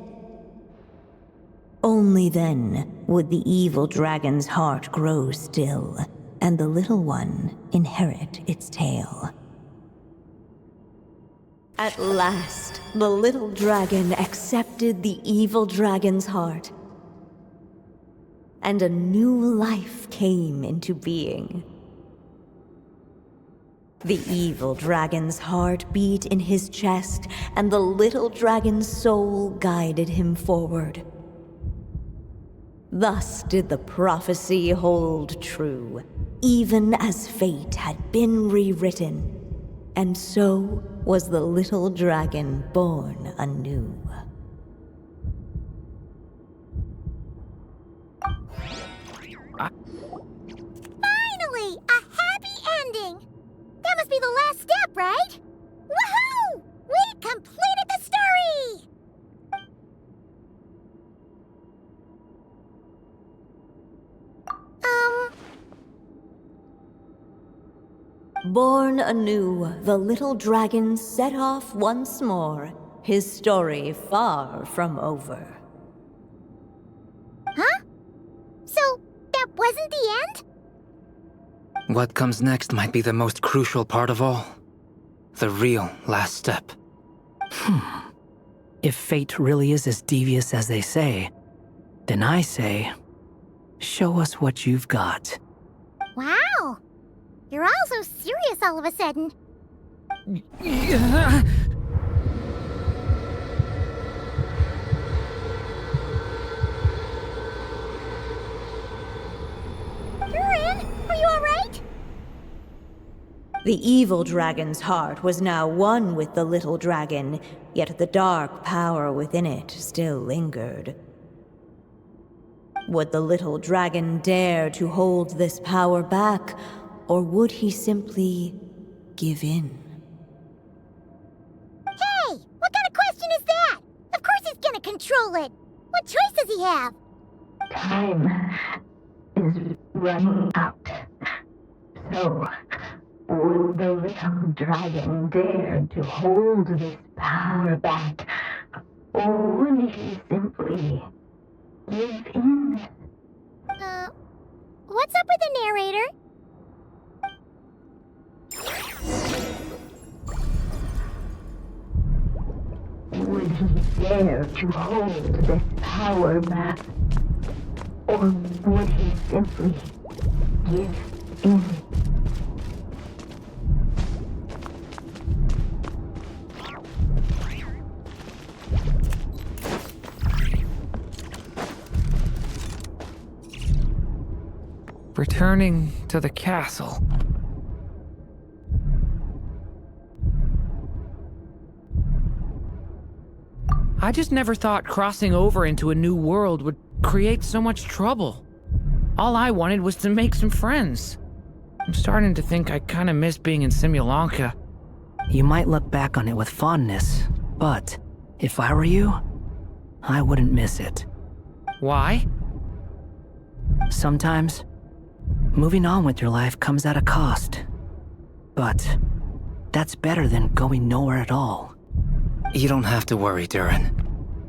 Only then would the evil dragon's heart grow still, and the little one inherit its tale. At last, the little dragon accepted the evil dragon's heart, and a new life came into being. The evil dragon's heart beat in his chest, and the little dragon's soul guided him forward. Thus did the prophecy hold true, even as fate had been rewritten, and so was the little dragon born anew. Finally! A happy ending! That must be the last step, right? Woohoo! We completed the story! Born anew, the little dragon set off once more, his story far from over. Huh? So, that wasn't the end? What comes next might be the most crucial part of all. The real last step. If fate really is as devious as they say, then I say, show us what you've got. Wow! You're all so serious all of a sudden. Durin, are you alright? The evil dragon's heart was now one with the little dragon, yet the dark power within it still lingered. Would the little dragon dare to hold this power back, or would he simply give in? Hey! What kind of question is that? Of course he's gonna control it! What choice does he have? Time is running out. So, would the little dragon dare to hold this power back? Or would he simply give in? What's up with the narrator? Would he dare to hold this power back? Or would he simply give in? Returning to the castle. I just never thought crossing over into a new world would create so much trouble. All I wanted was to make some friends. I'm starting to think I kinda miss being in Simulanka. You might look back on it with fondness, but if I were you, I wouldn't miss it. Why? Sometimes, moving on with your life comes at a cost. But that's better than going nowhere at all. You don't have to worry, Durin.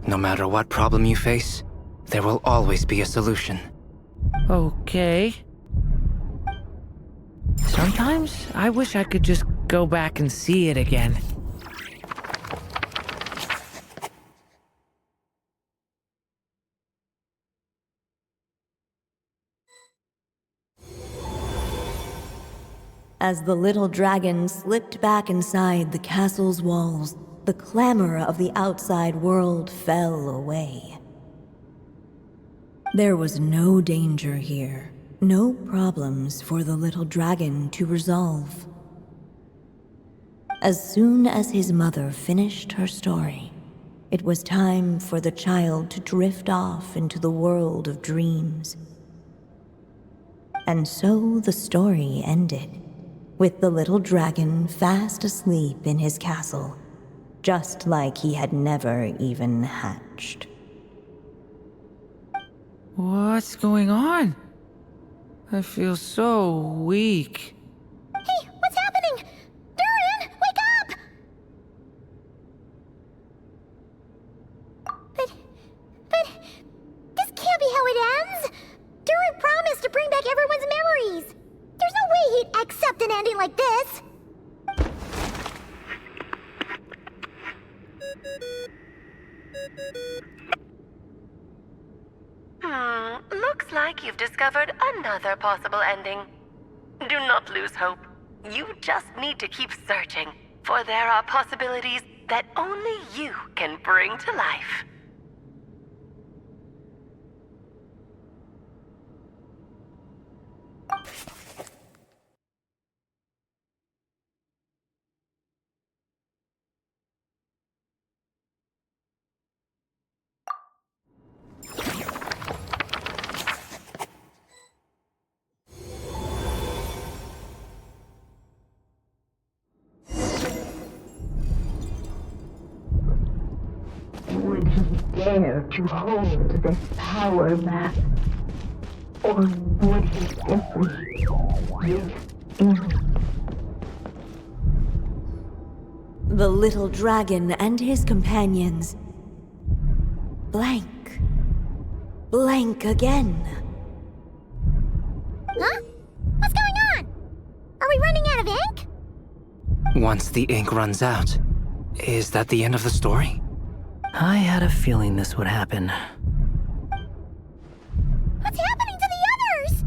No matter what problem you face, there will always be a solution. Okay. Sometimes I wish I could just go back and see it again. As the little dragon slipped back inside the castle's walls, the clamor of the outside world fell away. There was no danger here, no problems for the little dragon to resolve. As soon as his mother finished her story, it was time for the child to drift off into the world of dreams. And so the story ended, with the little dragon fast asleep in his castle, just like he had never even hatched. What's going on? I feel so weak. Hey, what's happening? Durin, wake up! But, this can't be how it ends. Durin promised to bring back everyone's memories. There's no way he'd accept an ending like this. Looks like you've discovered another possible ending. Do not lose hope. You just need to keep searching, for there are possibilities that only you can bring to life. Would he dare to hold this power map? Or would he simply give in? The little dragon and his companions blank. Blank again. Huh? What's going on? Are we running out of ink? Once the ink runs out, is that the end of the story? I had a feeling this would happen. What's happening to the others?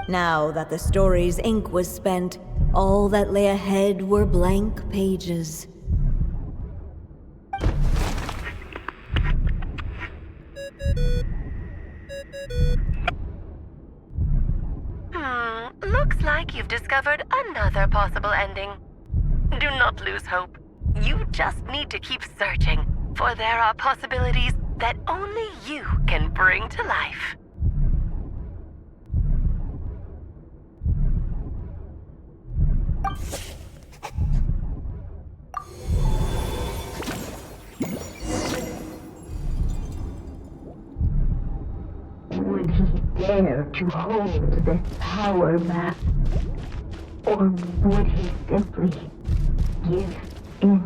Now that the story's ink was spent, all that lay ahead were blank pages. Looks like you've discovered another possible ending. Do not lose hope. You just need to keep searching, for there are possibilities that only you can bring to life. Would he dare to hold this power map? Or would he simply give in?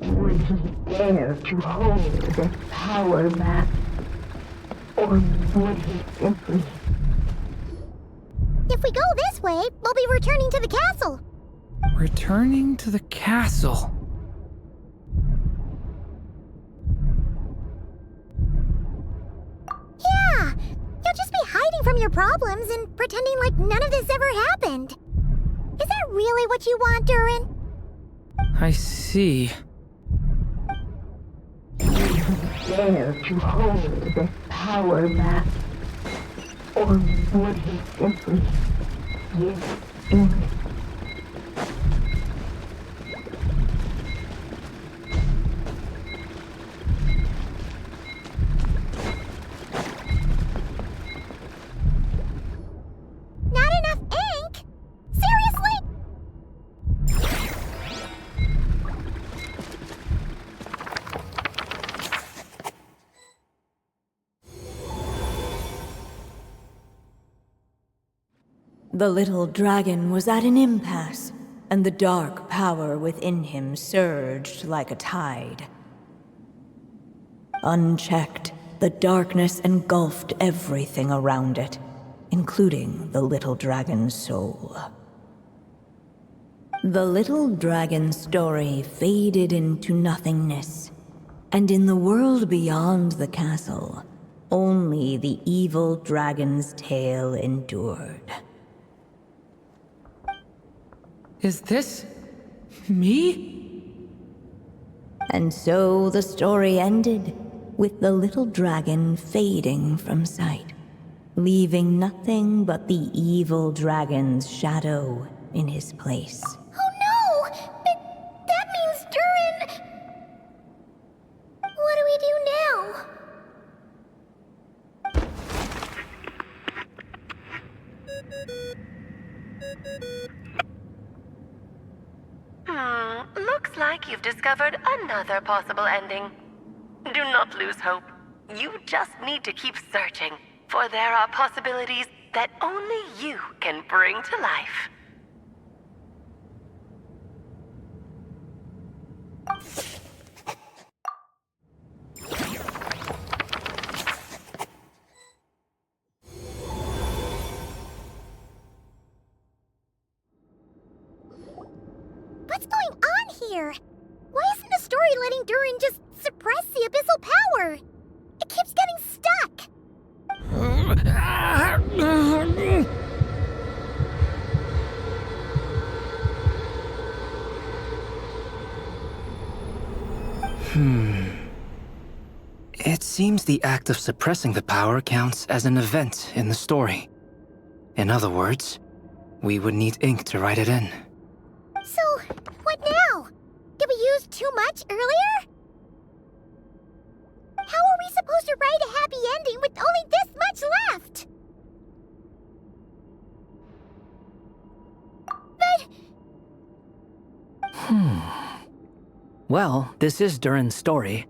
Would he dare to hold this power map? Or would he simply... If we go this way, we'll be returning to the castle. Returning to the castle. Yeah, you'll just be hiding from your problems and pretending like none of this ever happened. Is that really what you want, Durin? I see. Dare to hold this power back? Or would he simply give in? Not enough ink? Seriously? The little dragon was at an impasse, and the dark power within him surged like a tide. Unchecked, the darkness engulfed everything around it, including the little dragon's soul. The little dragon's story faded into nothingness, and in the world beyond the castle, only the evil dragon's tale endured. Is this me? And so the story ended, with the little dragon fading from sight, leaving nothing but the evil dragon's shadow in his place. Oh no! That means Durin... What do we do now? Looks like you've discovered another possible ending. Do not lose hope. You just need to keep searching, for there are possibilities that only you can bring to life. What's going on here? Why isn't the story letting Durin just suppress the abyssal power? It keeps getting stuck. It seems the act of suppressing the power counts as an event in the story. In other words, we would need ink to write it in. So, what now? Did we use too much earlier? How are we supposed to write a happy ending with only this much left? But... Well, this is Durin's story.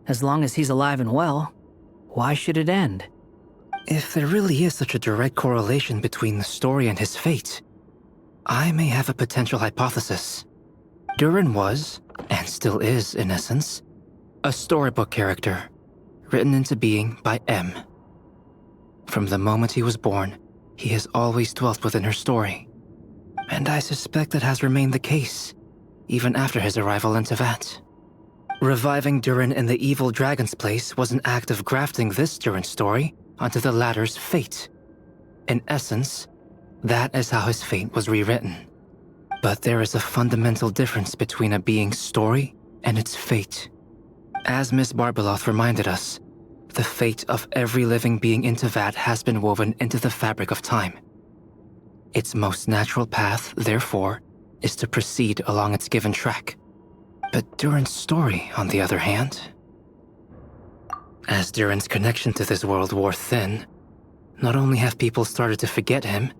As long as he's alive and well, why should it end? If there really is such a direct correlation between the story and his fate, I may have a potential hypothesis. Durin was, and still is in essence, a storybook character, written into being by M. From the moment he was born, he has always dwelt within her story. And I suspect that has remained the case, even after his arrival in Tevat. Reviving Durin in the evil dragon's place was an act of grafting this Durin story onto the latter's fate. In essence, that is how his fate was rewritten. But there is a fundamental difference between a being's story and its fate. As Miss Barbeloth reminded us, the fate of every living being in Tevat has been woven into the fabric of time. Its most natural path, therefore, is to proceed along its given track. But Durin's story, on the other hand... As Durin's connection to this world wore thin, not only have people started to forget him,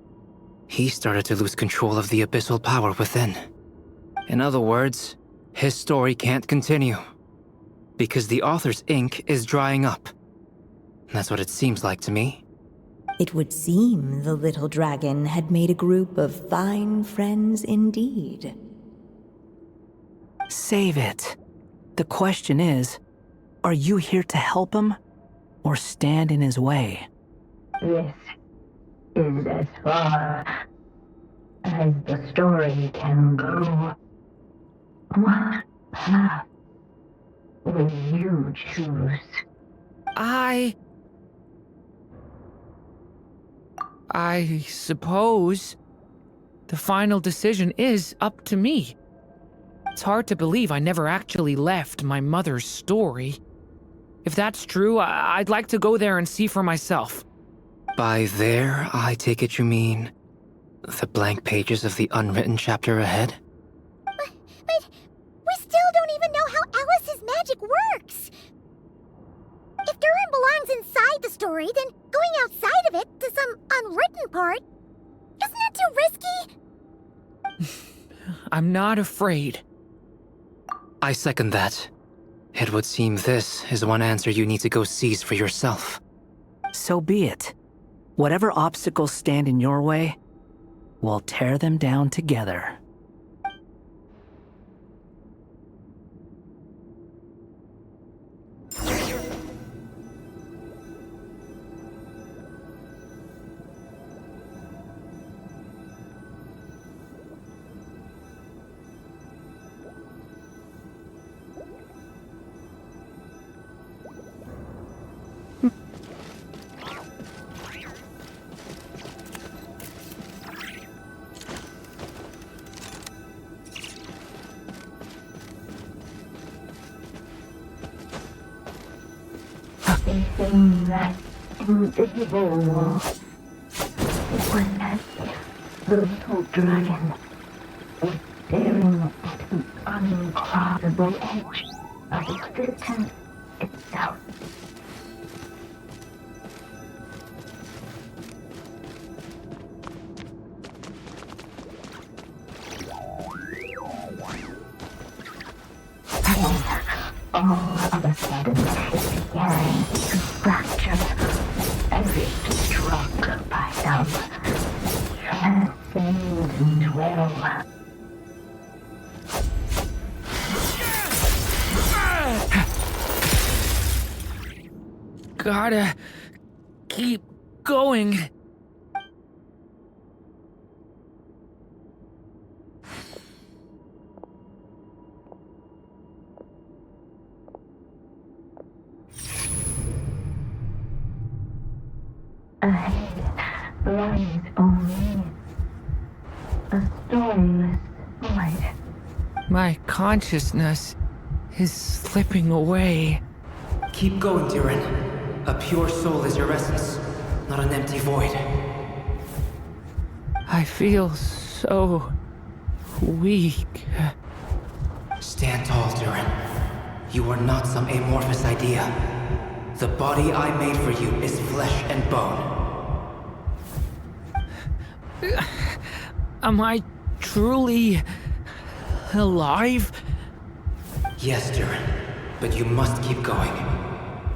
he started to lose control of the abyssal power within. In other words, his story can't continue. Because the author's ink is drying up. That's what it seems like to me. It would seem the little dragon had made a group of fine friends indeed. Save it. The question is, are you here to help him, or stand in his way? This is as far as the story can go. What path will you choose? I suppose the final decision is up to me. It's hard to believe I never actually left my mother's story. If that's true, I'd like to go there and see for myself. By there, I take it you mean the blank pages of the unwritten chapter ahead? But we still don't even know how Alice's magic works. If Durin belongs inside the story, then going outside of it to some unwritten part, isn't it too risky? I'm not afraid. I second that. It would seem this is one answer you need to go seize for yourself. So be it. Whatever obstacles stand in your way, we'll tear them down together. They say that invisible wall was as if the little dragon was staring into the uncrossable edge of existence itself. All of a sudden, it began to fracture as if struck by some transcendent will. Gotta keep going. Ahead lies only a stormless void. My consciousness is slipping away. Keep going, Durin. A pure soul is your essence, not an empty void. I feel so weak. Stand tall, Durin. You are not some amorphous idea. The body I made for you is flesh and bone. Am I truly alive? Yes, Durin, but you must keep going.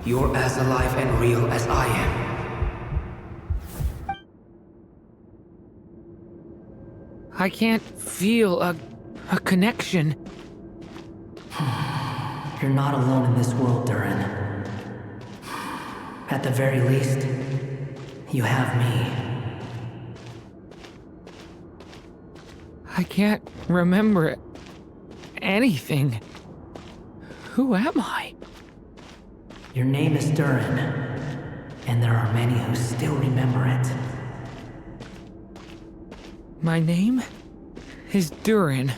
You're as alive and real as I am. I can't feel a connection. You're not alone in this world, Durin. At the very least, you have me. I can't remember anything. Who am I? Your name is Durin, and there are many who still remember it. My name is Durin.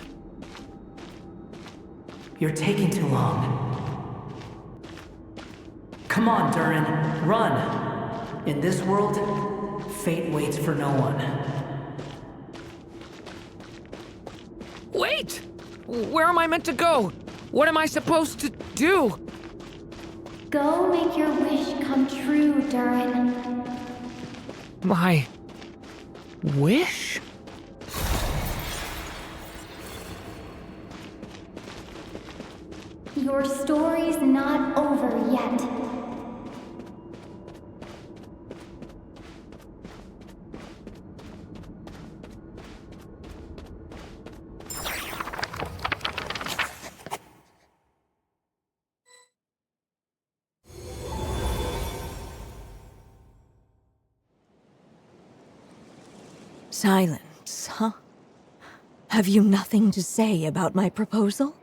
You're taking too long. Come on, Durin, run! In this world, fate waits for no one. Wait! Where am I meant to go? What am I supposed to do? Go make your wish come true, Durin. My wish? Your story's not over yet. Silence, huh? Have you nothing to say about my proposal?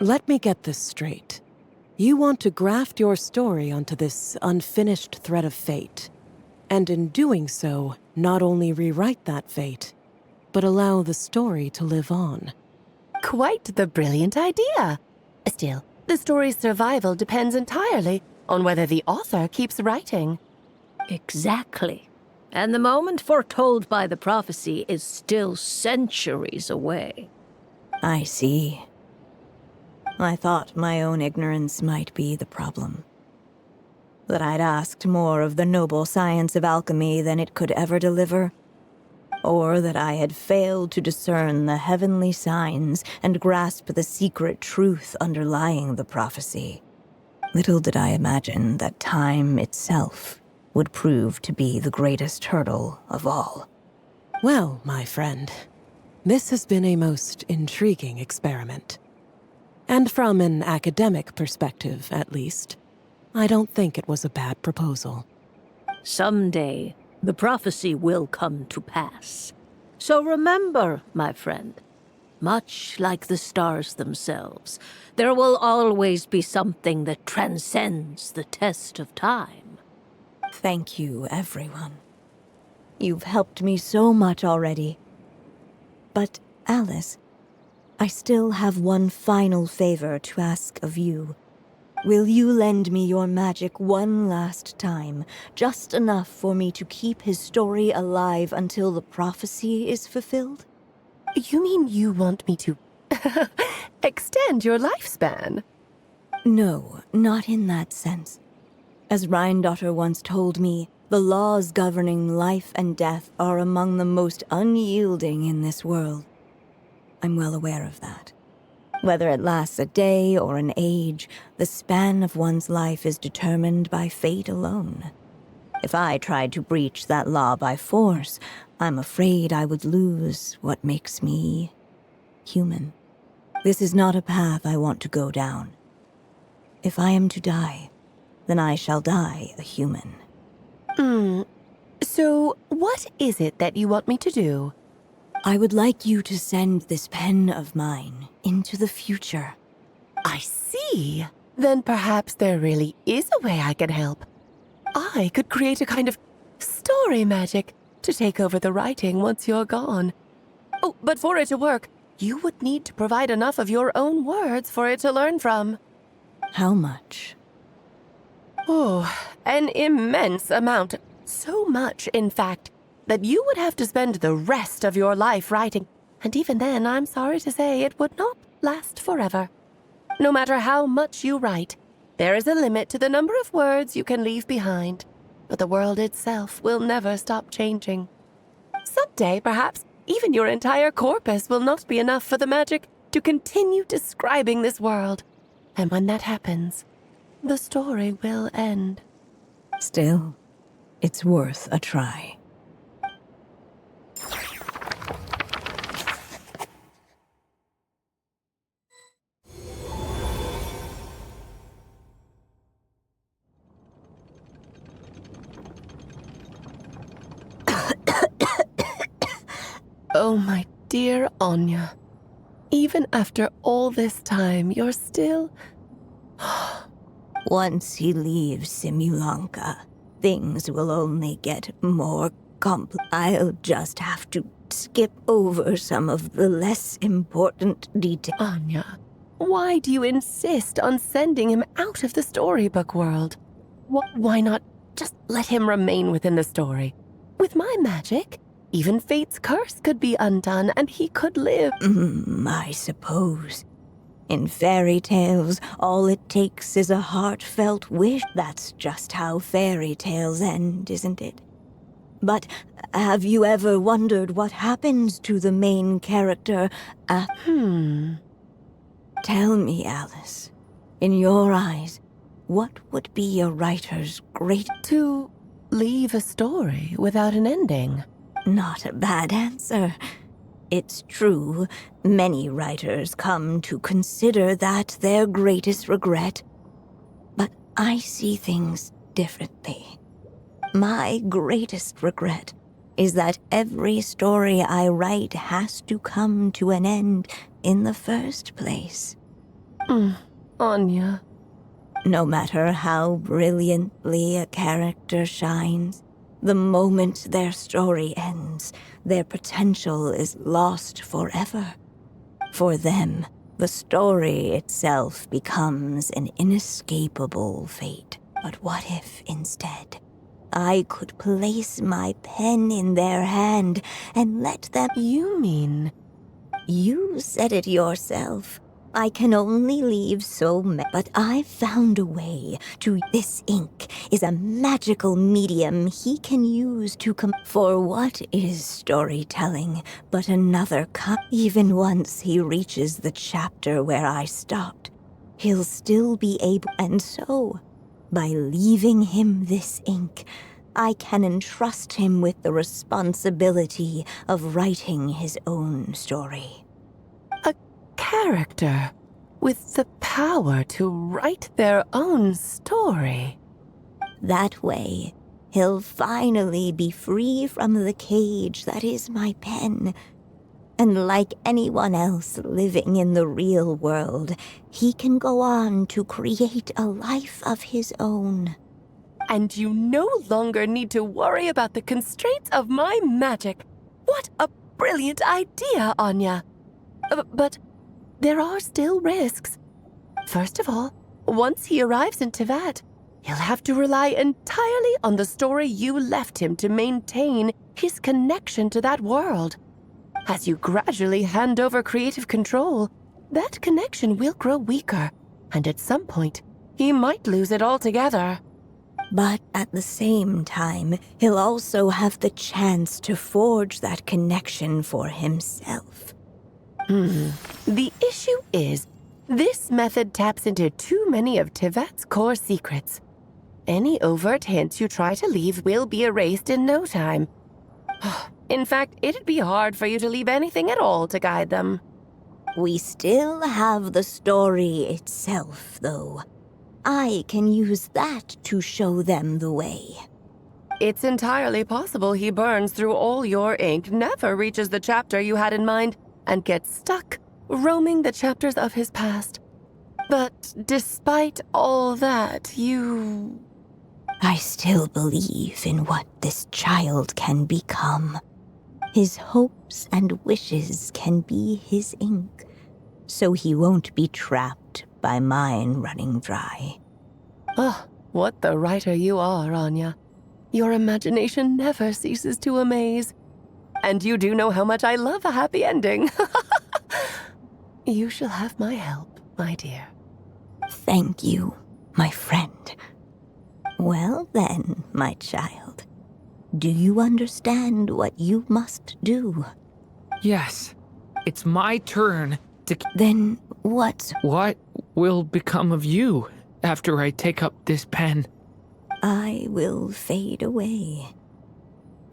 Let me get this straight. You want to graft your story onto this unfinished thread of fate, and in doing so, not only rewrite that fate, but allow the story to live on. Quite the brilliant idea. Still, the story's survival depends entirely on whether the author keeps writing. Exactly. And the moment foretold by the prophecy is still centuries away. I see. I thought my own ignorance might be the problem. That I'd asked more of the noble science of alchemy than it could ever deliver. Or that I had failed to discern the heavenly signs and grasp the secret truth underlying the prophecy. Little did I imagine that time itself would prove to be the greatest hurdle of all. Well, my friend, this has been a most intriguing experiment. And from an academic perspective, at least, I don't think it was a bad proposal. Someday, the prophecy will come to pass. So remember, my friend, much like the stars themselves, there will always be something that transcends the test of time. Thank you, everyone. You've helped me so much already. But, Alice, I still have one final favor to ask of you. Will you lend me your magic one last time, just enough for me to keep his story alive until the prophecy is fulfilled? You mean you want me to extend your lifespan? No, not in that sense. As Rheindotter once told me, the laws governing life and death are among the most unyielding in this world. I'm well aware of that. Whether it lasts a day or an age, the span of one's life is determined by fate alone. If I tried to breach that law by force, I'm afraid I would lose what makes me human. This is not a path I want to go down. If I am to die, then I shall die a human. So, what is it that you want me to do? I would like you to send this pen of mine into the future. I see. Then perhaps there really is a way I can help. I could create a kind of story magic to take over the writing once you're gone. Oh, but for it to work, you would need to provide enough of your own words for it to learn from. How much? Oh, an immense amount. So much, in fact, that you would have to spend the rest of your life writing. And even then, I'm sorry to say, it would not last forever. No matter how much you write, there is a limit to the number of words you can leave behind. But the world itself will never stop changing. Someday, perhaps, even your entire corpus will not be enough for the magic to continue describing this world. And when that happens, the story will end. Still, it's worth a try. Oh, my dear Anya. Even after all this time, you're still... Once he leaves Simulanka, things will only get more complex. I'll just have to skip over some of the less important details. Anya, why do you insist on sending him out of the storybook world? Why not just let him remain within the story? With my magic, even Fate's curse could be undone and he could live. I suppose. In fairy tales, all it takes is a heartfelt wish. That's just how fairy tales end, isn't it? But have you ever wondered what happens to the main character Tell me, Alice, in your eyes, what would be a writer's great... To leave a story without an ending. Not a bad answer. It's true, many writers come to consider that their greatest regret. But I see things differently. My greatest regret is that every story I write has to come to an end in the first place. Anya. No matter how brilliantly a character shines, The moment their story ends, their potential is lost forever. For them, the story itself becomes an inescapable fate. But what if, instead, I could place my pen in their hand and let them... You mean... You said it yourself. I can only leave so many, but I've found a way to... This ink is a magical medium he can use to For what is storytelling but another Even once he reaches the chapter where I stopped, he'll still be able... And so, by leaving him this ink, I can entrust him with the responsibility of writing his own story. A character with the power to write their own story. That way, he'll finally be free from the cage that is my pen. And like anyone else living in the real world, he can go on to create a life of his own. And you no longer need to worry about the constraints of my magic. What a brilliant idea, Anya. But there are still risks. First of all, once he arrives in Tevat, he'll have to rely entirely on the story you left him to maintain his connection to that world. As you gradually hand over creative control, that connection will grow weaker, and at some point, he might lose it altogether. But at the same time, he'll also have the chance to forge that connection for himself. The issue is, this method taps into too many of Tevat's core secrets. Any overt hints you try to leave will be erased in no time. In fact, it'd be hard for you to leave anything at all to guide them. We still have the story itself, though. I can use that to show them the way. It's entirely possible he burns through all your ink, never reaches the chapter you had in mind, and gets stuck roaming the chapters of his past. But despite all that, I still believe in what this child can become. His hopes and wishes can be his ink, so he won't be trapped by mine running dry. Oh, what the writer you are, Anya. Your imagination never ceases to amaze. And you do know how much I love a happy ending. You shall have my help, my dear. Thank you, my friend. Well then, my child. Do you understand what you must do? Yes. It's my turn to... Then what? What will become of you after I take up this pen? I will fade away.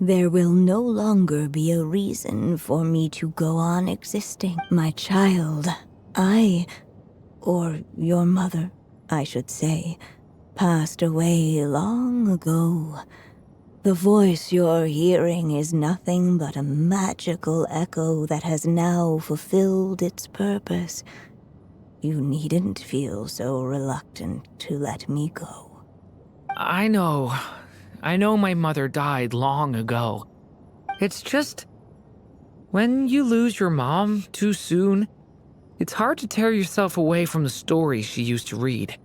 There will no longer be a reason for me to go on existing. My child, or your mother, I should say, passed away long ago. The voice you're hearing is nothing but a magical echo that has now fulfilled its purpose. You needn't feel so reluctant to let me go. I know my mother died long ago. It's just, when you lose your mom too soon, it's hard to tear yourself away from the stories she used to read.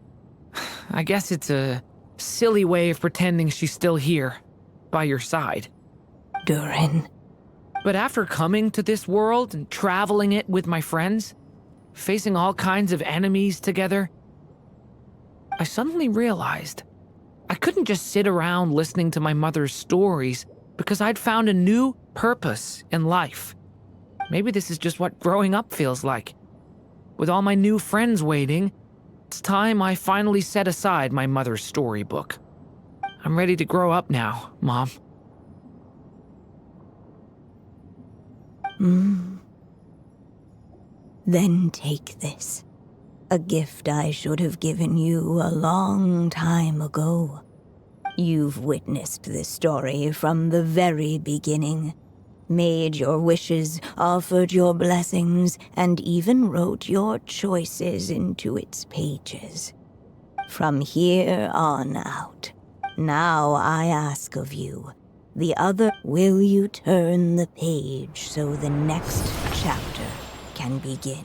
I guess it's a silly way of pretending she's still here, by your side. Durin. But after coming to this world and traveling it with my friends, facing all kinds of enemies together, I suddenly realized I couldn't just sit around listening to my mother's stories because I'd found a new purpose in life. Maybe this is just what growing up feels like. With all my new friends waiting, it's time I finally set aside my mother's storybook. I'm ready to grow up now, Mom. Then take this. A gift I should have given you a long time ago. You've witnessed this story from the very beginning. Made your wishes, offered your blessings, and even wrote your choices into its pages. From here on out, now I ask of you, The other, will you turn the page so the next chapter can begin?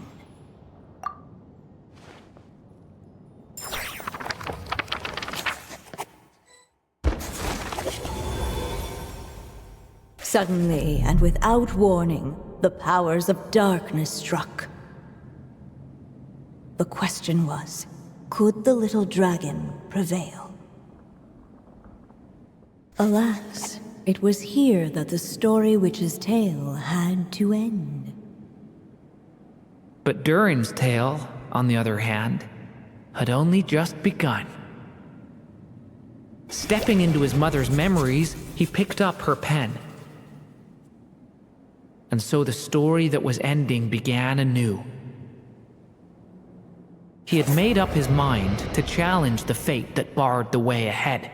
Suddenly, and without warning, the powers of darkness struck. The question was, could the little dragon prevail? Alas, it was here that the story witch's tale had to end. But Durin's tale, on the other hand, had only just begun. Stepping into his mother's memories, he picked up her pen. And so the story that was ending began anew. He had made up his mind to challenge the fate that barred the way ahead.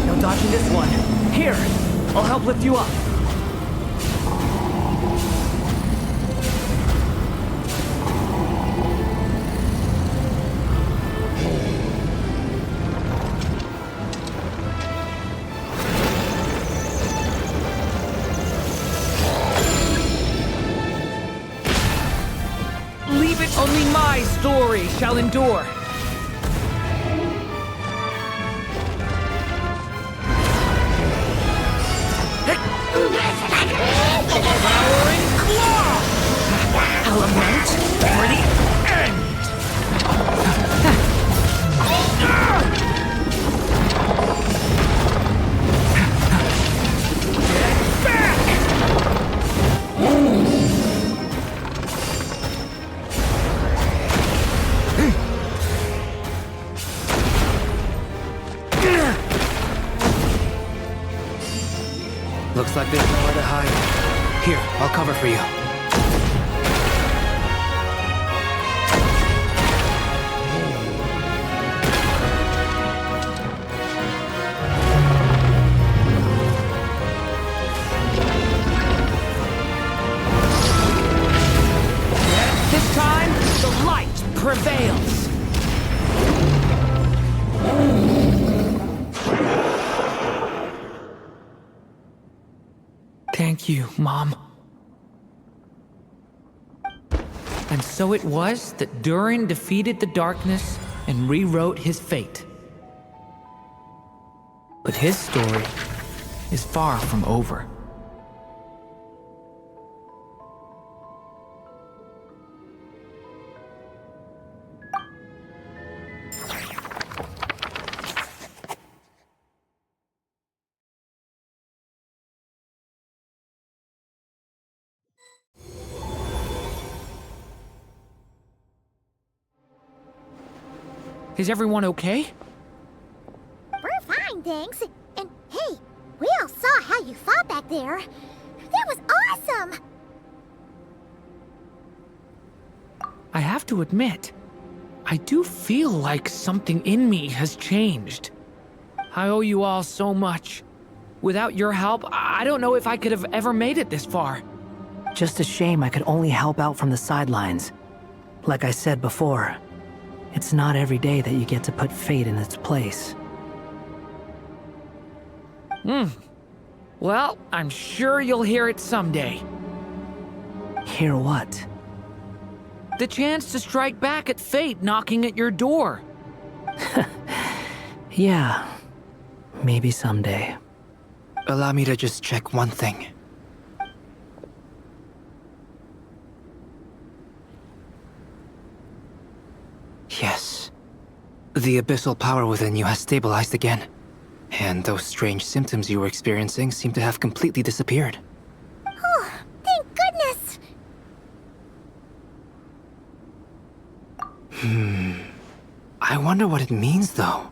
No dodging this one. Here, I'll help lift you up. Leave it, only my story shall endure. Devouring claw! Element for the end! Get back! Looks like there's nowhere to hide. Here, I'll cover for you. This time, the light prevails. Thank you, Mom. And so it was that Durin defeated the darkness and rewrote his fate. But his story is far from over. Is everyone okay? We're fine, thanks. And hey, we all saw how you fought back there. That was awesome! I have to admit, I do feel like something in me has changed. I owe you all so much. Without your help, I don't know if I could have ever made it this far. Just a shame I could only help out from the sidelines. Like I said before, it's not every day that you get to put fate in its place. Well, I'm sure you'll hear it someday. Hear what? The chance to strike back at fate knocking at your door. Yeah, maybe someday. Allow me to just check one thing. The abyssal power within you has stabilized again. And those strange symptoms you were experiencing seem to have completely disappeared. Oh, thank goodness! I wonder what it means, though.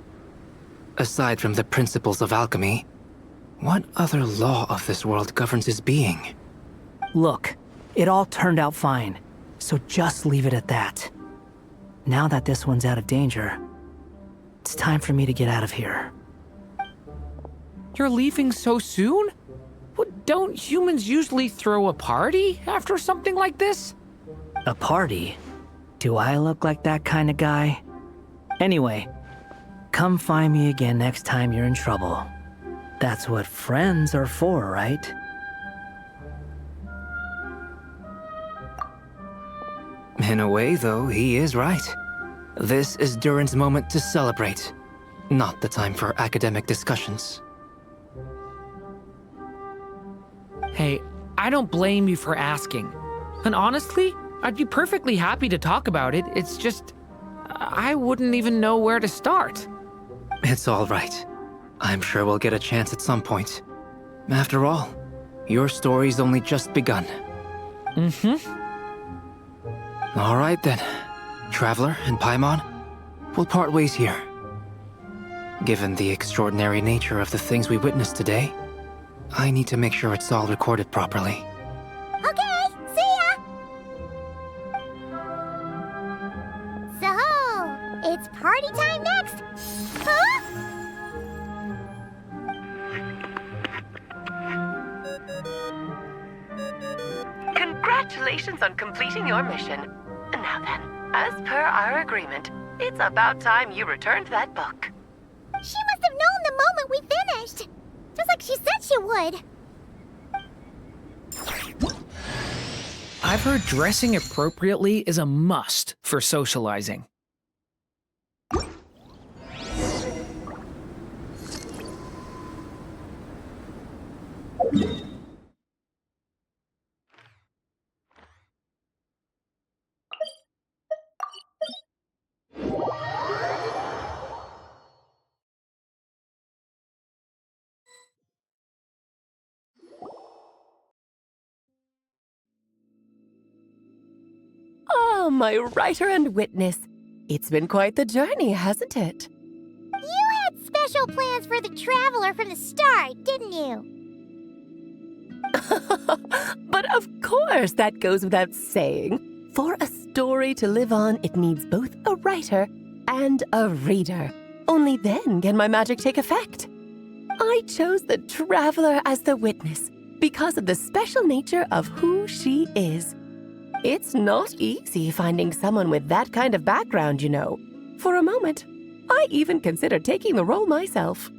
Aside from the principles of alchemy, what other law of this world governs his being? Look, it all turned out fine, so just leave it at that. Now that this one's out of danger, it's time for me to get out of here. You're leaving so soon? Don't humans usually throw a party after something like this? A party? Do I look like that kind of guy? Anyway, come find me again next time you're in trouble. That's what friends are for, right? In a way, though, he is right. This is Durin's moment to celebrate, not the time for academic discussions. Hey, I don't blame you for asking. And honestly, I'd be perfectly happy to talk about it. It's just, I wouldn't even know where to start. It's all right. I'm sure we'll get a chance at some point. After all, your story's only just begun. All right then, Traveler and Paimon, we'll part ways here. Given the extraordinary nature of the things we witnessed today, I need to make sure it's all recorded properly. Okay, see ya! So, it's party time next? Huh? Congratulations on completing your mission. Now then, as per our agreement, it's about time you returned that book. She must have known the moment we finished. Just like she said she would. I've heard dressing appropriately is a must for socializing. Ah, my writer and witness. It's been quite the journey, hasn't it? You had special plans for the Traveler from the start, didn't you? But of course, that goes without saying. For a story to live on, it needs both a writer and a reader. Only then can my magic take effect. I chose the Traveler as the witness because of the special nature of who she is. It's not easy finding someone with that kind of background, you know. For a moment, I even considered taking the role myself.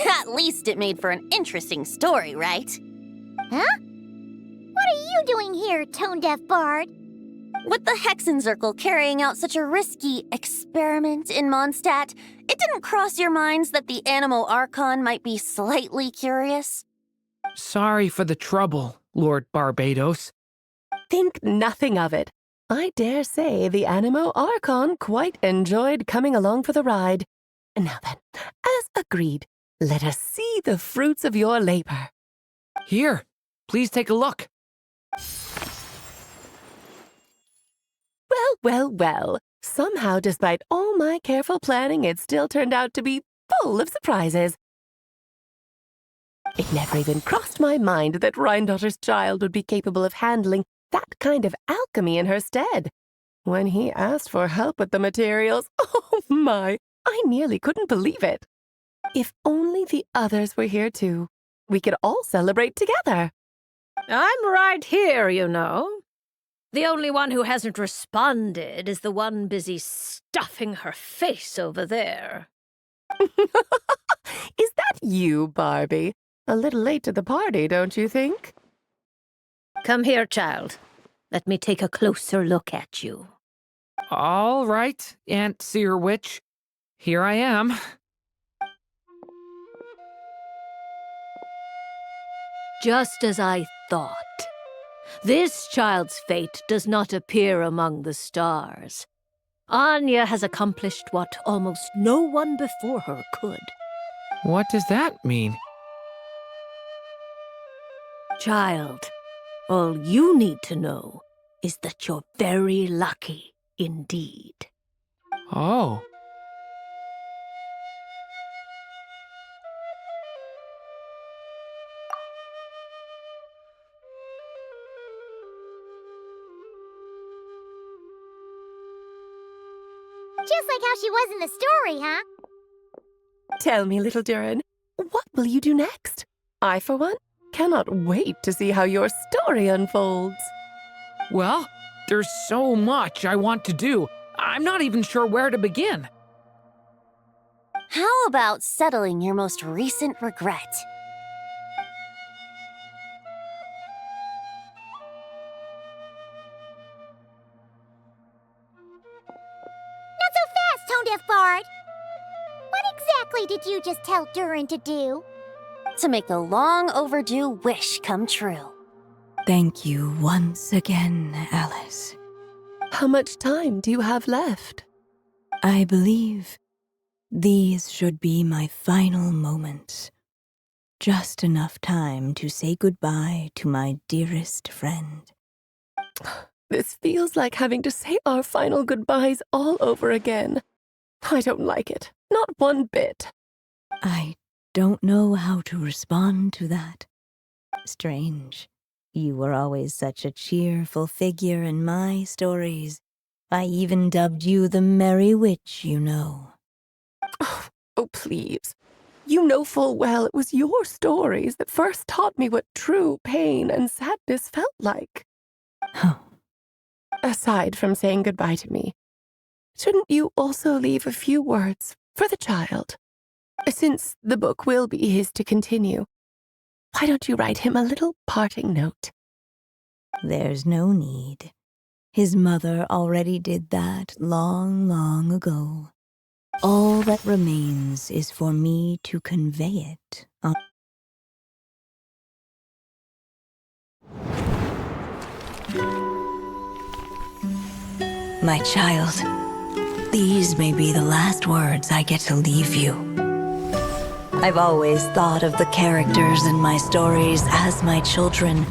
At least it made for an interesting story, right? Huh? What are you doing here, tone-deaf bard? With the Hexenzirkel carrying out such a risky experiment in Mondstadt, it didn't cross your minds that the Animo Archon might be slightly curious? Sorry for the trouble, Lord Barbados. Think nothing of it. I dare say the Animo Archon quite enjoyed coming along for the ride. Now then, as agreed, let us see the fruits of your labor. Here, please take a look. Well. Somehow, despite all my careful planning, it still turned out to be full of surprises. It never even crossed my mind that Rhindotter's child would be capable of handling that kind of alchemy in her stead. When he asked for help with the materials, oh my, I nearly couldn't believe it. If only the others were here too, we could all celebrate together. I'm right here, you know. The only one who hasn't responded is the one busy stuffing her face over there. Is that you, Barbie? A little late to the party, don't you think? Come here, child. Let me take a closer look at you. All right, Aunt Seer Witch. Here I am. Just as I thought. This child's fate does not appear among the stars. Anya has accomplished what almost no one before her could. What does that mean? Child, all you need to know is that you're very lucky indeed. Oh. Just like how she was in the story, huh? Tell me, little Durin, what will you do next? I, for one, cannot wait to see how your story unfolds. Well, there's so much I want to do. I'm not even sure where to begin. How about settling your most recent regret? Not so fast, Tone-Deaf Bard! What exactly did you just tell Durin to do? To make the long overdue wish come true. Thank you once again, Alice. How much time do you have left? I believe these should be my final moments. Just enough time to say goodbye to my dearest friend. This feels like having to say our final goodbyes all over again. I don't like it. Not one bit. I don't know how to respond to that. Strange. You were always such a cheerful figure in my stories. I even dubbed you the Merry Witch, you know. Oh, please. You know full well it was your stories that first taught me what true pain and sadness felt like. Aside from saying goodbye to me, shouldn't you also leave a few words for the child? Since the book will be his to continue, why don't you write him a little parting note? There's no need. His mother already did that long, long ago. All that remains is for me to convey it on. My child, these may be the last words I get to leave you. I've always thought of the characters in my stories as my children,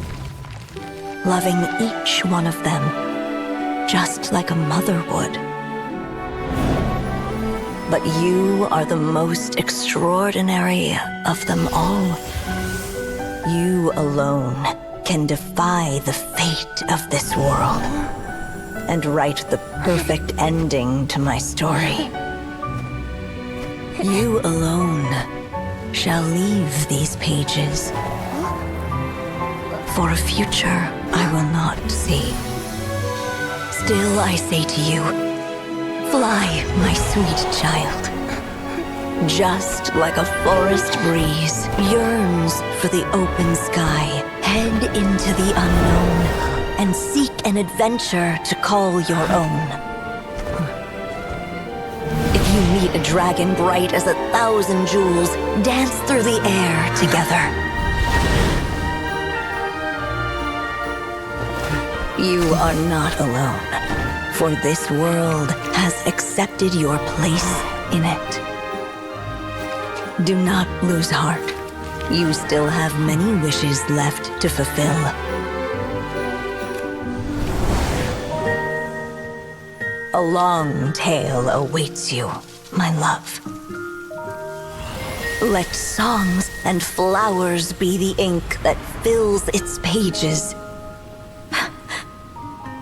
loving each one of them, just like a mother would. But you are the most extraordinary of them all. You alone can defy the fate of this world and write the perfect ending to my story. You alone shall leave these pages for a future I will not see. Still I say to you, fly, my sweet child. Just like a forest breeze yearns for the open sky, head into the unknown and seek an adventure to call your own. If you meet a dragon bright as 1,000 jewels, dance through the air together. You are not alone, for this world has accepted your place in it. Do not lose heart. You still have many wishes left to fulfill. A long tale awaits you, my love. Let songs and flowers be the ink that fills its pages.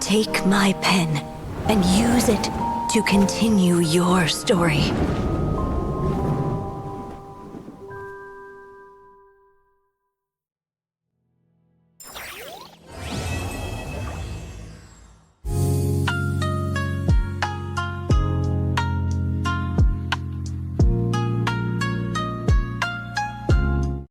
Take my pen and use it to continue your story.